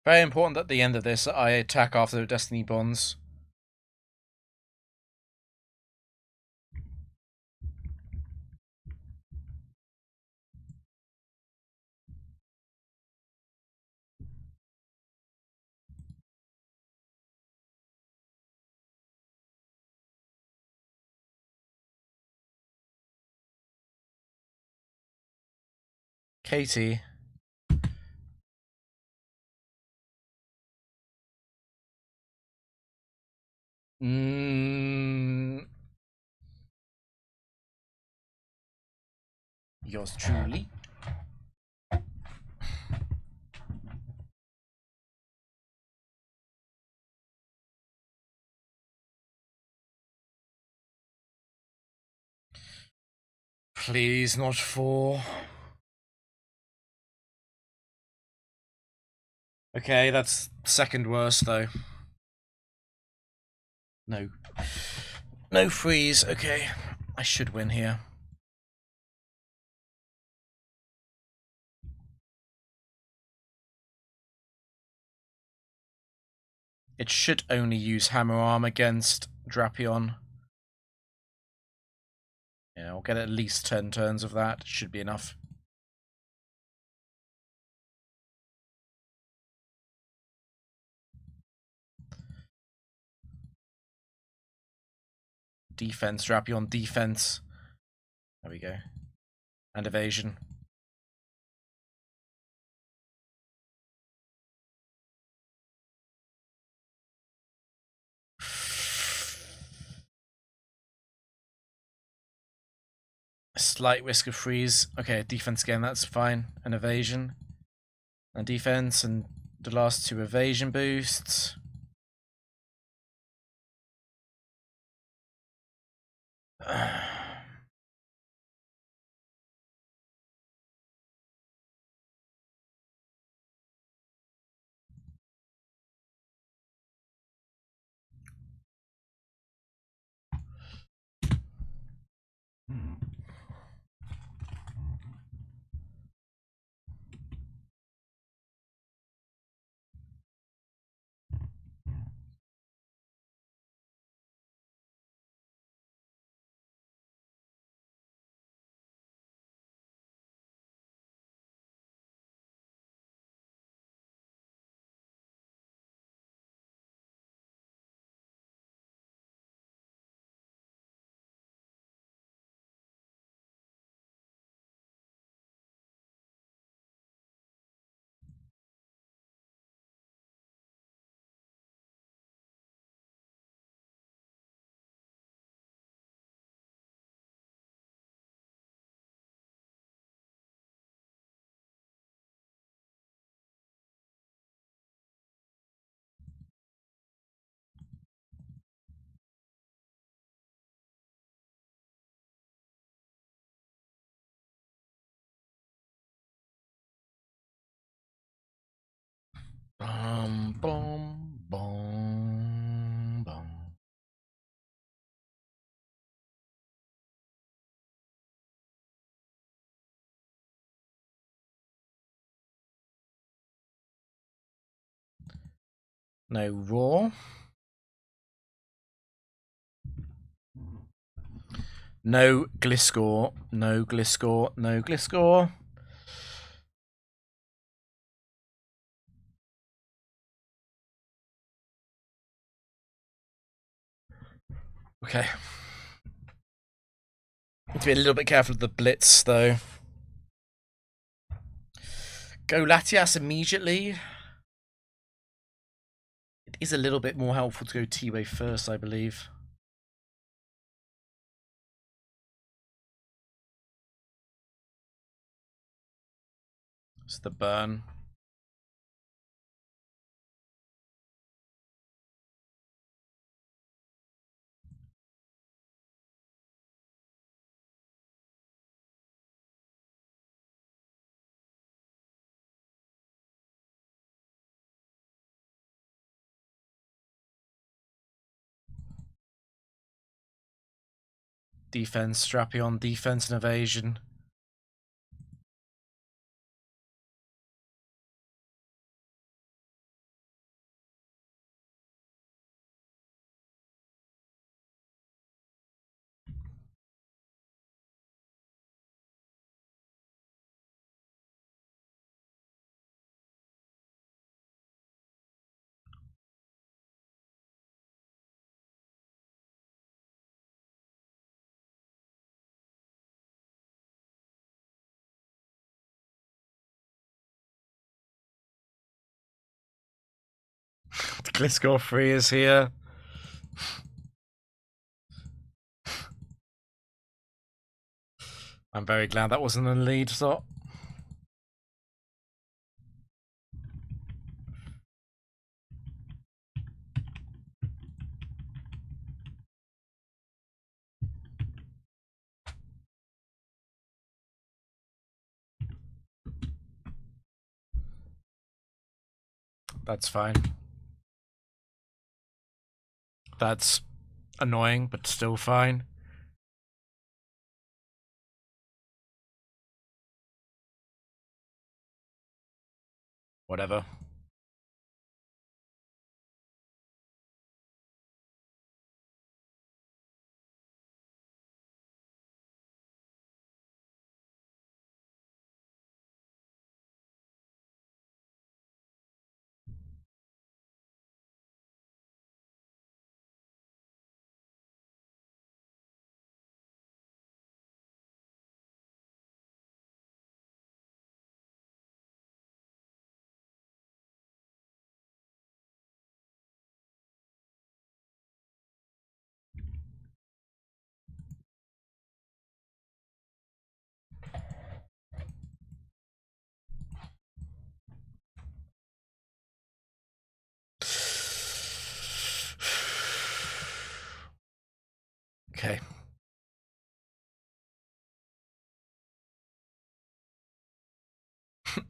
Very important at the end of this I attack after the Destiny Bonds. Katie. Yours truly. Please, not 4. Okay, that's second worst though. No. No freeze, okay. I should win here. It should only use Hammer Arm against Drapion. Yeah, I'll get at least 10 turns of that. It should be enough. Defense, Drapion, defense. There we go. And evasion. A slight risk of freeze. Okay, defense again, that's fine. An evasion. And defense, and the last 2 evasion boosts. No Roar. No Gliscor. No Gliscor. No Gliscor. Okay. Need to be a little bit careful of the Blitz, though. Go Latias immediately. It is a little bit more helpful to go T-Wave first, I believe. It's the burn. Defense, Strapion, defense and evasion. Gliscor 3 is here. I'm very glad that wasn't a lead shot. That's fine. That's annoying, but still fine. Whatever. Okay.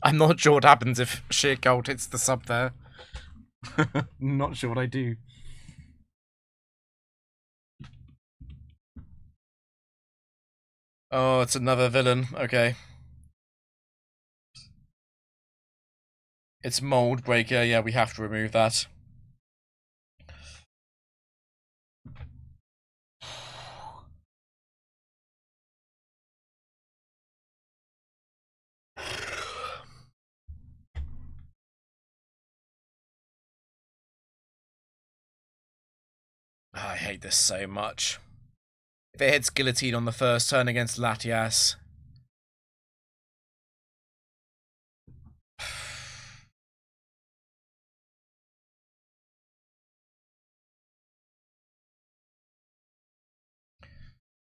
I'm not sure what happens if Sheer Gold hits the sub there. Not sure what I do. Oh, it's another villain. Okay. It's Mold Breaker. Yeah, we have to remove that. I hate this so much. If it hits Guillotine on the first turn against Latias.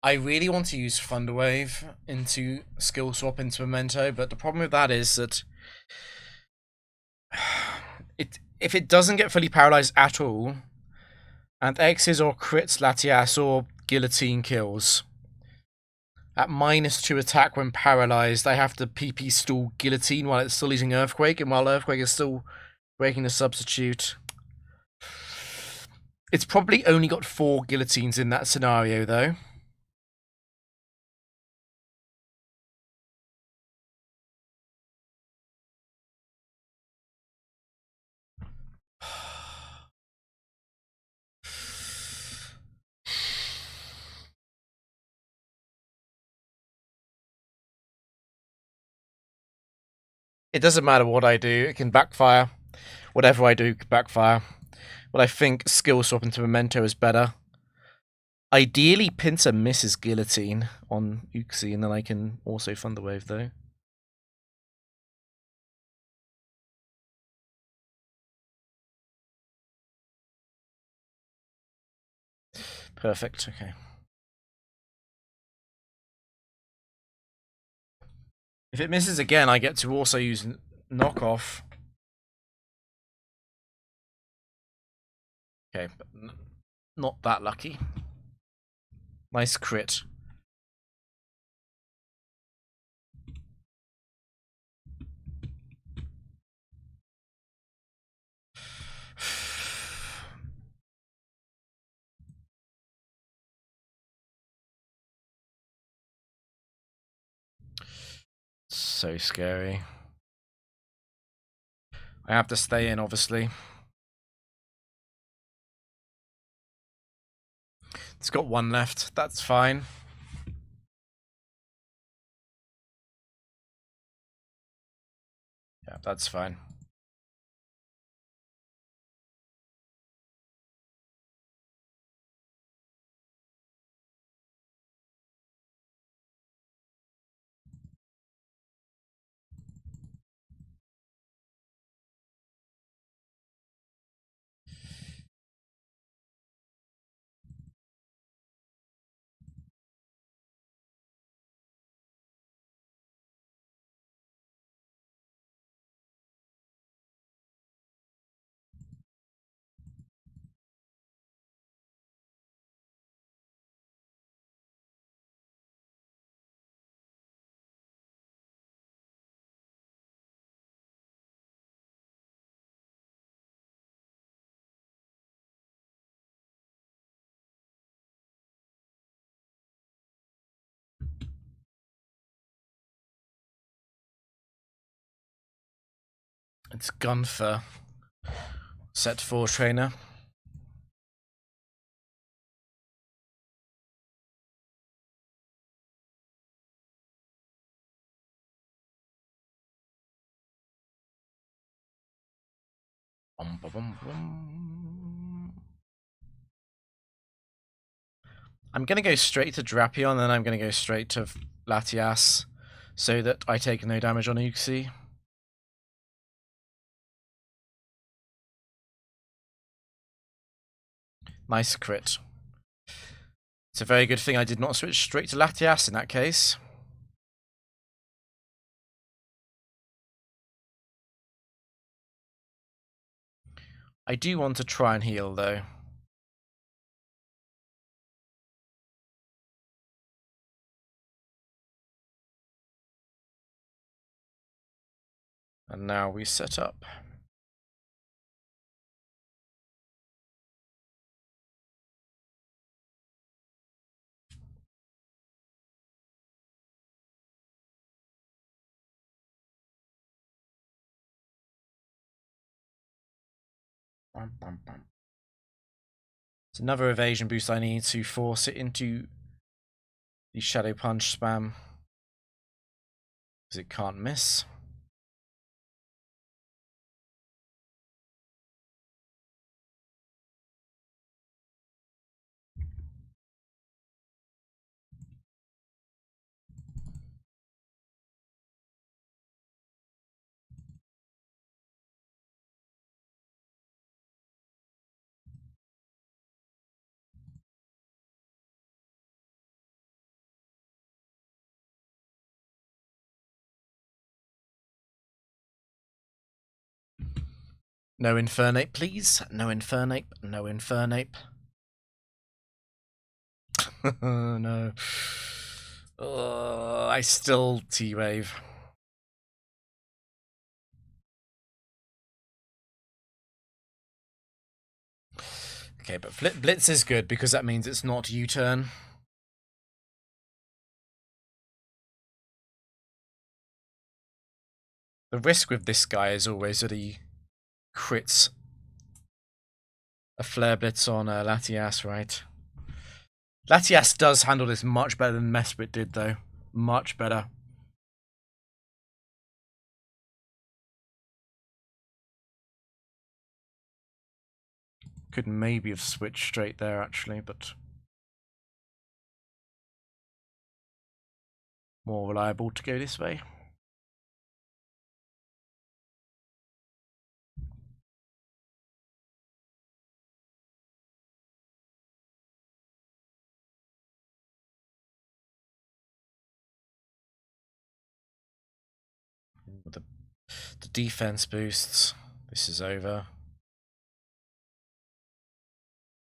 I really want to use Thunderwave into Skill Swap into Memento, but the problem with that is that if it doesn't get fully paralyzed at all, and X's or crits Latias or Guillotine kills, at -2 attack when paralyzed, I have to PP stall Guillotine while it's still using Earthquake, and while Earthquake is still breaking the substitute. It's probably only got 4 Guillotines in that scenario, though. It doesn't matter what I do, it can backfire. Whatever I do can backfire. But I think skill swap into Memento is better. Ideally, Pincer misses Guillotine on Uxie, and then I can also Thunderwave, though. Perfect, okay. If it misses again, I get to also use knockoff. Okay, but not that lucky. Nice crit. So scary. I have to stay in, obviously. It's got one left. That's fine. Yeah, that's fine. It's Gunfer. Set 4 trainer. I'm going to go straight to Drapion, and then I'm going to go straight to Latias, so that I take no damage on Uxie. Nice crit. It's a very good thing I did not switch straight to Latias in that case. I do want to try and heal, though. And now we set up. It's another evasion boost I need to force it into the Shadow Punch spam, because it can't miss. No Infernape, please. No Infernape. No Infernape. No. I still T-Wave. Okay, but Blitz is good because that means it's not U-turn. The risk with this guy is always that he crits a Flare Blitz on Latias, right? Latias does handle this much better than Mesprit did, though. Much better. Could maybe have switched straight there, actually, but more reliable to go this way. The defense boosts. This is over.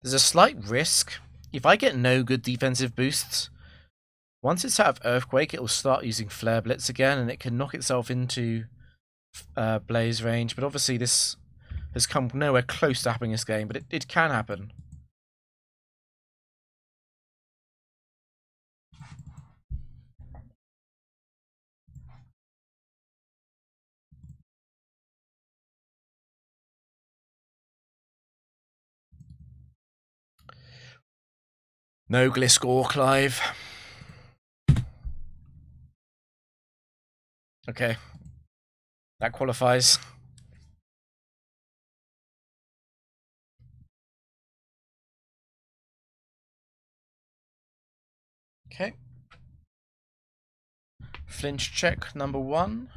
There's a slight risk. If I get no good defensive boosts, once it's out of Earthquake, it will start using Flare Blitz again, and it can knock itself into Blaze range. But obviously this has come nowhere close to happening this game, but it can happen. No Gliscor, Clive. Okay. That qualifies. Okay. Flinch check number 1.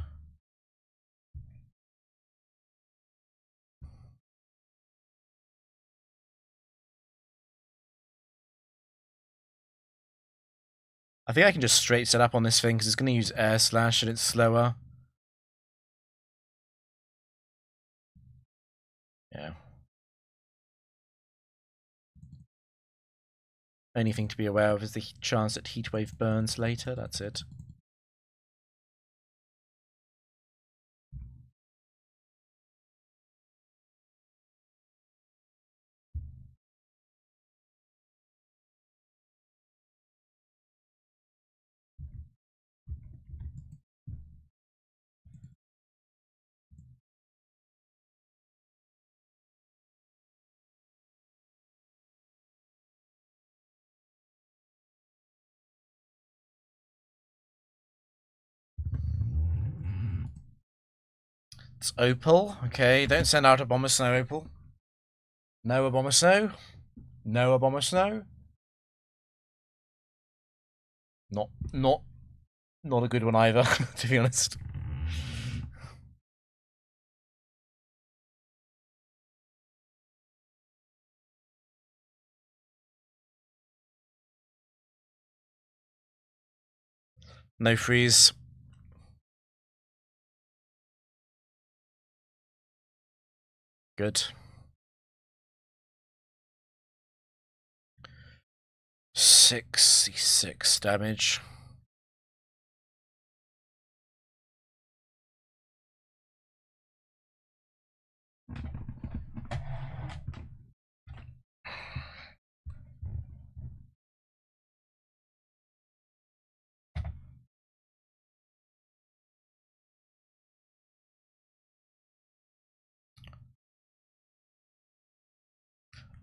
I think I can just straight set up on this thing because it's going to use Air Slash and it's slower. Yeah. Only thing to be aware of is the chance that Heatwave burns later, that's it. It's Opal. Okay, don't send out Abomasnow, Opal. No Abomasnow. No Abomasnow. Not a good one either, to be honest. No freeze. Good. 66 damage.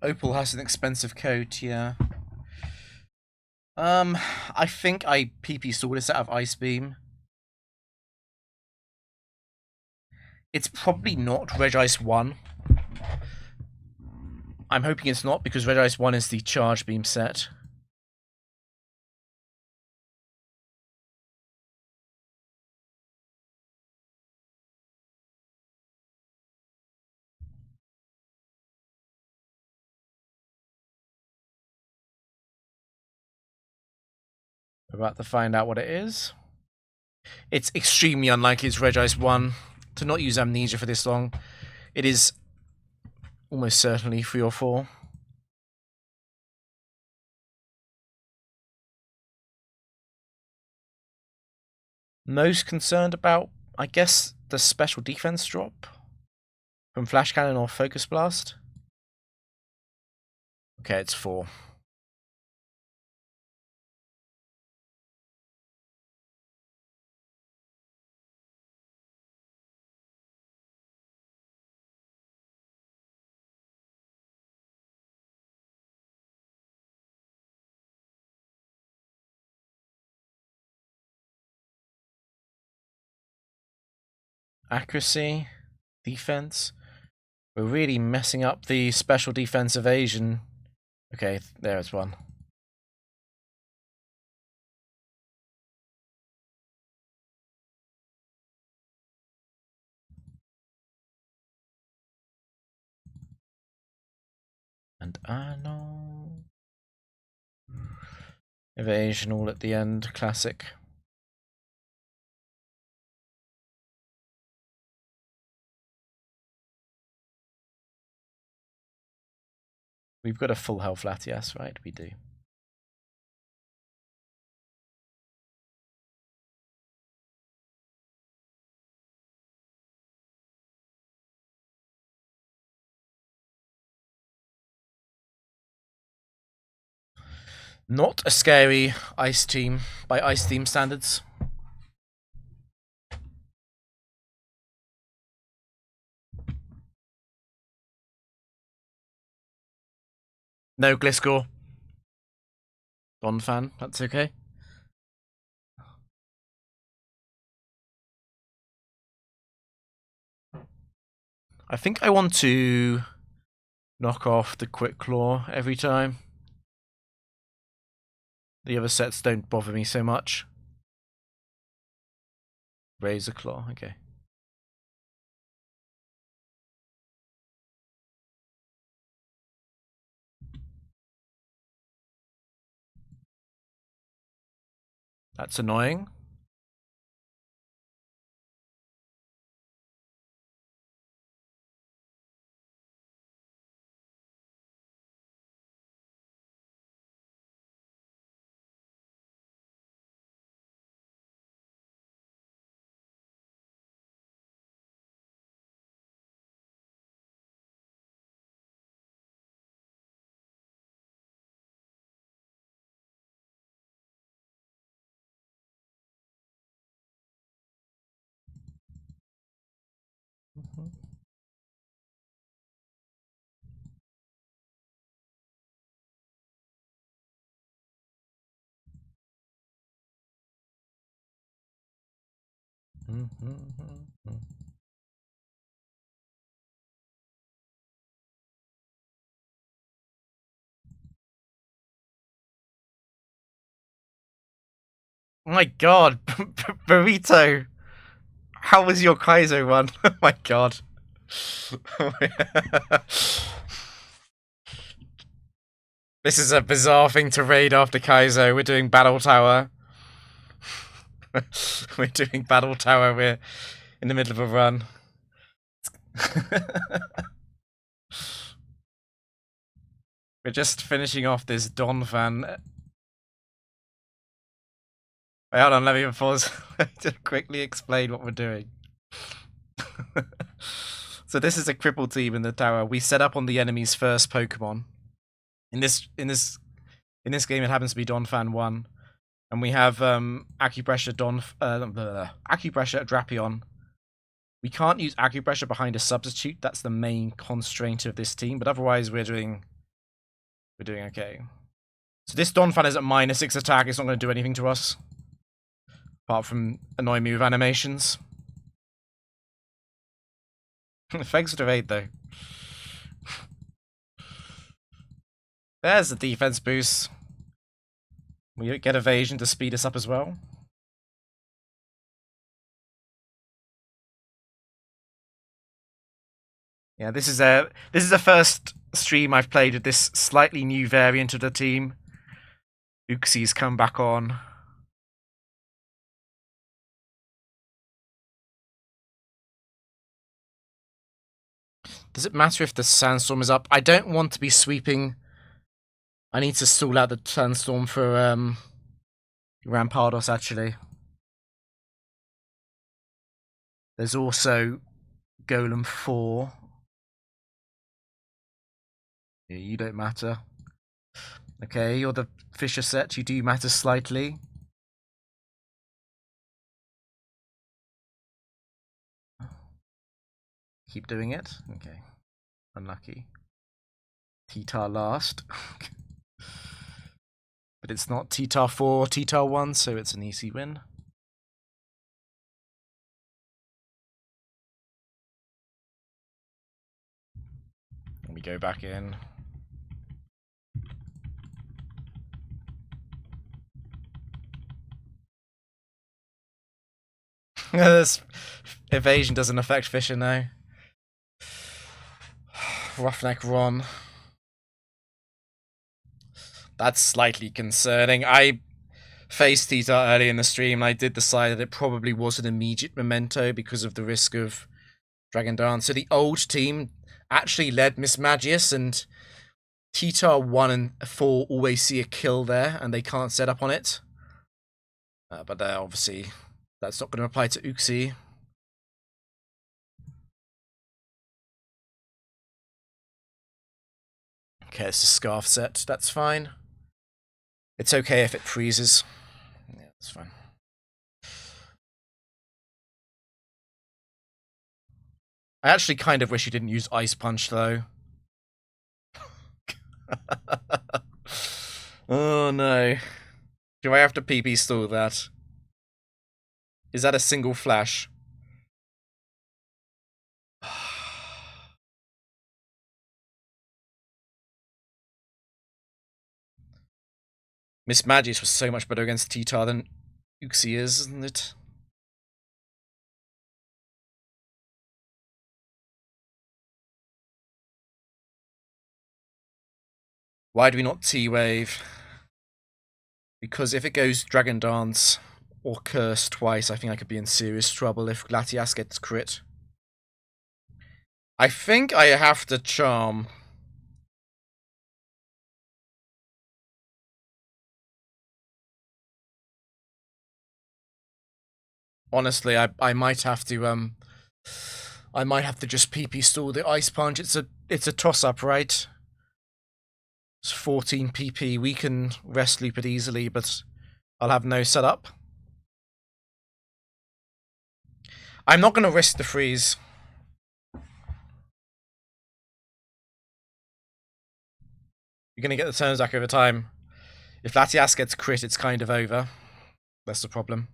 Opal has an expensive coat, yeah. I think I PP stalled this out of Ice Beam. It's probably not Regice 1. I'm hoping it's not, because Regice 1 is the Charge Beam set. We're about to find out what it is. It's extremely unlikely it's Regice 1 to not use Amnesia for this long. It is almost certainly 3 or 4. Most concerned about, I guess, the special defense drop from Flash Cannon or Focus Blast. Okay, it's 4. Accuracy, defense. We're really messing up the special defense evasion. Okay, there's one. And I know. Evasion all at the end, classic. We've got a full health Latias, right? We do. Not a scary ice team by ice team standards. No Gliscor. Donphan, that's okay. I think I want to knock off the Quick Claw every time. The other sets don't bother me so much. Razor Claw, okay. That's annoying. My god, Burrito! How was your Kaizo run? Oh my god. This is a bizarre thing to raid after Kaizo. We're doing Battle Tower. We're doing Battle Tower. We're in the middle of a run. We're just finishing off this Donphan. Wait, hold on, let me pause to quickly explain what we're doing. So this is a cripple team in the tower. We set up on the enemy's first Pokemon. In this game, it happens to be Donphan 1. And we have Acupressure Acupressure Drapion. We can't use Acupressure behind a substitute. That's the main constraint of this team. But otherwise, we're doing okay. So this Donphan is at -6 attack. It's not going to do anything to us. Apart from annoy me with animations. Thanks for the raid, though. There's the defense boost. We get evasion to speed us up as well. Yeah, this is the first stream I've played with this slightly new variant of the team. Uxie's come back on. Does it matter if the sandstorm is up? I don't want to be sweeping. I need to stall out the sandstorm for Rampardos, actually. There's also Golem 4. Yeah, you don't matter. Okay, you're the Fisher set. You do matter slightly. Keep doing it. Okay. Unlucky. T-Tar last. But it's not T-Tar 4 or T-Tar 1, so it's an easy win. We go back in. This evasion doesn't affect Fisher now. Roughneck Ron. That's slightly concerning. I faced Theta early in the stream and I did decide that it probably was an immediate memento because of the risk of Dragon Dance. So the old team actually led Miss Magius, and Theta 1 and 4 always see a kill there and they can't set up on it. But obviously that's not going to apply to Uxie. Okay, it's a scarf set. That's fine. It's okay if it freezes. Yeah, that's fine. I actually kind of wish you didn't use Ice Punch, though. Oh, no. Do I have to PP stall that? Is that a single flash? Miss Magius was so much better against T-Tar than Uxie is, isn't it? Why do we not T-Wave? Because if it goes Dragon Dance or Curse twice, I think I could be in serious trouble if Latias gets crit. I think I have to Charm. Honestly, I might have to I might have to just PP stall the Ice Punch. It's a toss up, right? It's 14 PP. We can rest loop it easily, but I'll have no setup. I'm not going to risk the freeze. You're going to get the turns back over time. If Latias gets crit, it's kind of over. That's the problem.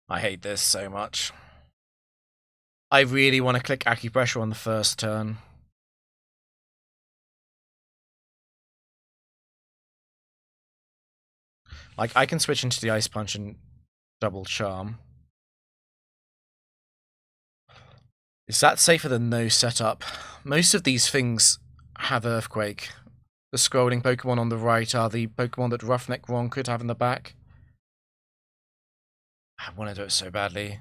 I hate this so much. I really want to click Acupressure on the first turn. Like, I can switch into the Ice Punch and double Charm. Is that safer than no setup? Most of these things have Earthquake. The scrolling Pokemon on the right are the Pokemon that Roughneck Ron could have in the back. I want to do it so badly.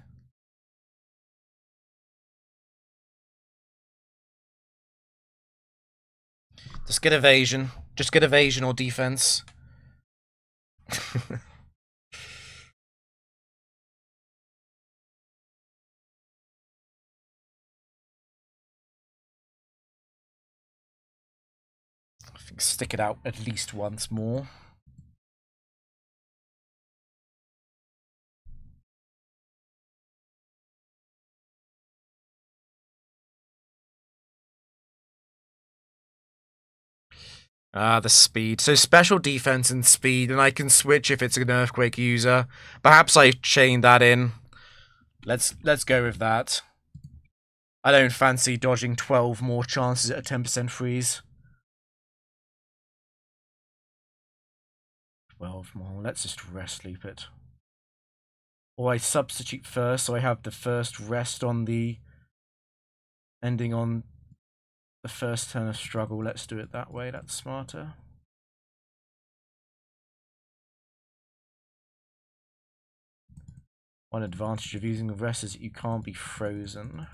Just get evasion. Just get evasion or defense. I think stick it out at least once more. Ah, the speed. So special defense and speed, and I can switch if it's an Earthquake user. Perhaps I chain that in. Let's go with that. I don't fancy dodging 12 more chances at a 10% freeze. 12 more. Let's just rest loop it. Or I substitute first, so I have the first rest on the ending on the first turn of struggle. Let's do it that way. That's smarter. One advantage of using the rest is that you can't be frozen.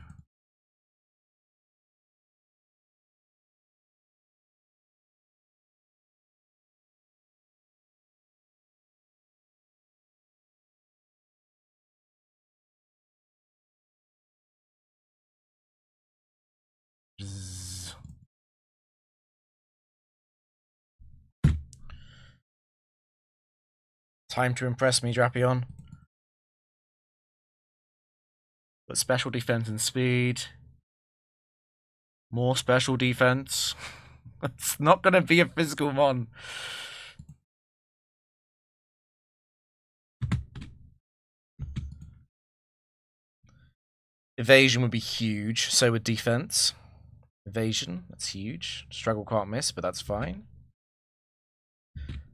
Time to impress me, Drapion. But special defense and speed. More special defense. It's not going to be a physical mon. Evasion would be huge, so would defense. Evasion, that's huge. Struggle can't miss, but that's fine.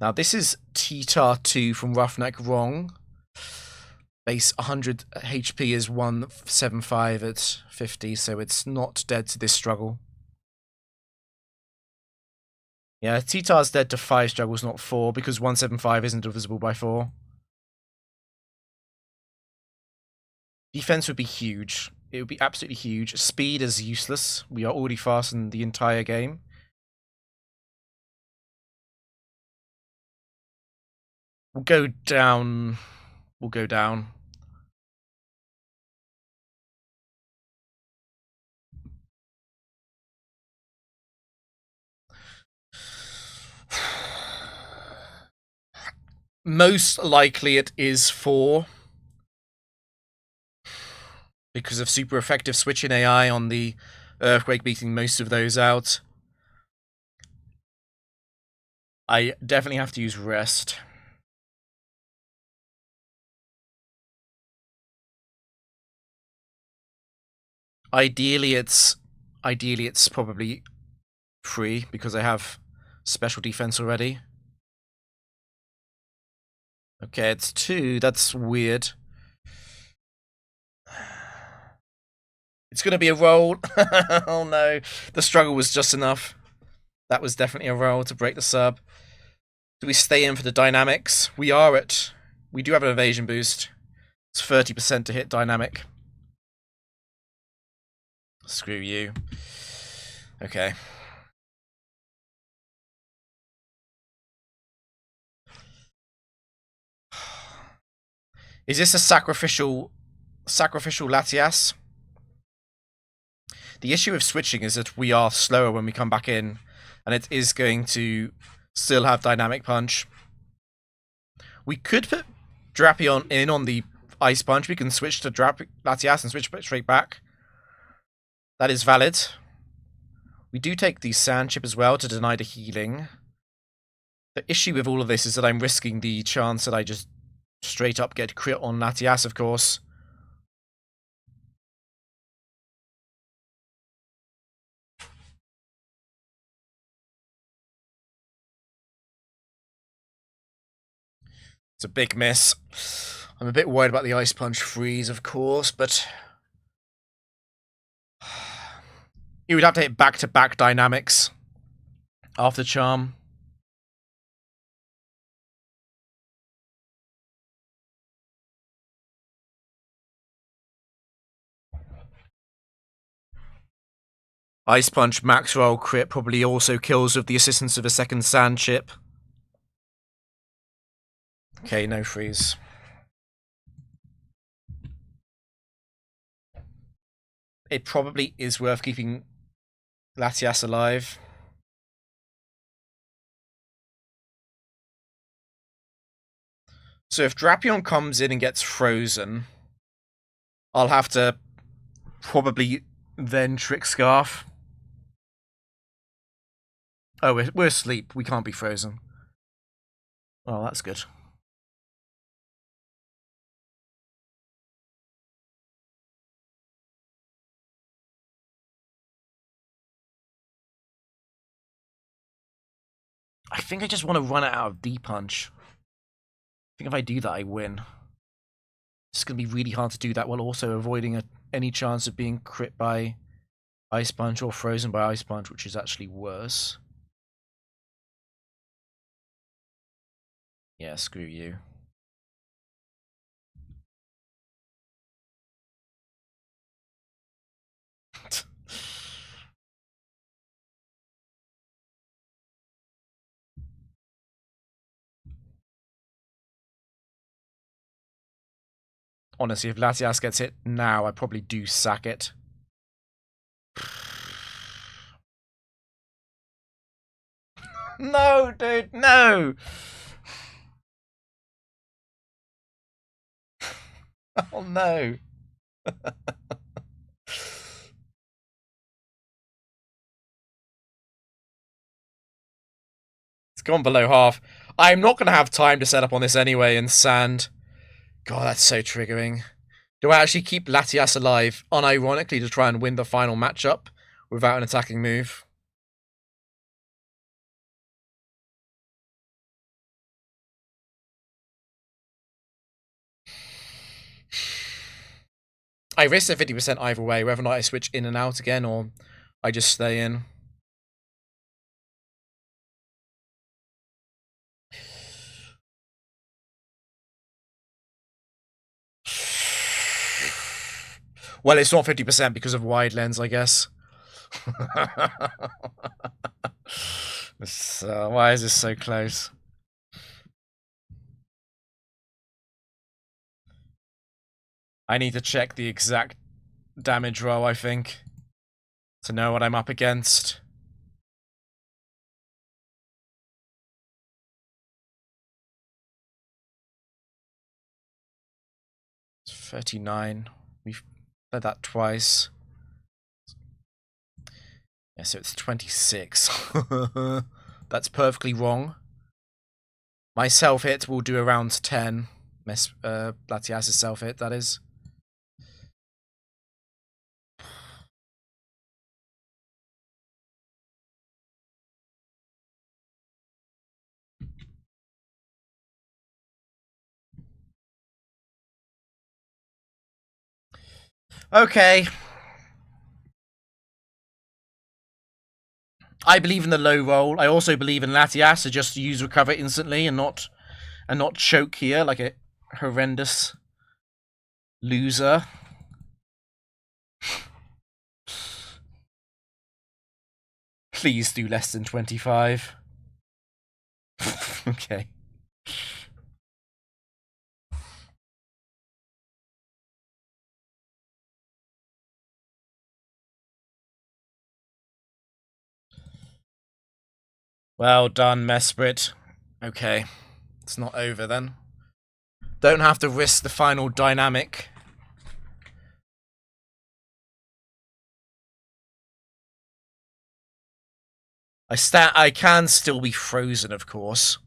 Now this is T-Tar 2 from Roughneck wrong. Base 100 HP is 175 at 50, so it's not dead to this struggle. Yeah, T-Tar's dead to 5 struggles, not 4, because 175 isn't divisible by 4. Defense would be huge. It would be absolutely huge. Speed is useless. We are already fast in the entire game. We'll go down. We'll go down. Most likely it is 4. Because of super effective switching AI on the Earthquake beating most of those out. I definitely have to use Rest. Ideally it's probably 3 because I have special defense already. Okay, it's 2. That's weird. It's going to be a roll. Oh no. The struggle was just enough. That was definitely a roll to break the sub. Do we stay in for the dynamics? We do have an evasion boost. It's 30% to hit dynamic. Screw you. Okay. Is this a sacrificial Latias? The issue with switching is that we are slower when we come back in, and it is going to still have dynamic punch. We could put Drapion in on the ice punch. We can switch to Latias and switch straight back. That is valid. We do take the sand chip as well to deny the healing. The issue with all of this is that I'm risking the chance that I just straight up get crit on Latias, of course. It's a big miss. I'm a bit worried about the Ice Punch freeze, of course, but you would have to hit back-to-back dynamics after Charm. Ice Punch max roll crit probably also kills with the assistance of a second sand chip. Okay, no freeze. It probably is worth keeping Latias alive. So if Drapion comes in and gets frozen, I'll have to probably then Trick Scarf. Oh, we're asleep. We can't be frozen. Oh, that's good. I think I just want to run it out of D-Punch. I think if I do that, I win. It's going to be really hard to do that while also avoiding any chance of being crit by Ice Punch or frozen by Ice Punch, which is actually worse. Yeah, screw you. Honestly, if Latias gets hit now, I probably do sack it. No, dude, no! Oh no. It's gone below half. I'm not going to have time to set up on this anyway in sand. God, that's so triggering. Do I actually keep Latias alive, unironically, to try and win the final matchup without an attacking move? I risk a 50% either way, whether or not I switch in and out again or I just stay in. Well, it's not 50% because of wide lens, I guess. Why is this so close? I need to check the exact damage roll, I think, to know what I'm up against. It's 39. We've said that twice. Yeah, so it's 26. That's perfectly wrong. My self-hit will do around 10. Latias' self-hit, that is. Okay. I believe in the low roll. I also believe in Latias to just use recover instantly and not choke here like a horrendous loser. Please do less than 25. Okay. Well done, Mesprit. Okay. It's not over then. Don't have to risk the final dynamic. I can still be frozen, of course.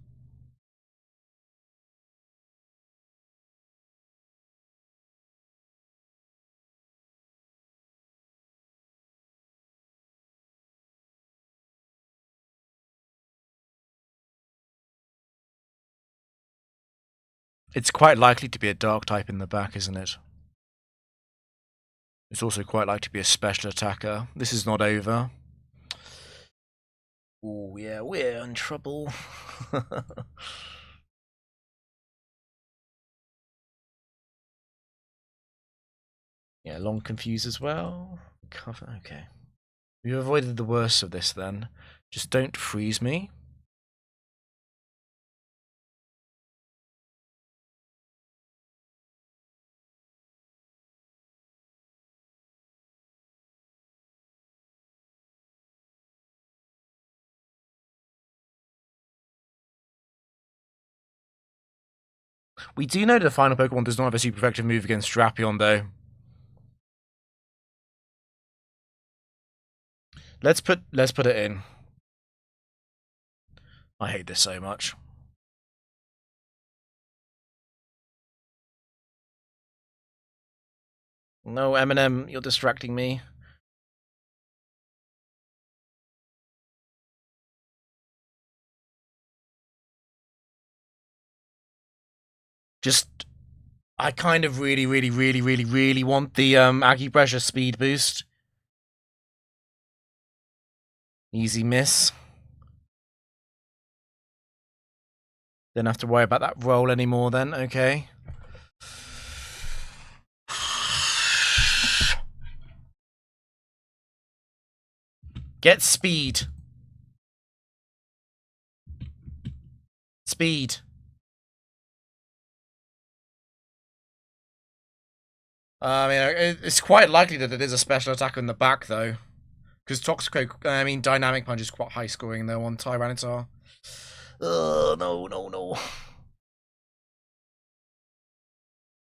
It's quite likely to be a dark type in the back, isn't it? It's also quite likely to be a special attacker. This is not over. Oh yeah, we're in trouble. Yeah, long confuse as well. Cover, okay. We've avoided the worst of this then. Just don't freeze me. We do know the final Pokemon does not have a super effective move against Drapion, though. Let's put it in. I hate this so much. No, Eminem, you're distracting me. Just, I kind of really want the Acupressure speed boost. Easy miss. Don't have to worry about that roll anymore then, okay. Get speed. Speed. I mean, it's quite likely that it is a special attacker in the back, though. Because Dynamic Punch is quite high scoring, though, on Tyranitar. No.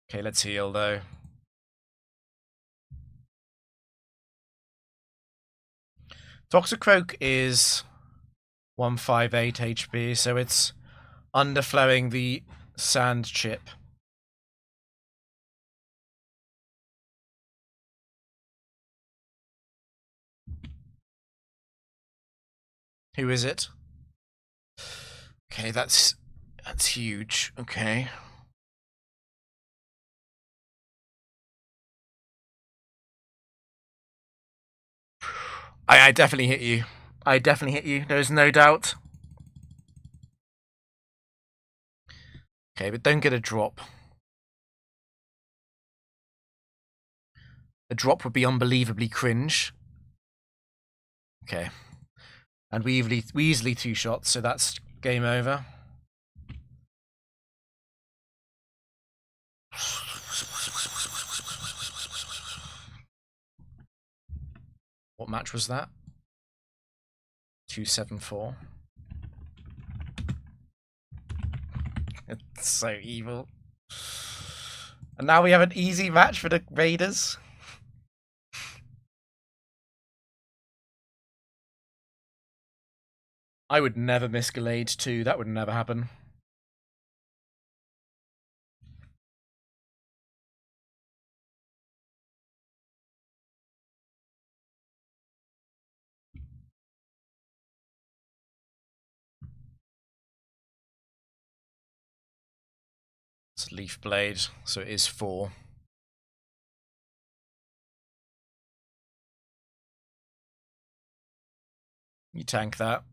Okay, let's heal, though. Toxicroak is 158 HP, so it's underflowing the sand chip. Who is it? Okay, that's huge. Okay. I definitely hit you. I definitely hit you. There's no doubt. Okay, but don't get a drop. A drop would be unbelievably cringe. Okay. And we easily two shots, so that's game over. What match was that? 274. It's so evil. And now we have an easy match for the Raiders. I would never miss Gallade 2. That would never happen. It's Leaf Blade, so it is 4. You tank that.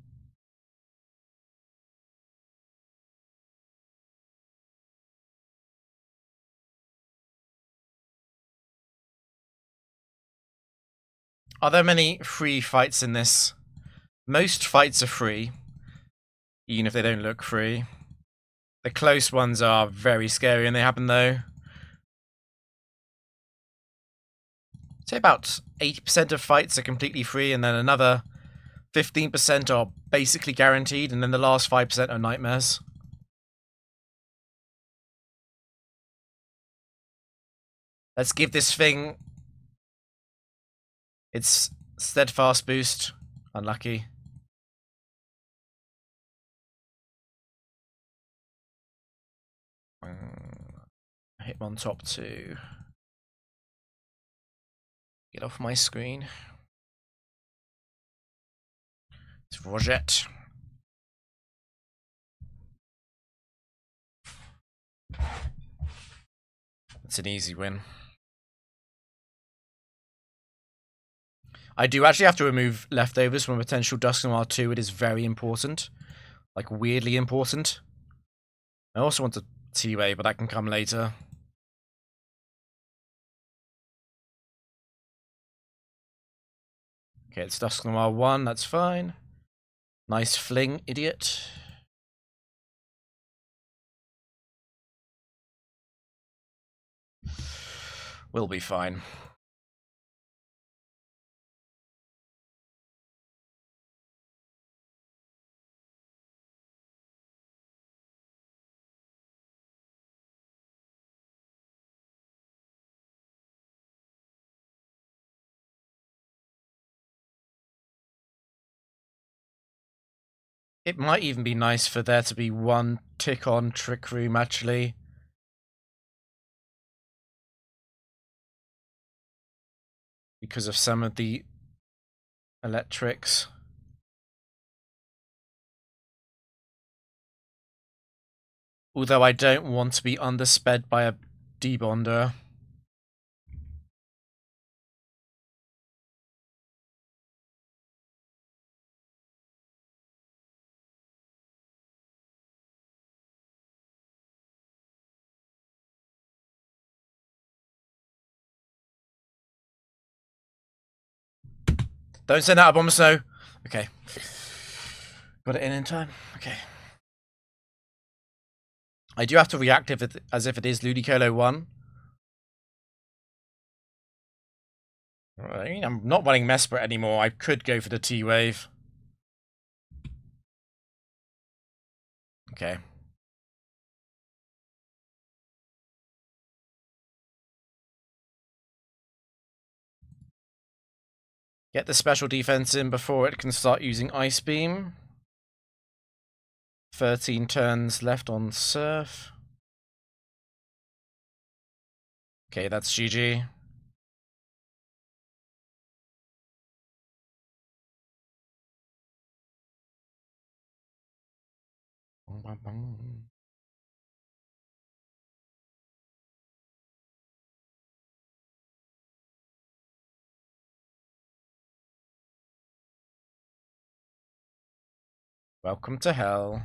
Are there many free fights in this? Most fights are free, even if they don't look free. The close ones are very scary when they happen, though. Say about 80% of fights are completely free, and then another 15% are basically guaranteed, and then the last 5% are nightmares. Let's give this thing its steadfast boost. Unlucky. Hitmon top 2. Get off my screen. It's Rogette. It's an easy win. I do actually have to remove leftovers from a potential Dusknoir 2. It is very important. Like, weirdly important. I also want a T-Way, but that can come later. Okay, it's Dusknoir 1, that's fine. Nice fling, idiot. We'll be fine. It might even be nice for there to be one tick on Trick Room, actually. Because of some of the electrics. Although I don't want to be undersped by a debonder. Don't send out a Bomb Snow. Okay. Got it in time. Okay. I do have to react as if it is Ludicolo 1. I'm not running Mesprit anymore. I could go for the T-Wave. Okay. Get the special defense in before it can start using Ice Beam. 13 turns left on Surf. Okay, that's GG. Welcome to hell.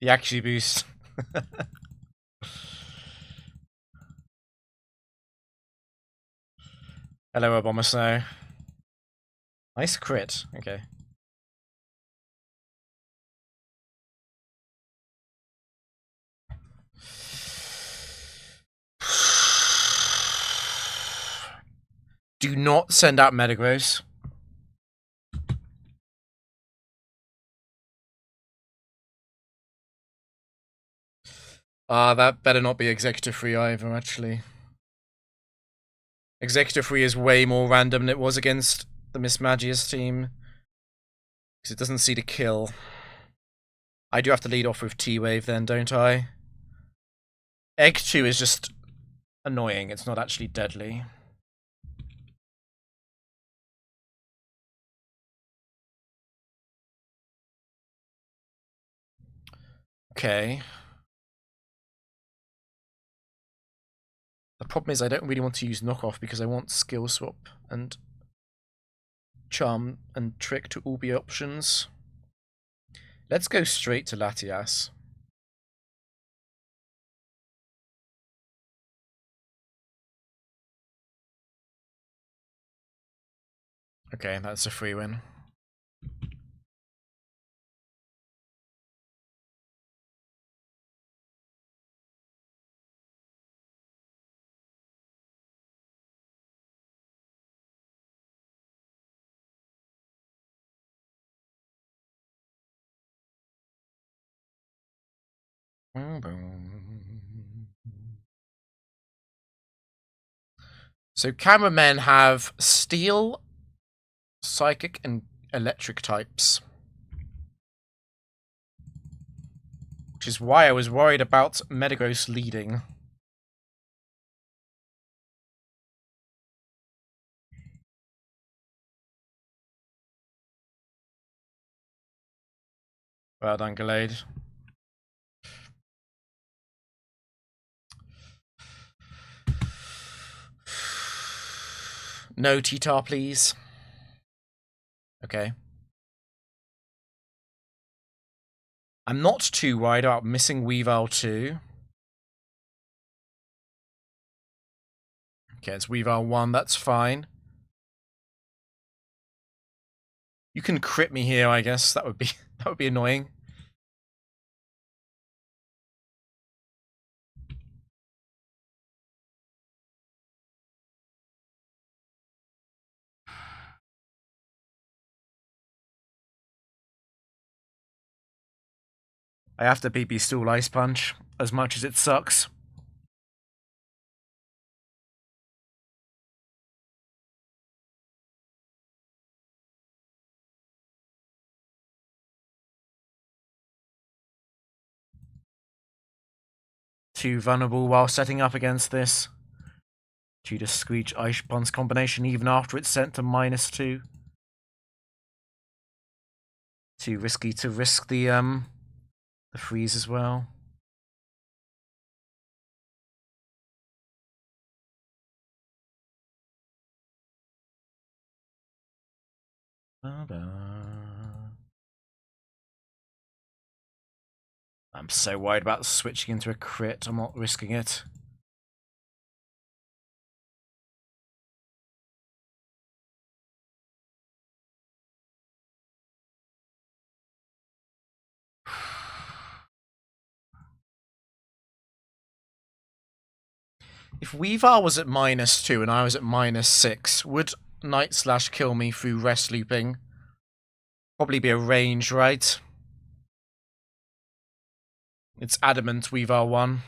The Actually boost. Hello, Obama Snow. Nice crit. Okay. Do not send out Metagross. That better not be Executive Free either, actually. Executive Free is way more random than it was against the Mismagius team. Because it doesn't see the kill. I do have to lead off with T-Wave then, don't I? Egg 2 is just annoying. It's not actually deadly. Okay. The problem is I don't really want to use knockoff because I want skill swap and charm and trick to all be options. Let's go straight to Latias. Okay, that's a free win. So cameramen have steel, psychic, and electric types. Which is why I was worried about Metagross leading. Well done, Gallade. No T-Tar, please. Okay. I'm not too worried about missing Weavile 2. Okay, it's Weavile 1, that's fine. You can crit me here, I guess. That would be annoying. I have to BB Stool Ice Punch, as much as it sucks. Too vulnerable while setting up against this. Due to Screech Ice Punch combination even after it's sent to -2. Too risky to risk the freeze as well. I'm so worried about switching into a crit. I'm not risking it. If Weavile was at -2 and I was at -6, would Night Slash kill me through rest looping? Probably be a range, right? It's Adamant Weavile 1.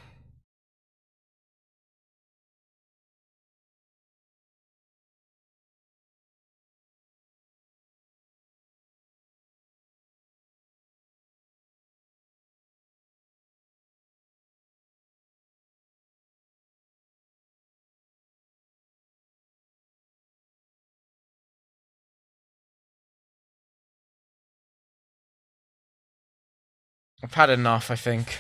I've had enough, I think.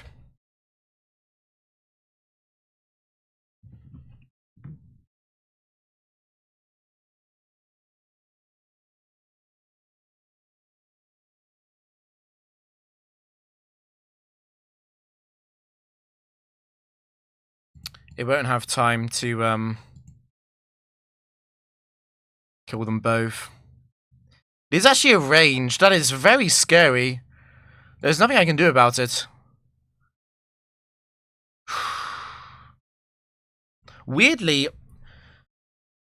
It won't have time to kill them both. It's actually a range. That is very scary. There's nothing I can do about it. Weirdly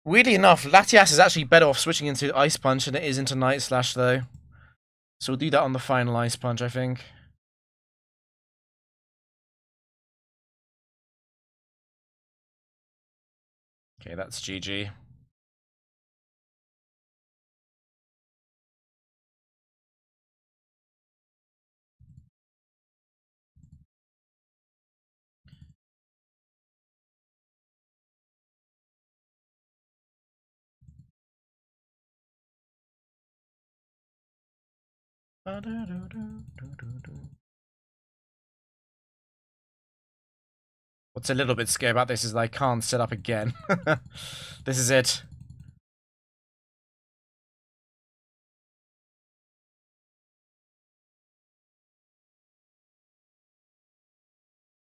enough, Latias is actually better off switching into Ice Punch than it is into Night Slash, though. So we'll do that on the final Ice Punch, I think. Okay, that's GG. What's a little bit scary about this is that I can't set up again. This is it.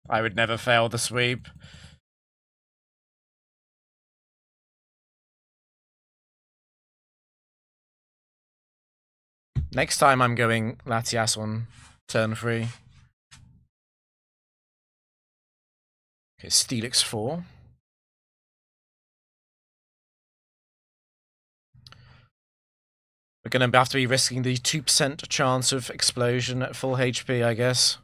I would never fail the sweep. Next time I'm going Latias on turn 3. Okay, Steelix 4. We're going to have to be risking the 2% chance of explosion at full HP, I guess.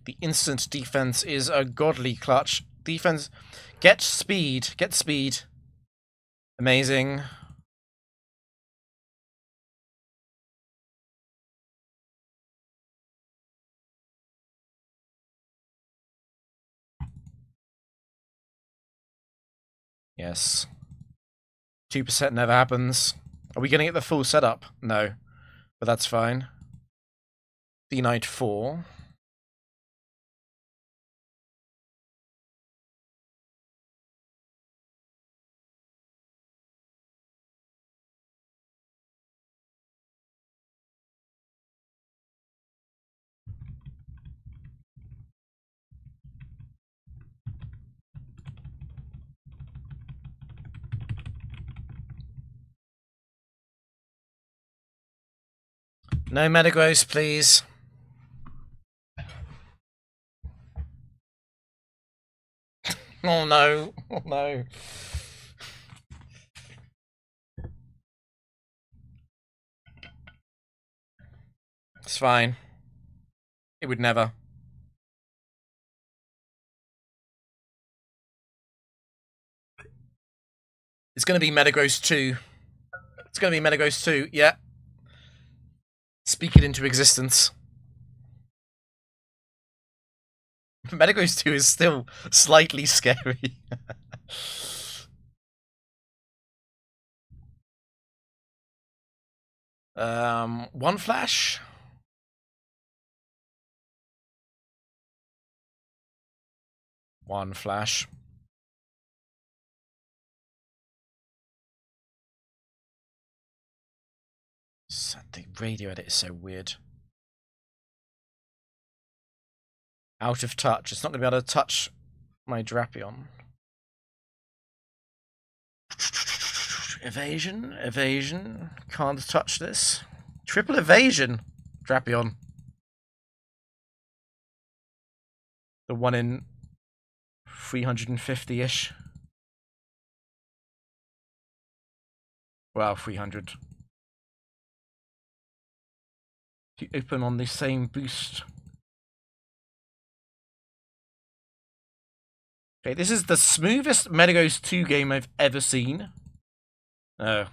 The instant defense is a godly clutch. Defense, get speed, get speed. Amazing. Yes. 2% never happens. Are we going to get the full setup? No. But that's fine. D-Knight 4. No Metagross, please. Oh no. Oh no. It's fine. It would never. It's going to be Metagross 2. It's going to be Metagross 2, yeah. Speak it into existence. Metagross 2 is still slightly scary. One flash. One flash. The radio edit is so weird. Out of touch. It's not going to be able to touch my Drapion. Evasion. Evasion. Can't touch this. Triple evasion. Drapion. The one in 350-ish. Well, 300. To open on the same boost. Okay, this is the smoothest Metagross 2 game I've ever seen. Oh.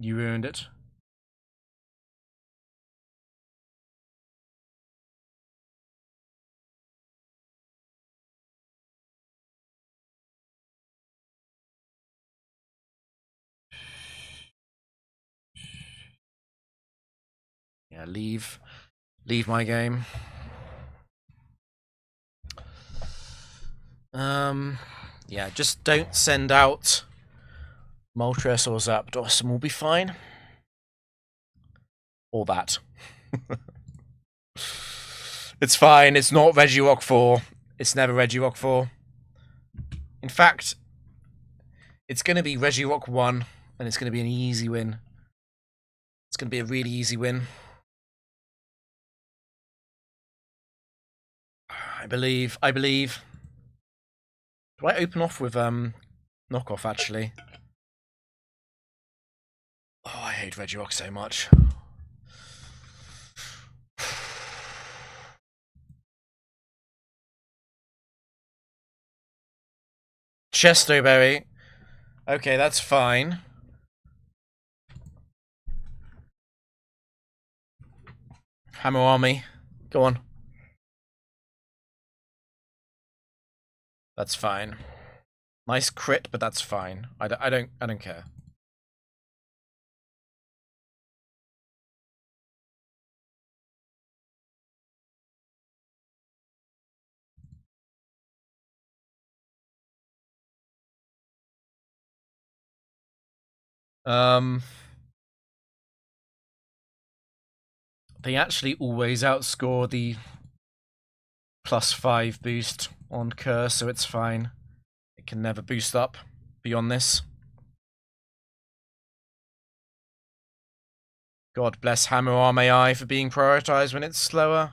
You ruined it. Yeah, leave my game. Yeah, just don't send out Moltres or Zapdos and we'll be fine. Or that. It's fine, it's not Regirock 4. It's never Regirock 4. In fact, it's going to be Regirock 1, and it's going to be an easy win. It's going to be a really easy win. I believe. Do I open off with knockoff actually? Oh, I hate Regirock so much. Chestoberry. Okay, that's fine. Hammer Army. Go on. That's fine. Nice crit, but that's fine. I don't care. They actually always outscore the +5 boost on Curse, so it's fine. It can never boost up beyond this. God bless Hammer Arm AI for being prioritized when it's slower.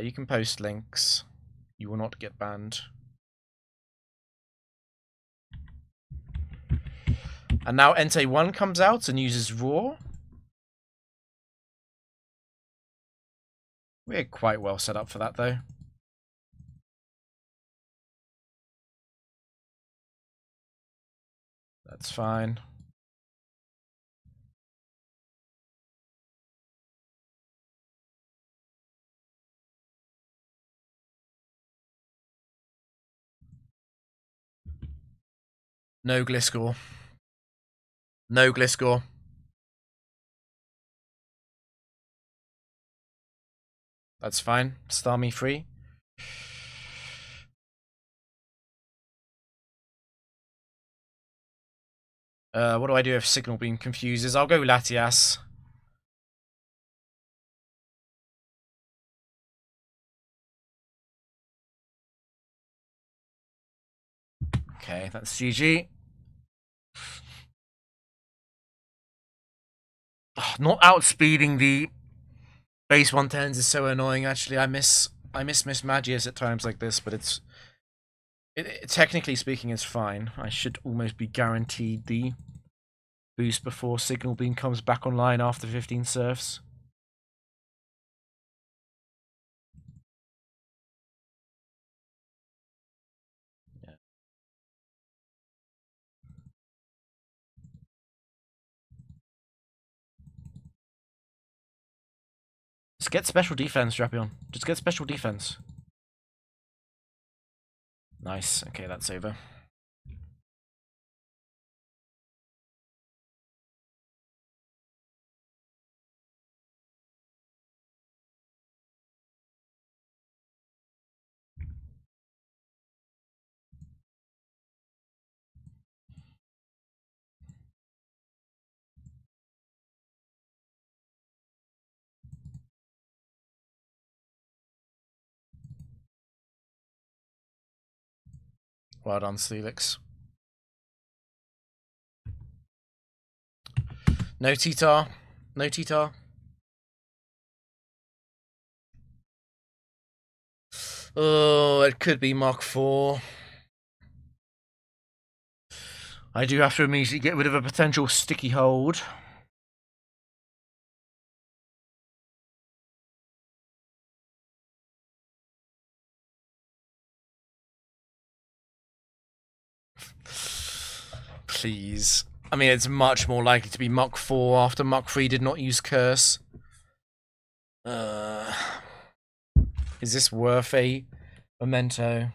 You can post links. You will not get banned. And now Entei 1 comes out and uses Roar. We're quite well set up for that, though. That's fine. No Gliscor. No Gliscor. That's fine. Starmie free. What do I do if Signal Beam confuses? I'll go Latias. Okay, that's GG. Oh, not outspeeding the base 110s is so annoying, actually. I miss Miss Magius at times like this, but it's... technically speaking, it's fine. I should almost be guaranteed the boost before Signal Beam comes back online after 15 surfs. Yeah. Just get special defense, Drapion. Just get special defense. Nice. Okay, that's over. Well done, Steelix. No T-Tar. No T-Tar. Oh, it could be Mach 4. I do have to immediately get rid of a potential sticky hold. Please. I mean, it's much more likely to be Muck 4 after Muck 3 did not use Curse. Is this worth a memento?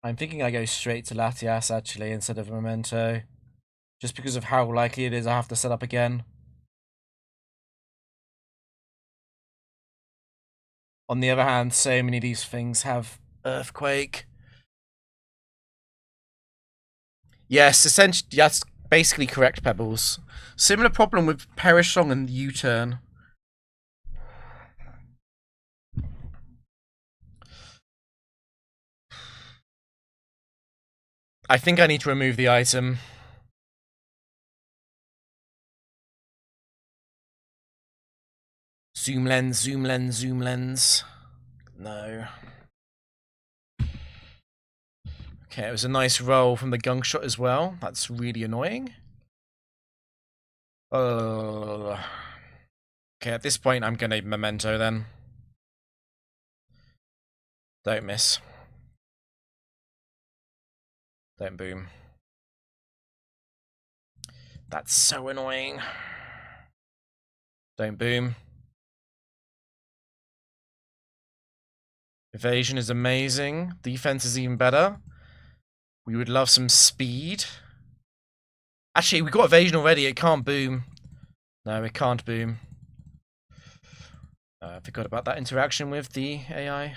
I'm thinking I go straight to Latias, actually, instead of Memento. Just because of how likely it is I have to set up again. On the other hand, so many of these things have Earthquake. Yes, essentially, that's basically correct, Pebbles. Similar problem with Perish Song and U-Turn. I think I need to remove the item. Zoom lens, zoom lens, zoom lens. No. Okay, it was a nice roll from the gunk shot as well. That's really annoying. Okay, at this point, I'm gonna memento then. Don't miss. Don't boom. That's so annoying. Don't boom. Evasion is amazing. Defense is even better. We would love some speed. Actually, we got evasion already. It can't boom. No, it can't boom. I forgot about that interaction with the AI.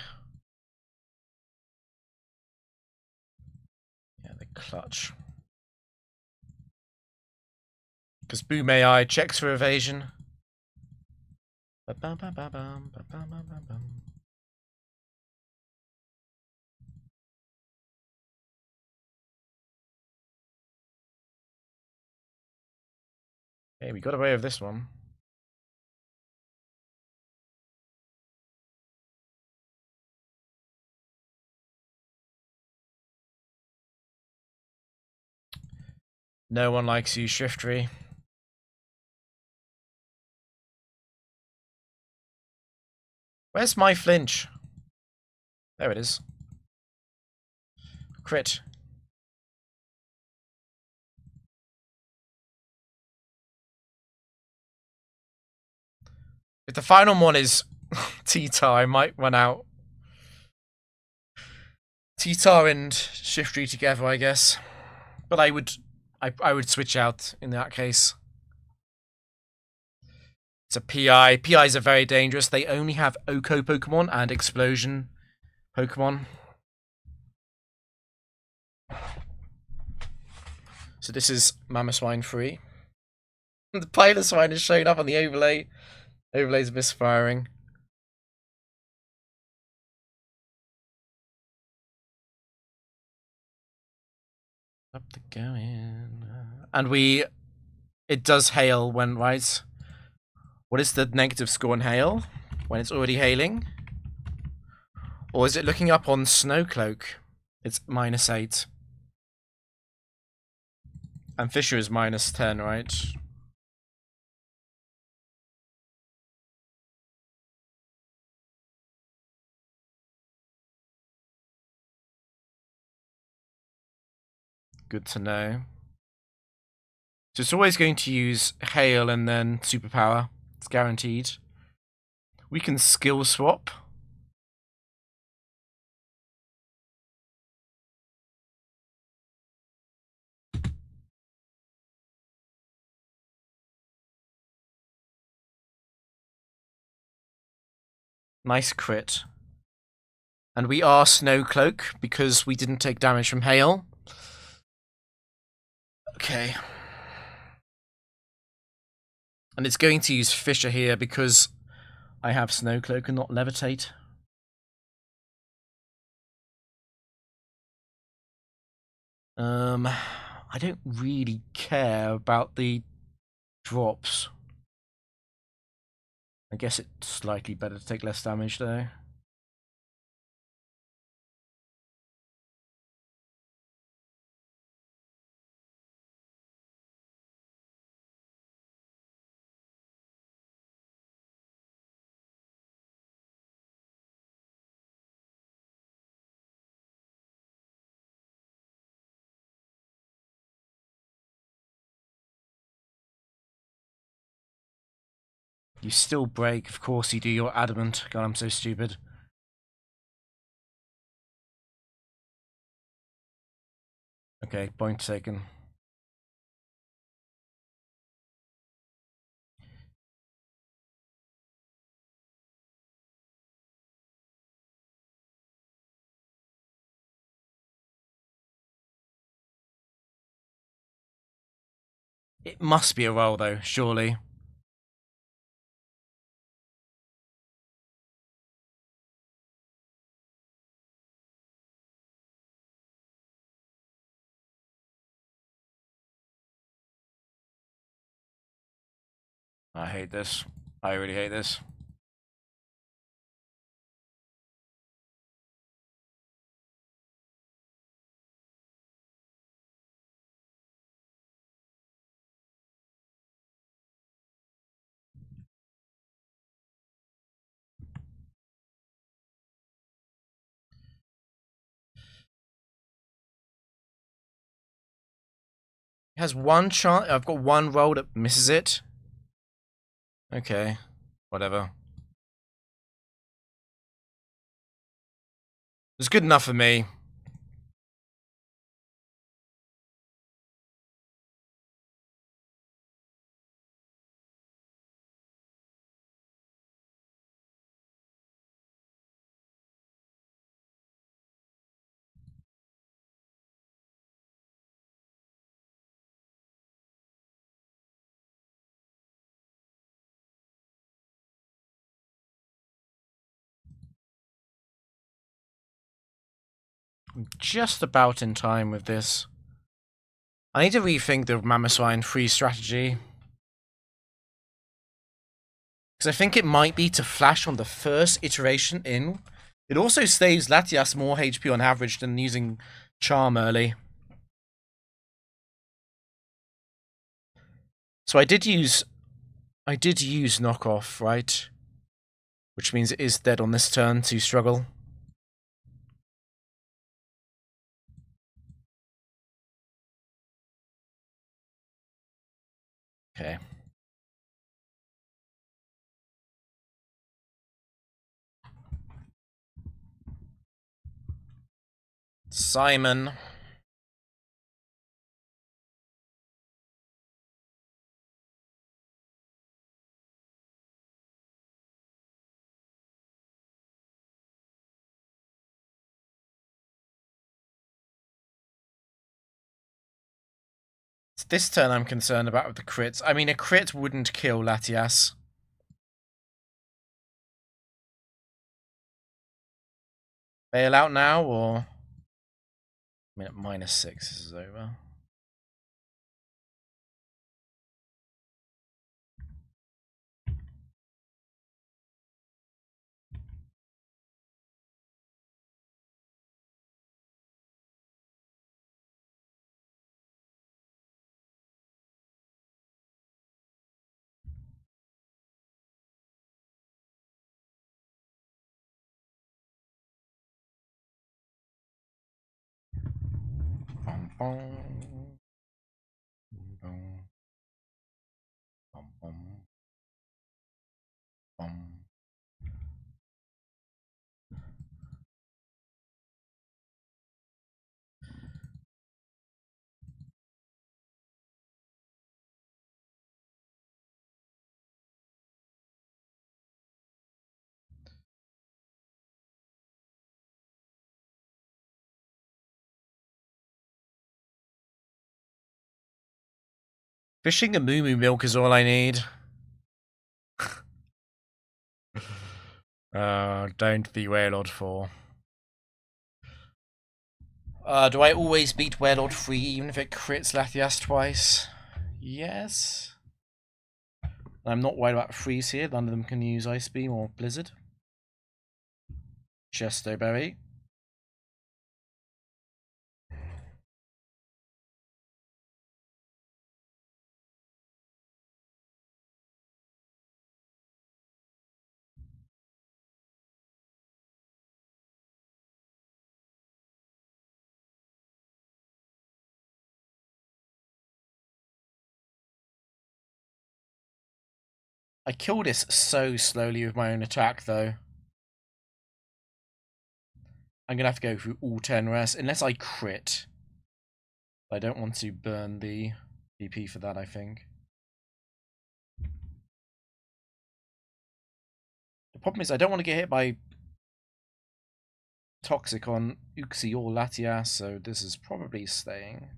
Yeah, the clutch. Because boom AI checks for evasion. Hey, we got away with this one. No one likes you, Shiftry. Where's my flinch? There it is. Crit. If the final one is T-Tar, I might run out. T-Tar and Shiftry together, I guess. But I would switch out in that case. It's a PI. PIs are very dangerous. They only have Oko Pokemon and Explosion Pokemon. So this is Mamoswine 3. The Piloswine is showing up on the overlay. Overlay's misfiring. Up the going. And it does hail when, right? What is the negative score on hail? When it's already hailing? Or is it looking up on Snowcloak? It's -8. And Fisher is -10, right? Good to know. So it's always going to use hail and then superpower. It's guaranteed. We can skill swap. Nice crit. And we are Snowcloak because we didn't take damage from hail. Okay. And it's going to use Fisher here because I have Snowcloak and not Levitate. I don't really care about the drops. I guess it's slightly better to take less damage though. You still break. Of course you do. You're adamant. God, I'm so stupid. Okay, point taken. It must be a roll, though, surely. I hate this. I really hate this. It has one chance. I've got one roll that misses it. Okay, whatever. It's good enough for me. I'm just about in time with this. I need to rethink the Mamoswine free strategy. Because I think it might be to flash on the first iteration in. It also saves Latias more HP on average than using Charm early. So I did use knockoff, right? Which means it is dead on this turn to struggle. Okay. Simon. It's this turn I'm concerned about with the crits. I mean, a crit wouldn't kill Latias. Bail out now, or... I mean, at -6, this is over. Bum, bum. Bum, bum, bum, bum. Fishing and moo milk is all I need. Don't be Wailord 4. Do I always beat Wailord 3 even if it crits Latias twice? Yes. I'm not worried about freeze here. None of them can use Ice Beam or Blizzard. Chesto Berry. I kill this so slowly with my own attack, though. I'm going to have to go through all 10 rests, unless I crit. I don't want to burn the PP for that, I think. The problem is I don't want to get hit by Toxic on Uxie or Latias, so this is probably staying.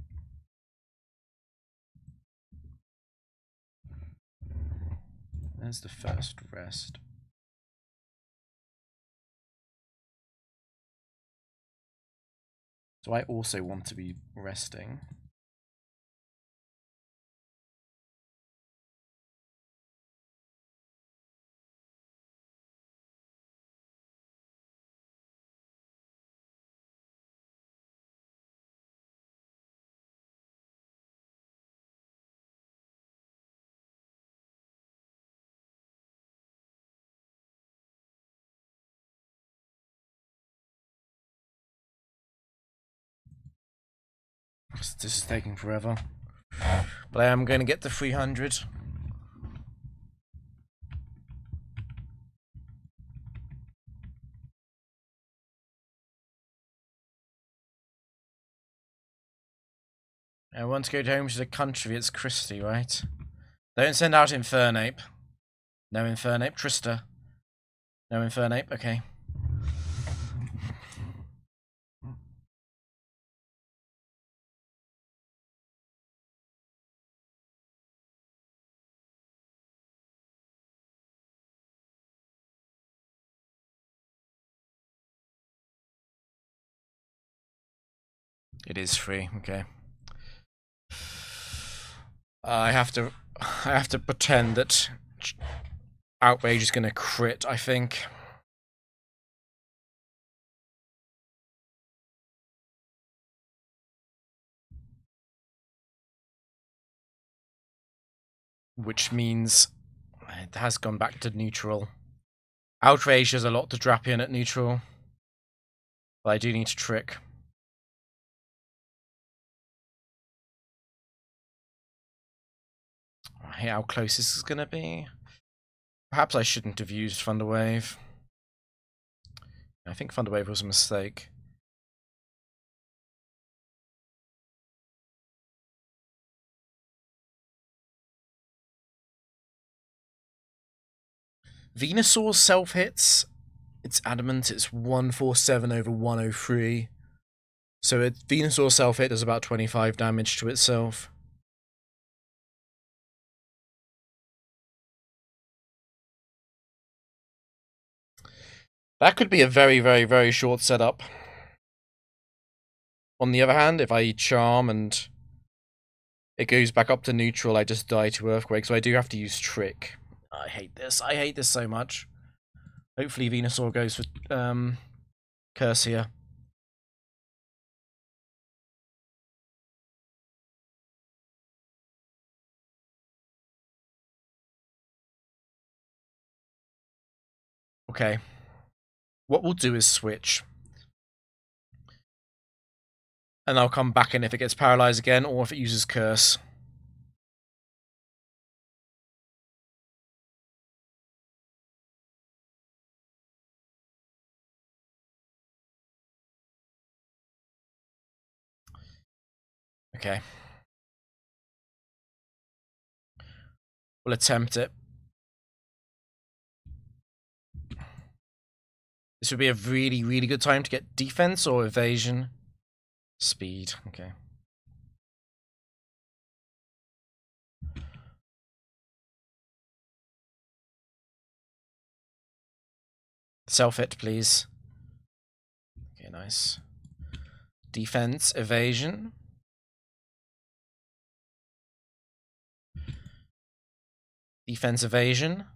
There's the first rest. So I also want to be resting. This is taking forever. But I am going to get to 300. I want to go home to the country. It's Christy, right? Don't send out Infernape. No Infernape. Trista. No Infernape. Okay. It is free. Okay. I have to pretend that Outrage is going to crit, I think. Which means it has gone back to neutral. Outrage has a lot to drop in at neutral. But I do need to trick. I hate how close this is going to be. Perhaps I shouldn't have used Thunderwave. I think Thunderwave was a mistake. Venusaur's self-hits, it's adamant, it's 147 over 103. So Venusaur's self-hit does about 25 damage to itself. That could be a very, very, very short setup. On the other hand, if I charm and it goes back up to neutral, I just die to Earthquake, so I do have to use Trick. I hate this. I hate this so much. Hopefully Venusaur goes for Curse here. Okay. What we'll do is switch. And I'll come back in if it gets paralyzed again, or if it uses Curse. Okay. We'll attempt it. This would be a really, really good time to get defense or evasion. Speed, okay. Self-hit, please. Okay, nice. Defense, evasion. Defense, evasion.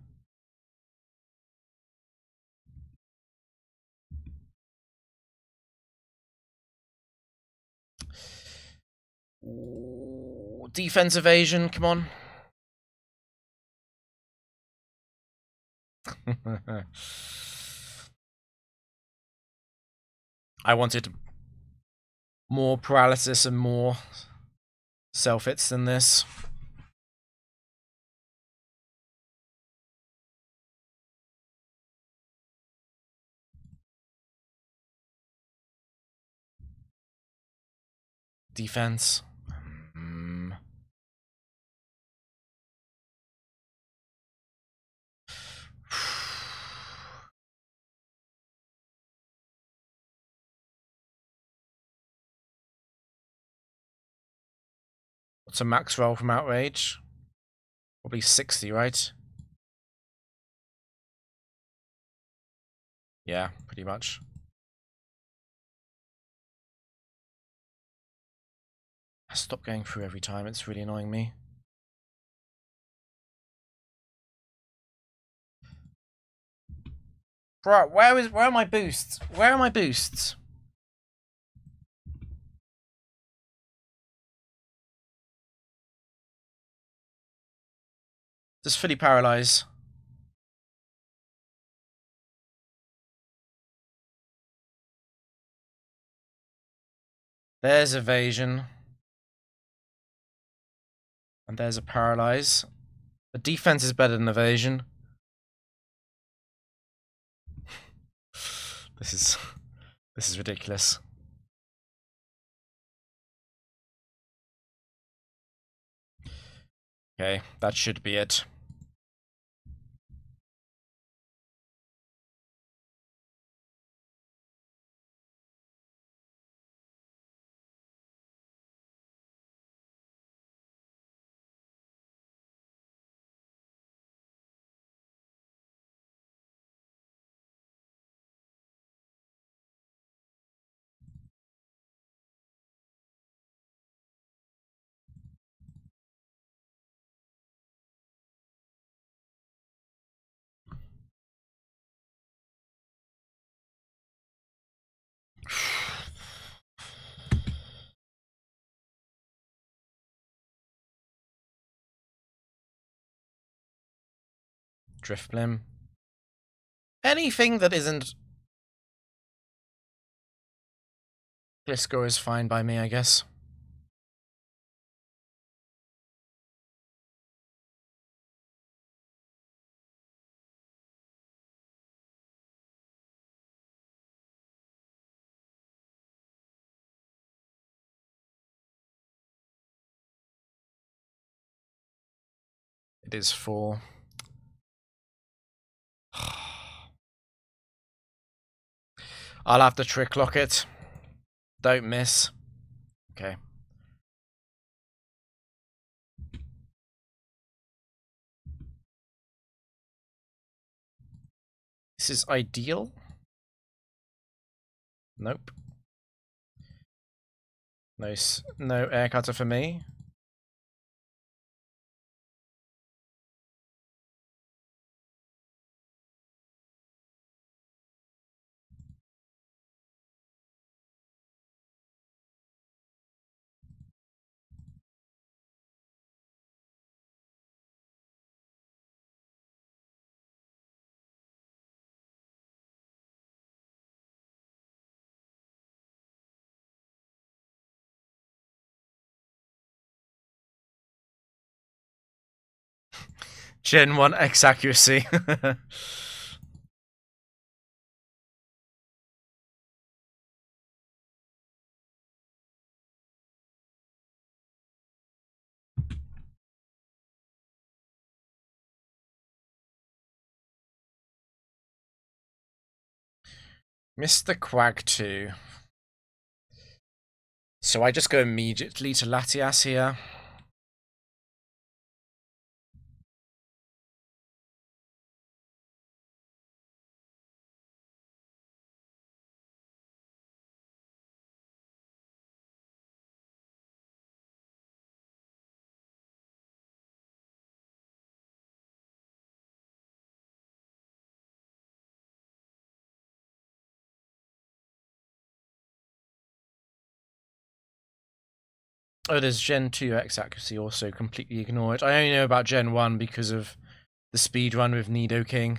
Ooh, defense, evasion, come on. I wanted more paralysis and more self-hits than this. Defense. What's a max roll from Outrage? Probably 60, right? Yeah, pretty much. Stop going through every time, it's really annoying me. Bro, where are my boosts? Where are my boosts? Just fully paralyze. There's evasion. And there's a paralyze. The defense is better than evasion. This is ridiculous. Okay, that should be it. Driftblim. Anything that isn't Gliscor is fine by me, I guess. It is 4. I'll have to trick lock it. Don't miss. Okay. This is ideal. Nope. Nice. No air cutter for me. Gen 1 X accuracy. Mr. Quag 2. So I just go immediately to Latias here. Oh, there's Gen 2 X accuracy also completely ignored. I only know about Gen 1 because of the speed run with Nidoking.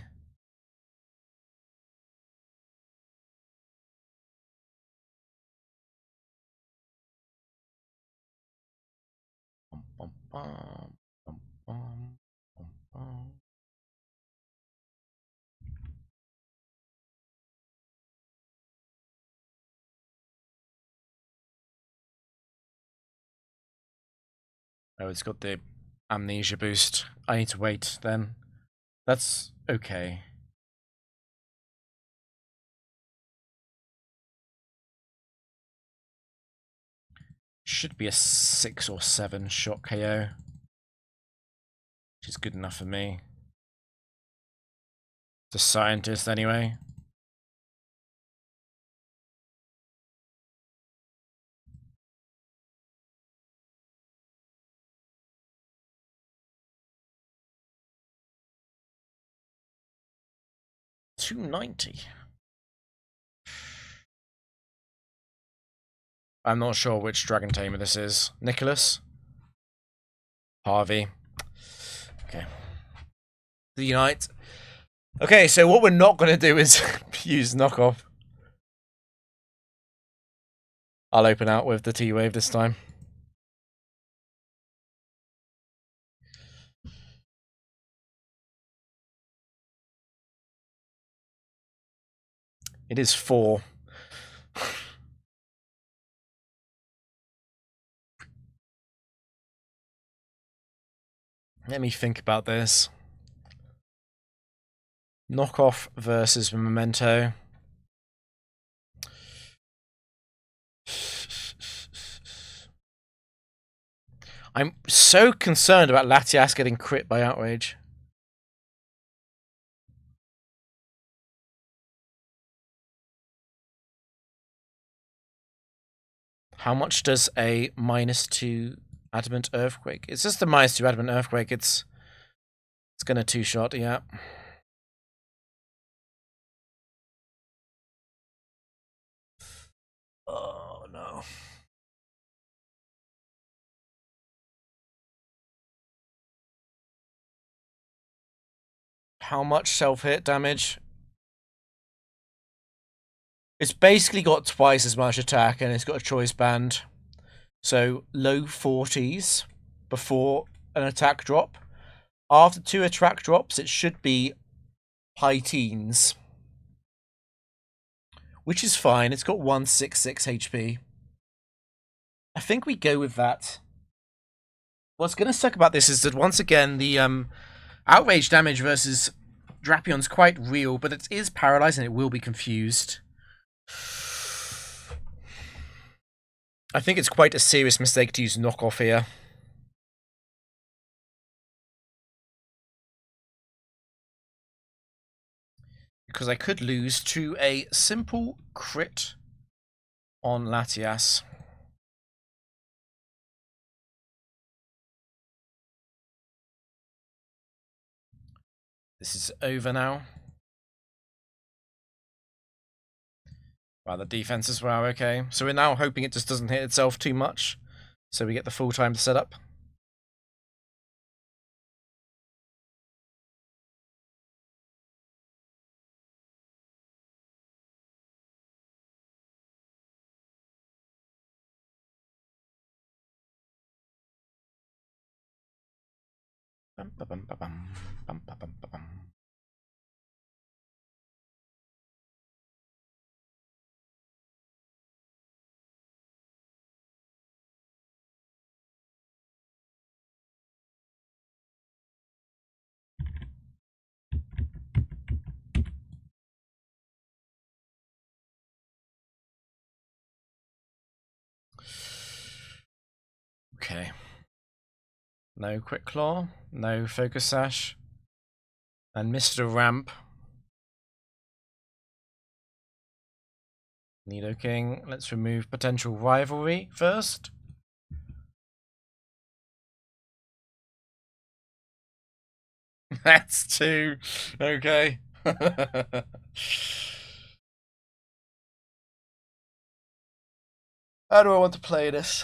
Bum, bum, bum, bum, bum, bum. Oh, it's got the amnesia boost. I need to wait then. That's okay. Should be a 6 or 7 shot KO. Which is good enough for me. The scientist, anyway. $290. I'm not sure which Dragon Tamer this is. Nicholas? Harvey? Okay. The Unite. Okay, so what we're not going to do is use knockoff. I'll open out with the T-Wave this time. It is 4. Let me think about this. Knockoff versus Memento. I'm so concerned about Latias getting crit by Outrage. How much does a -2 Adamant Earthquake? It's just a -2 Adamant Earthquake. It's gonna 2-shot, yeah. Oh no. How much self-hit damage? It's basically got twice as much attack and it's got a choice band. So low 40s before an attack drop. After 2 attack drops, it should be high teens. Which is fine. It's got 166 HP. I think we go with that. What's going to suck about this is that once again, the outrage damage versus Drapion's quite real, but it is paralyzed and it will be confused. I think it's quite a serious mistake to use knockoff here. Because I could lose to a simple crit on Latias. This is over now. Wow, the defenses were okay. So we're now hoping it just doesn't hit itself too much. So we get the full time to set up. Bum, ba, bum, ba, bum. Bum, ba, bum, ba, bum. Okay. No Quick Claw, no Focus Sash, and Mr. Ramp. Nidoking. Let's remove potential rivalry first. That's 2. Okay. How do I want to play this?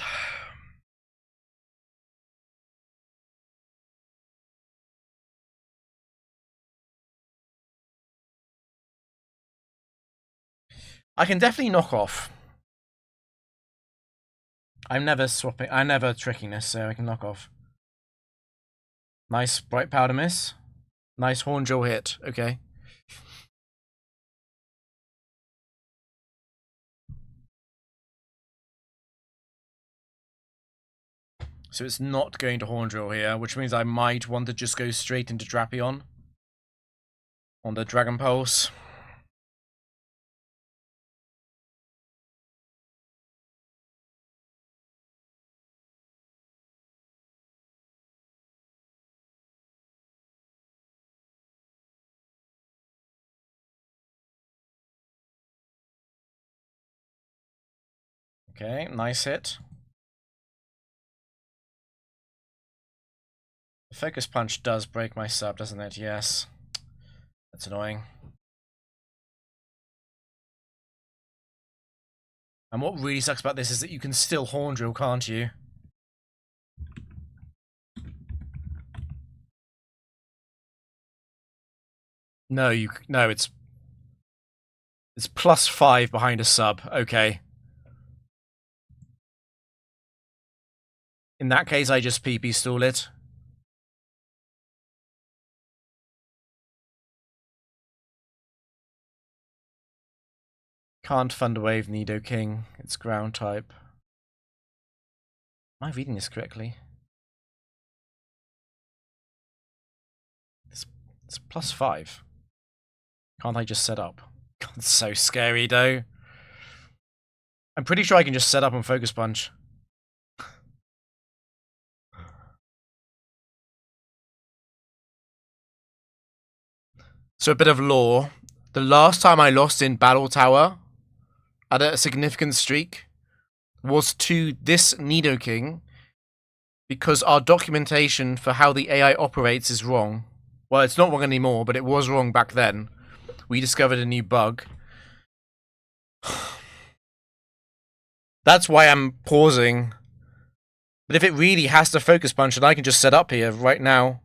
I can definitely knock off. I'm never tricking this, so I can knock off. Nice Bright Powder miss. Nice Hornjaw hit. Okay. So it's not going to Horn Drill here, which means I might want to just go straight into Drapion on the Dragon Pulse. Okay, nice hit. The Focus Punch does break my sub, doesn't it? Yes. That's annoying. And what really sucks about this is that you can still Horn Drill, can't you? No, it's +5 behind a sub. Okay. In that case, I just PP stall it. Can't Thunderwave Nidoking. It's ground type. Am I reading this correctly? It's +5. Can't I just set up? God, it's so scary, though. I'm pretty sure I can just set up on Focus Punch. So a bit of lore. The last time I lost in Battle Tower at a significant streak was to this Nidoking because our documentation for how the AI operates is wrong. Well, it's not wrong anymore, but it was wrong back then. We discovered a new bug. That's why I'm pausing. But if it really has to Focus Punch, then I can just set up here right now.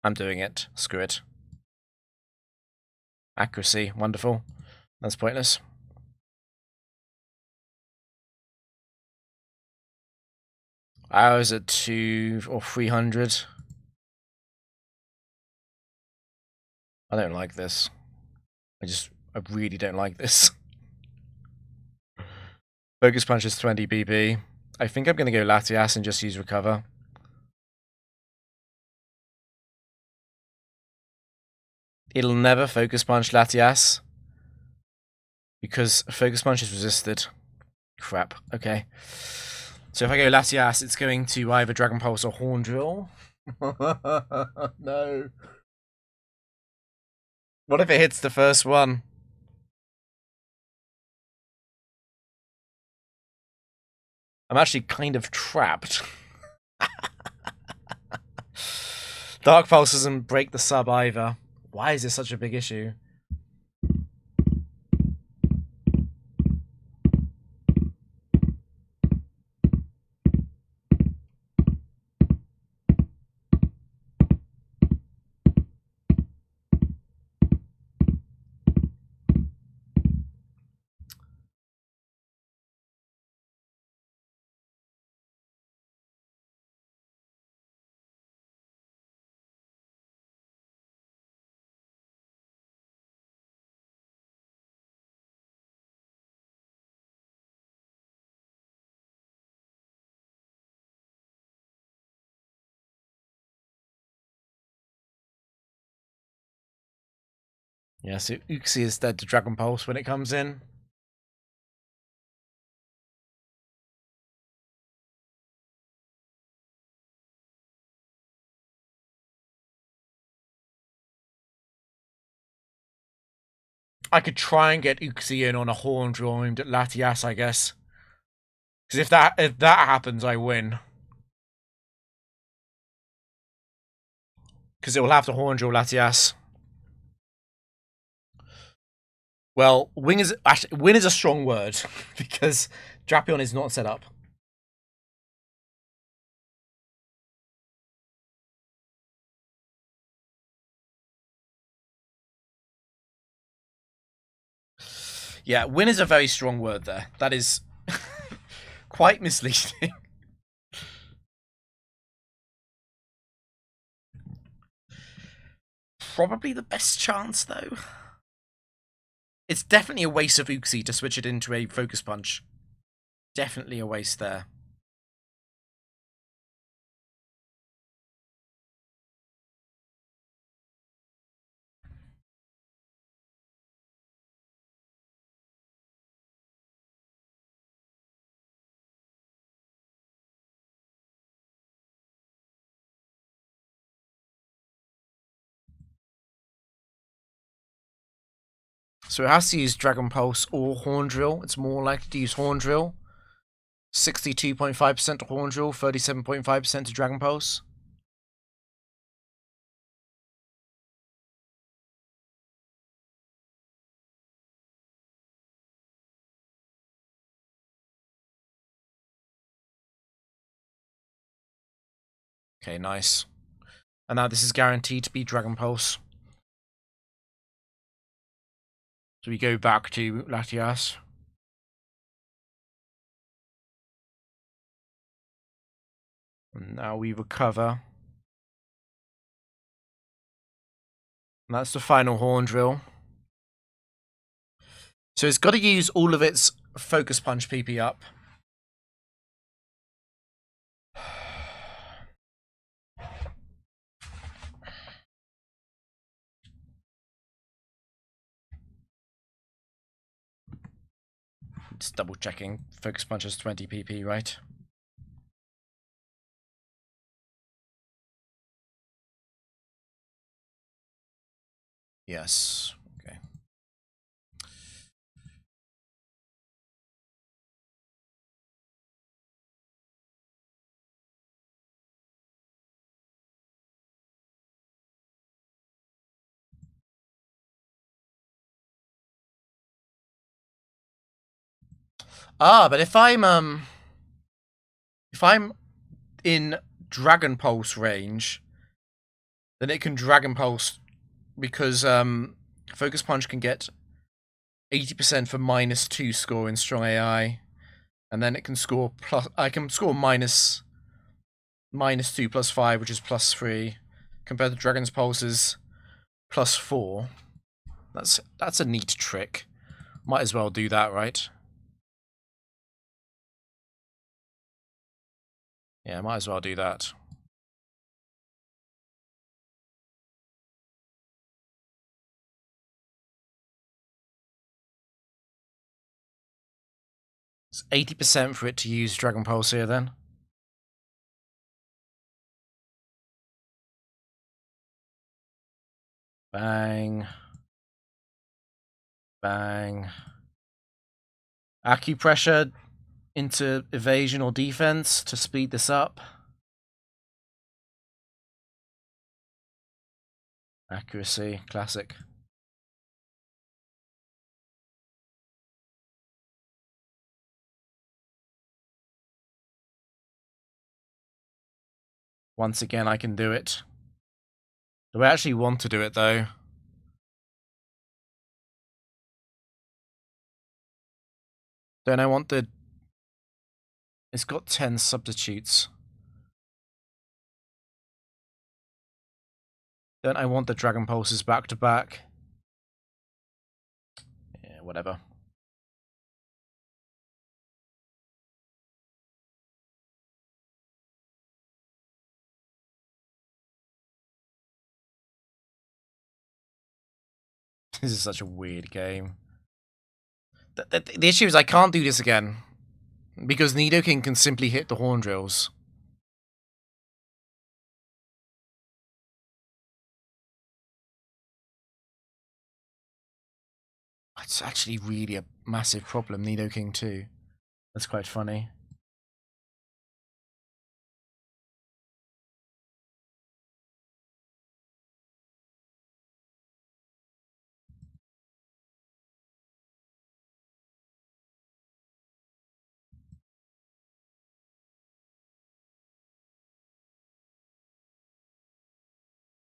I'm doing it. Screw it. Accuracy. Wonderful. That's pointless. I was at 200 or 300. I don't like this. I really don't like this. Focus Punch is 20 BP. I think I'm going to go Latias and just use Recover. It'll never Focus Punch Latias because Focus Punch is resisted. Crap. Okay. So if I go Latias, it's going to either Dragon Pulse or Horn Drill. No. What if it hits the first one? I'm actually kind of trapped. Dark Pulse doesn't break the sub either. Why is this such a big issue? Yeah, so Uxie is dead to Dragon Pulse when it comes in. I could try and get Uxie in on a Horn Drill aimed at Latias, I guess. Because if that happens, I win. Because it will have to Horn Drill Latias. Well, win is a strong word because Drapion is not set up. Yeah, win is a very strong word there. That is quite misleading. Probably the best chance, though. It's definitely a waste of Uxie to switch it into a Focus Punch. Definitely a waste there. So it has to use Dragon Pulse or Horn Drill. It's more likely to use Horn Drill. 62.5% to Horn Drill, 37.5% to Dragon Pulse. Okay, nice. And now this is guaranteed to be Dragon Pulse. So we go back to Latias. And now we recover. And that's the final Horn Drill. So it's got to use all of its Focus Punch PP up. Just double checking. Focus Punch has 20 PP, right? Yes. Okay. But if I'm in Dragon Pulse range, then it can Dragon Pulse because Focus Punch can get 80% for -2 score in Strong AI, and then it can score plus. I can score -2 +5, which is +3, compared to Dragon's Pulse's +4. That's a neat trick. Might as well do that, right? Yeah, might as well do that. It's 80% for it to use Dragon Pulse here, then. Bang. Bang. Acupressure into evasion or defense to speed this up. Accuracy, classic. Once again, I can do it. Do I actually want to do it, though? Don't I want the... It's got 10 substitutes. Don't I want the Dragon Pulses back to back? Yeah, whatever. This is such a weird game. The issue is I can't do this again. Because Nidoking can simply hit the Horn Drills. It's actually really a massive problem, Nidoking too. That's quite funny.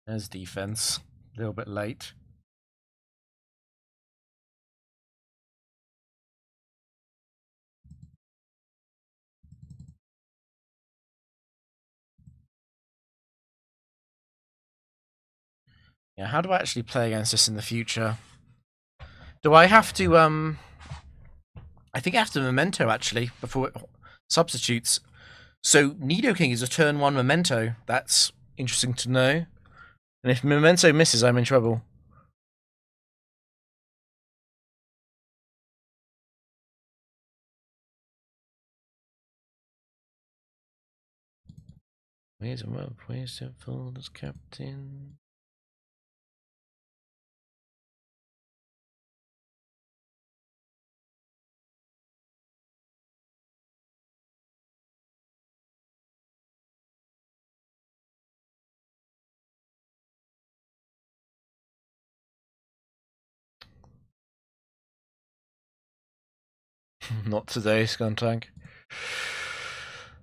There's defense. A little bit late. Yeah, how do I actually play against this in the future? Do I have to, I think I have to Memento, actually, before it substitutes. So, Nidoking is a turn 1 Memento. That's interesting to know. And if Memento misses, I'm in trouble. Where's a rope? Where's the folders, Captain? Not today, Skuntank.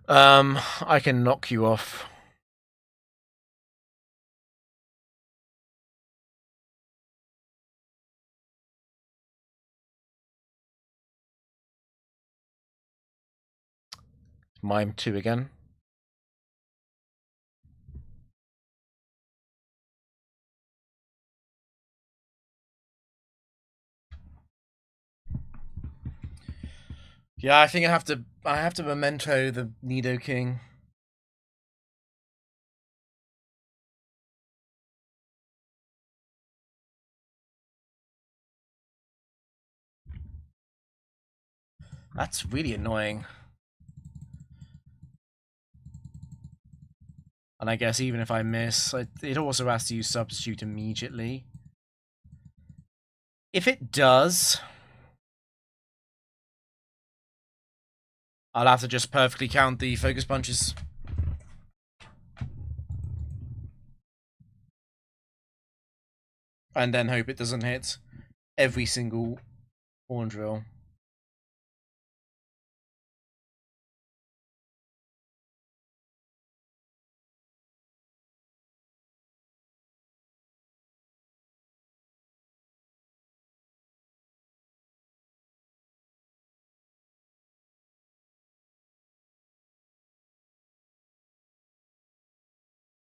I can knock you off. Mime 2 again. Yeah, I think I have to Memento the Nidoking. That's really annoying. And I guess even if I miss, it also has to use Substitute immediately. If it does, I'll have to just perfectly count the Focus Punches. And then hope it doesn't hit every single Horn Drill.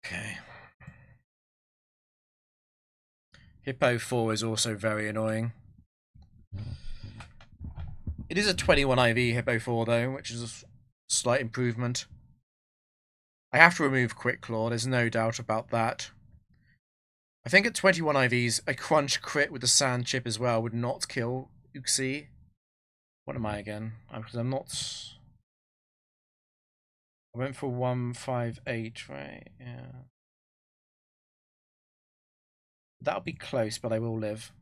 Okay. Hippo 4 is also very annoying. It is a 21 IV Hippo 4 though, which is a slight improvement. I have to remove Quick Claw, there's no doubt about that. I think at 21 IVs, a Crunch crit with the Sand Chip as well would not kill Uxie. What am I again? Because I'm not... I went for 158, right? Yeah. That'll be close, but I will live.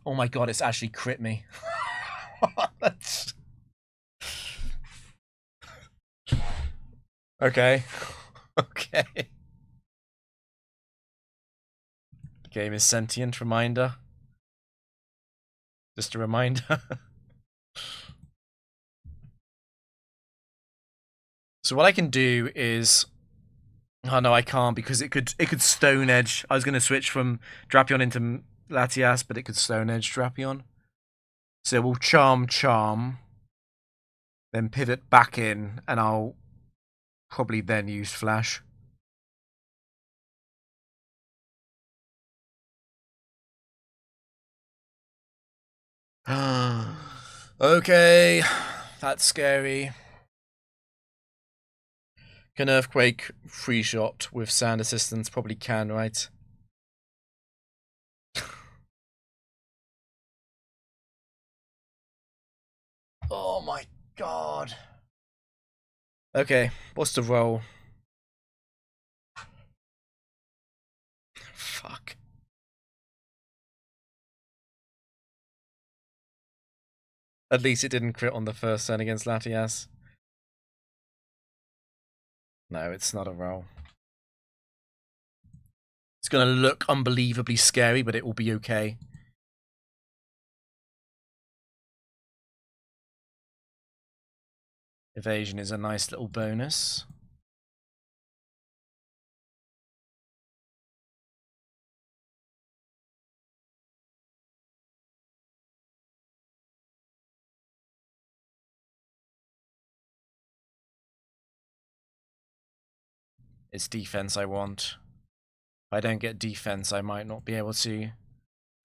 Oh my god, it's actually crit me. Okay. Okay. Game is sentient, reminder. Just a reminder. So what I can do is... Oh no, I can't because it could Stone Edge. I was going to switch from Drapion into Latias, but it could Stone Edge Drapion. So we'll Charm, then pivot back in, and I'll probably then use Flash. Okay, that's scary. Can Earthquake free shot with Sand Assistance? Probably can, right? Oh my god. Okay, what's the roll? Fuck. At least it didn't crit on the first turn against Latias. No, it's not a roll. It's gonna look unbelievably scary, but it will be okay. Evasion is a nice little bonus. It's defense I want. If I don't get defense, I might not be able to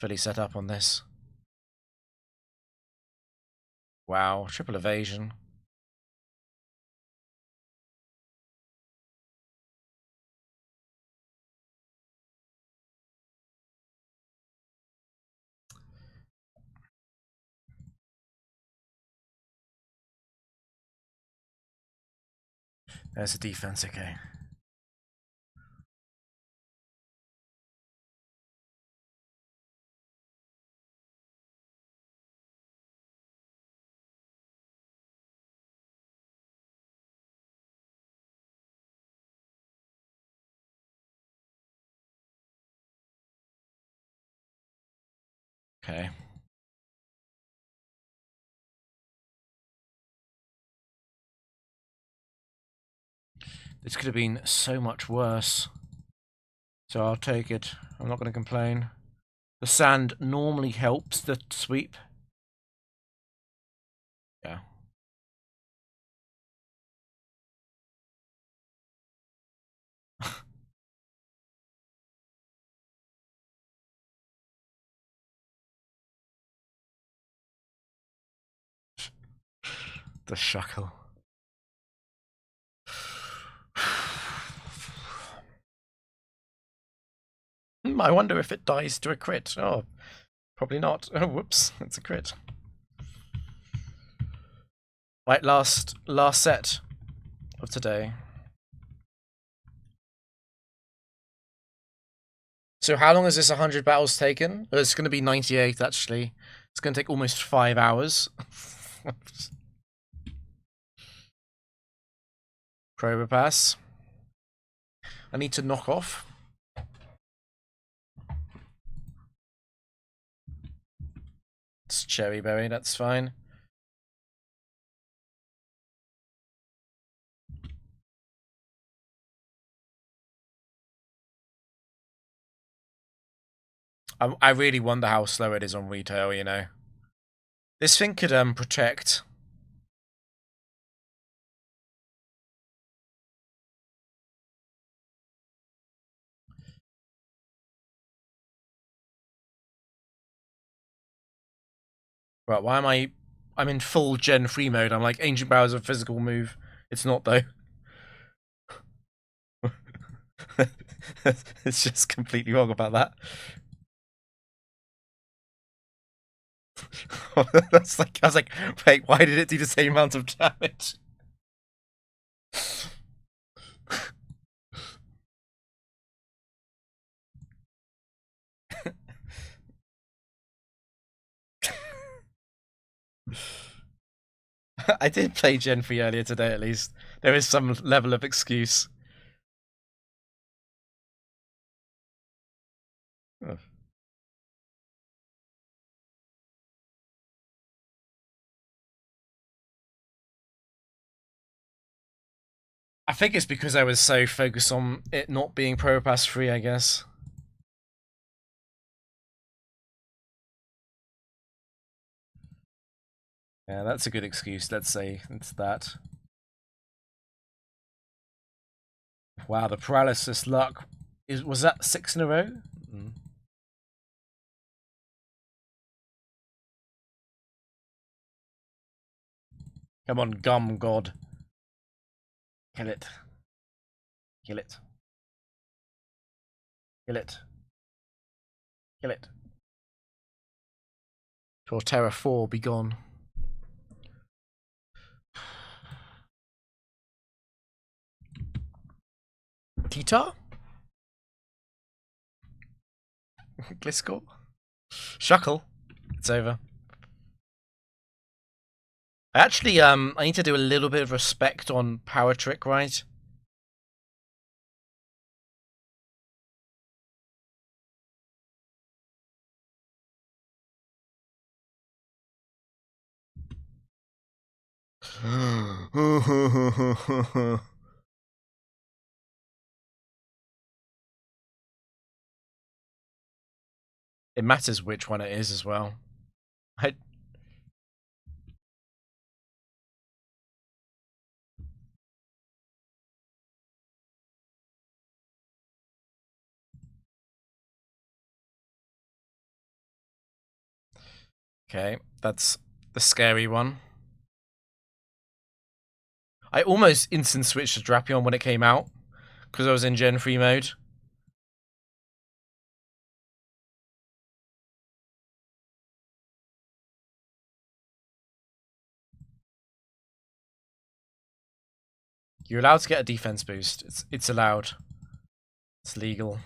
fully set up on this. Wow, triple evasion. There's a defense, okay. Okay. This could have been so much worse. So I'll take it. I'm not going to complain. The sand normally helps the sweep. Yeah. The shuckle. I wonder if it dies to a crit. Oh, probably not. Oh, whoops. It's a crit. Right, last set of today. So how long has this 100 battles taken? Oh, it's going to be 98, actually. It's going to take almost 5 hours. Probopass. I need to knock off. It's Cherry Berry, that's fine. I really wonder how slow it is on retail, you know. This thing could protect. Right, why am I'm in full Gen 3 mode. I'm like, Ancient Power is a physical move. It's not, though. It's just completely wrong about that. That's like, I was like, wait, why did it do the same amount of damage? I did play Gen 3 earlier today, at least. There is some level of excuse. Oh. I think it's because I was so focused on it not being Probopass free, I guess. Yeah, that's a good excuse, let's say it's that. Wow, the paralysis luck. Was that 6 in a row? Mm. Come on, Gum God. Kill it. Kill it. Kill it. Kill it. Torterra 4, be gone. Tita? Gliscor? Shuckle? It's over. Actually, I need to do a little bit of respect on Power Trick, right? It matters which one it is as well. I Okay, that's the scary one. I almost instant switched to Drapion when it came out, because I was in Gen 3 mode. You're allowed to get a defense boost. It's allowed. It's legal.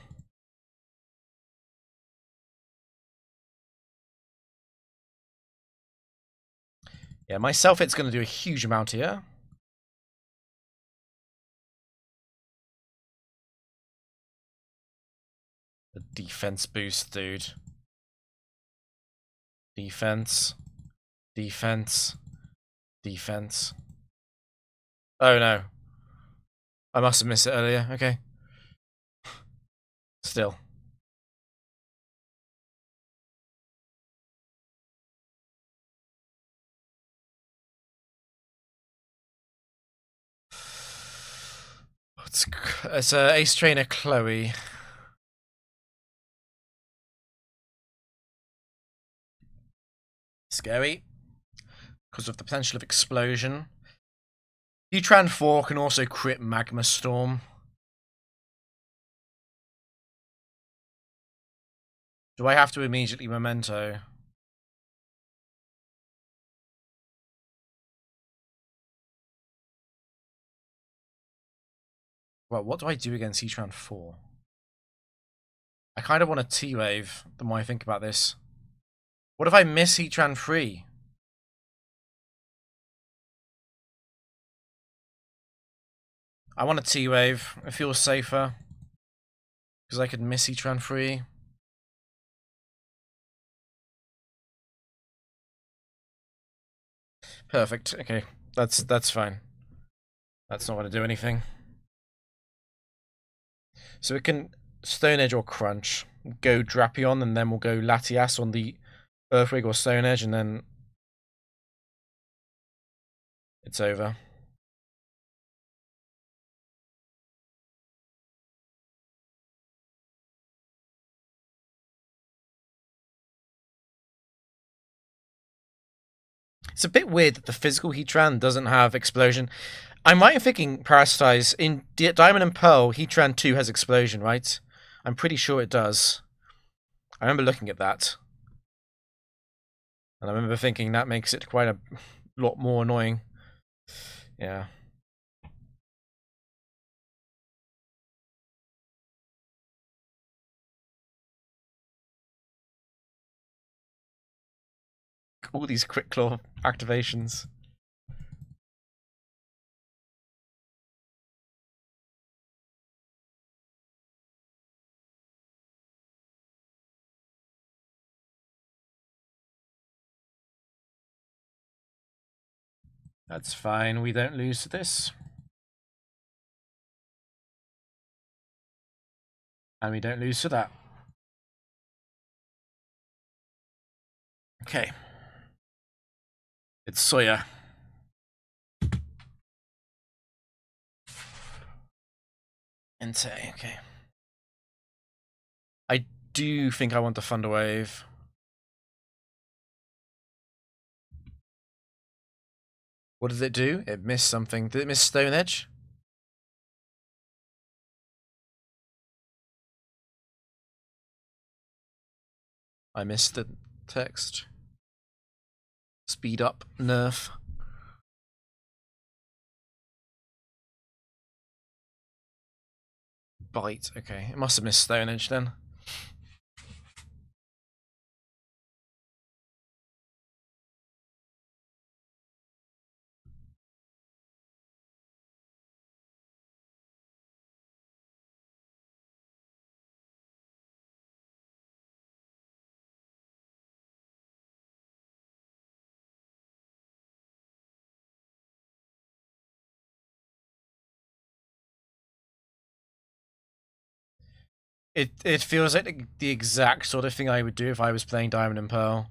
Yeah, myself it's going to do a huge amount here. The defense boost, dude. Defense. Defense. Defense. Oh no. I must have missed it earlier. Okay. Still. It's Ace Trainer Chloe. Scary. Because of the potential of explosion. Heatran 4 can also crit Magma Storm. Do I have to immediately Memento? Well, what do I do against Heatran 4? I kind of want a T-Wave, the more I think about this. What if I miss Heatran 3? I want a T-Wave. It feels safer. Because I could miss Heatran 3. Perfect. Okay. That's fine. That's not going to do anything. So it can Stone Edge or Crunch. Go Drapion and then we'll go Latias on the Earthquake or Stone Edge and then it's over. It's a bit weird that the physical Heatran doesn't have Explosion. I'm right in thinking, Parasitize, in Diamond and Pearl, Heatran 2 has Explosion, right? I'm pretty sure it does. I remember looking at that. And I remember thinking that makes it quite a lot more annoying. Yeah. All these Quick Claw activations. That's fine, we don't lose to this. And we don't lose to that. Okay. It's Sawyer. Entei, okay. I do think I want the Thunder Wave. What does it do? It missed something. Did it miss Stone Edge? I missed the text. Speed up, nerf. Bite, okay. It must have missed Stone Edge then. It feels like the exact sort of thing I would do if I was playing Diamond and Pearl.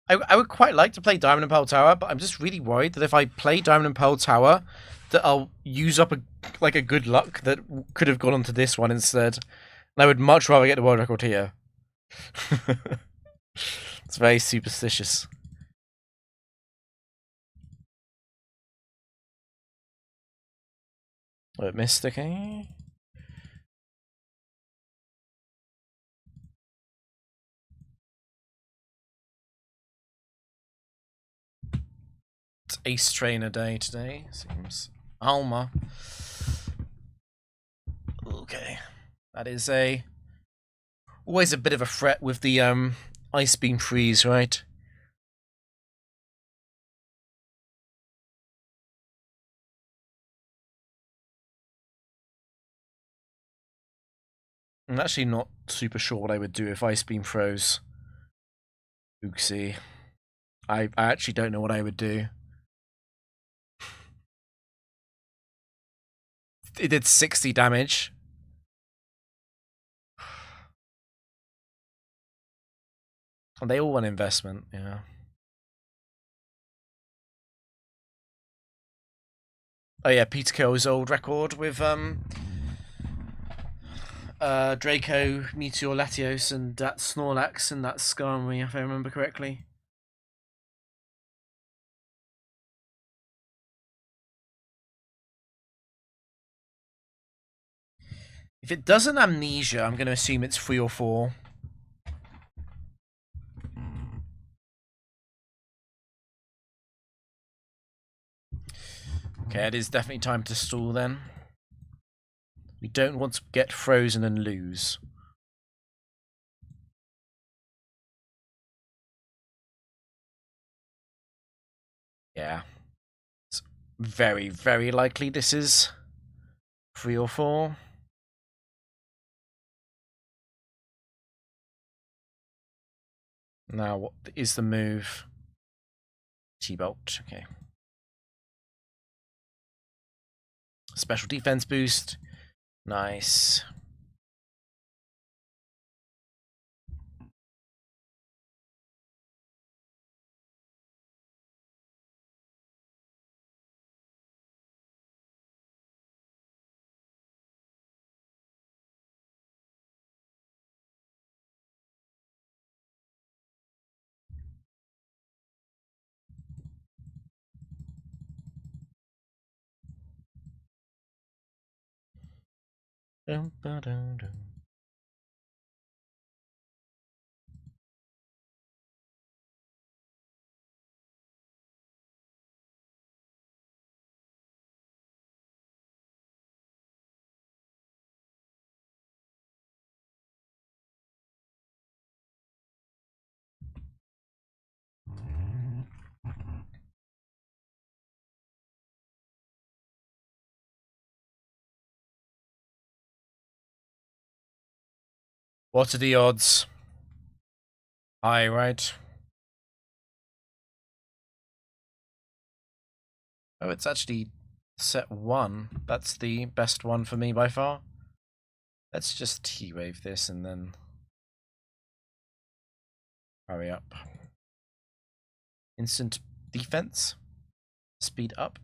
I would quite like to play Diamond and Pearl Tower, but I'm just really worried that if I play Diamond and Pearl Tower, that I'll use up a good luck that could have gone onto this one instead. And I would much rather get the world record here. It's very superstitious. Oh, it missed, okay. It's ace trainer day today, seems. Alma. Okay. That is always a bit of a threat with the ice beam freeze, right? I'm actually not super sure what I would do if ice beam froze. Oopsie. I actually don't know what I would do. It did 60 damage. And they all want investment, yeah. Oh yeah, Peter Kill's old record with Draco, Meteor Latios, and that Snorlax and that Skarmory, if I remember correctly. If it doesn't Amnesia, I'm going to assume it's 3 or 4. Okay, it is definitely time to stall then. We don't want to get frozen and lose. Yeah. It's very, very likely this is 3 or 4. Now, what is the move? T-Bolt, okay. Special defense boost. Nice. Dun, dun, dun, dun. What are the odds? High, right? Oh, it's actually set 1. That's the best one for me by far. Let's just T-Wave this and then hurry up. Instant defense. Speed up.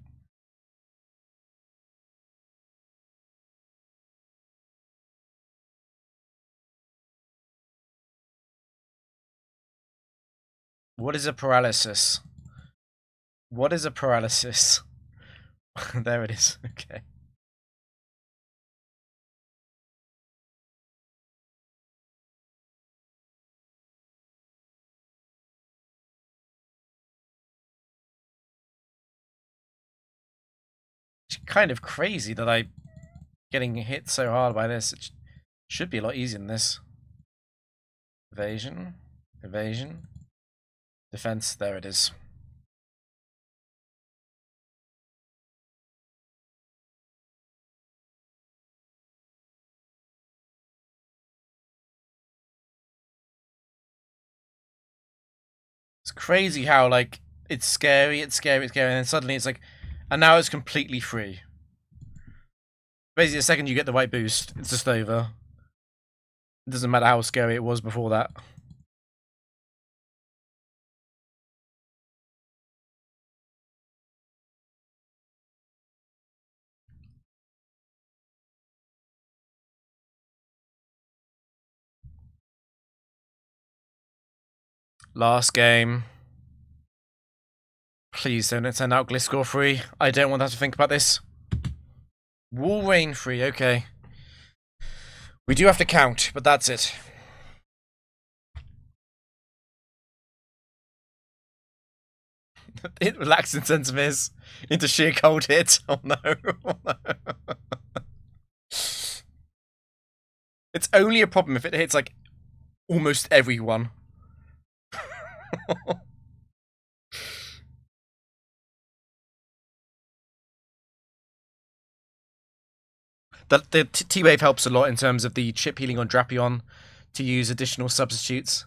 What is a paralysis? What is a paralysis? There it is. Okay. It's kind of crazy that I'm getting hit so hard by this. It should be a lot easier than this. Evasion. Evasion. Defense. There it is. It's crazy how, like, it's scary, it's scary, it's scary, and then suddenly it's like, and now it's completely free. Basically, the second you get the white boost, it's just over. It doesn't matter how scary it was before that. Last game. Please don't send out Gliscor free. I don't want to have to think about this. Walrein free, okay. We do have to count, but that's it. It relaxed in Sentinels into sheer cold hit. Oh no. Oh, no. It's only a problem if it hits like almost everyone. The T-Wave helps a lot in terms of the chip healing on Drapion to use additional substitutes.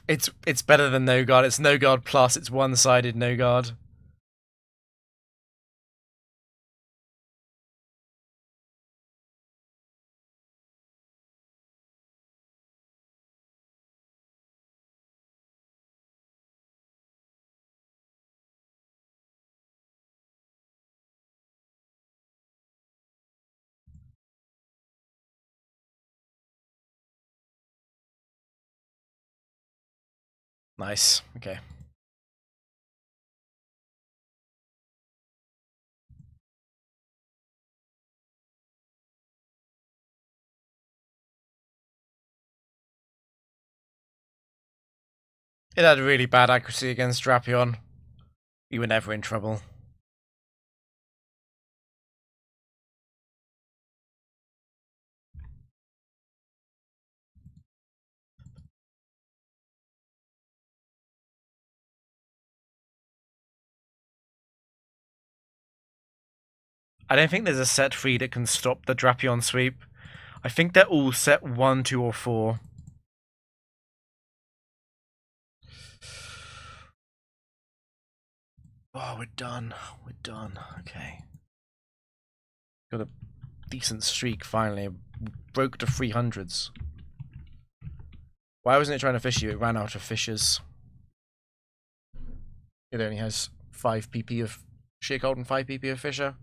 It's better than no guard. It's no guard plus it's one-sided no guard. Nice. Okay. It had really bad accuracy against Drapion. You were never in trouble. I don't think there's a set 3 that can stop the Drapion sweep. I think they're all set 1, 2, or 4. Oh, we're done. We're done. Okay. Got a decent streak finally. Broke the 300s. Why wasn't it trying to fish you? It ran out of fishes. It only has 5 PP of Sheer Cold and 5 PP of Fisher.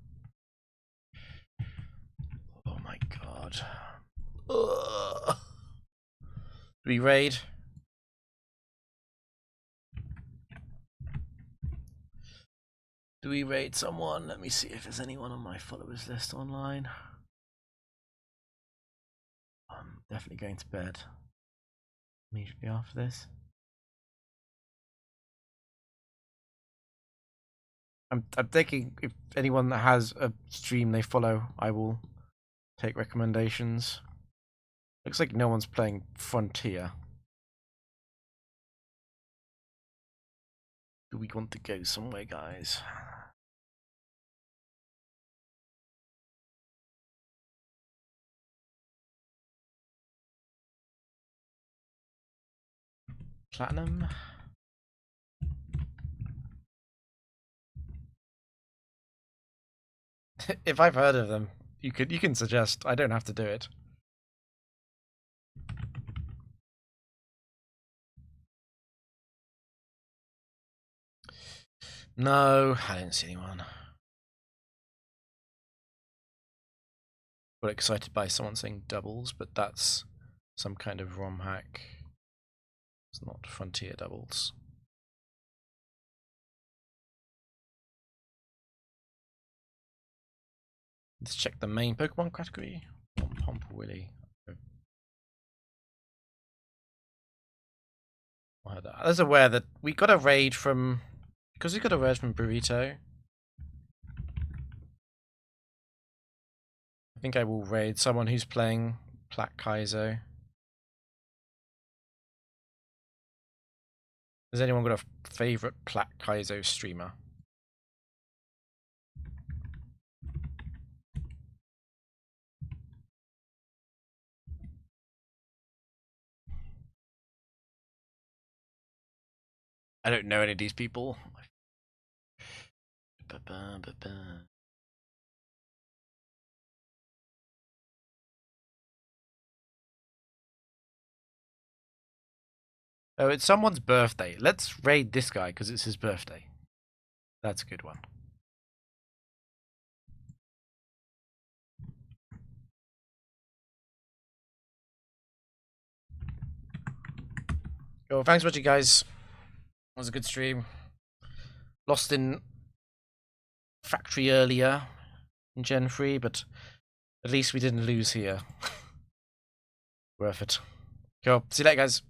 Oh my god. Ugh. Do we raid? Do we raid someone? Let me see if there's anyone on my followers list online. I'm definitely going to bed immediately after this. I'm thinking if anyone that has a stream they follow, I will take recommendations. Looks like no one's playing Frontier. Do we want to go somewhere, guys? Platinum? If I've heard of them, you can suggest. I don't have to do it. No, I didn't see anyone. Got excited by someone saying doubles, but that's some kind of ROM hack. It's not Frontier doubles. Let's check the main Pokemon category. Pump Willy. I was aware that we got a raid from because we got a raid from Burrito. I think I will raid someone who's playing Plaque Kaizo. Has anyone got a favorite Plaque Kaizo streamer? I don't know any of these people. Oh, it's someone's birthday. Let's raid this guy because it's his birthday. That's a good one. Yo, thanks for watching, guys. It was a good stream. Lost in factory earlier in Gen 3, but at least we didn't lose here. Worth it. Cool. See you later, guys.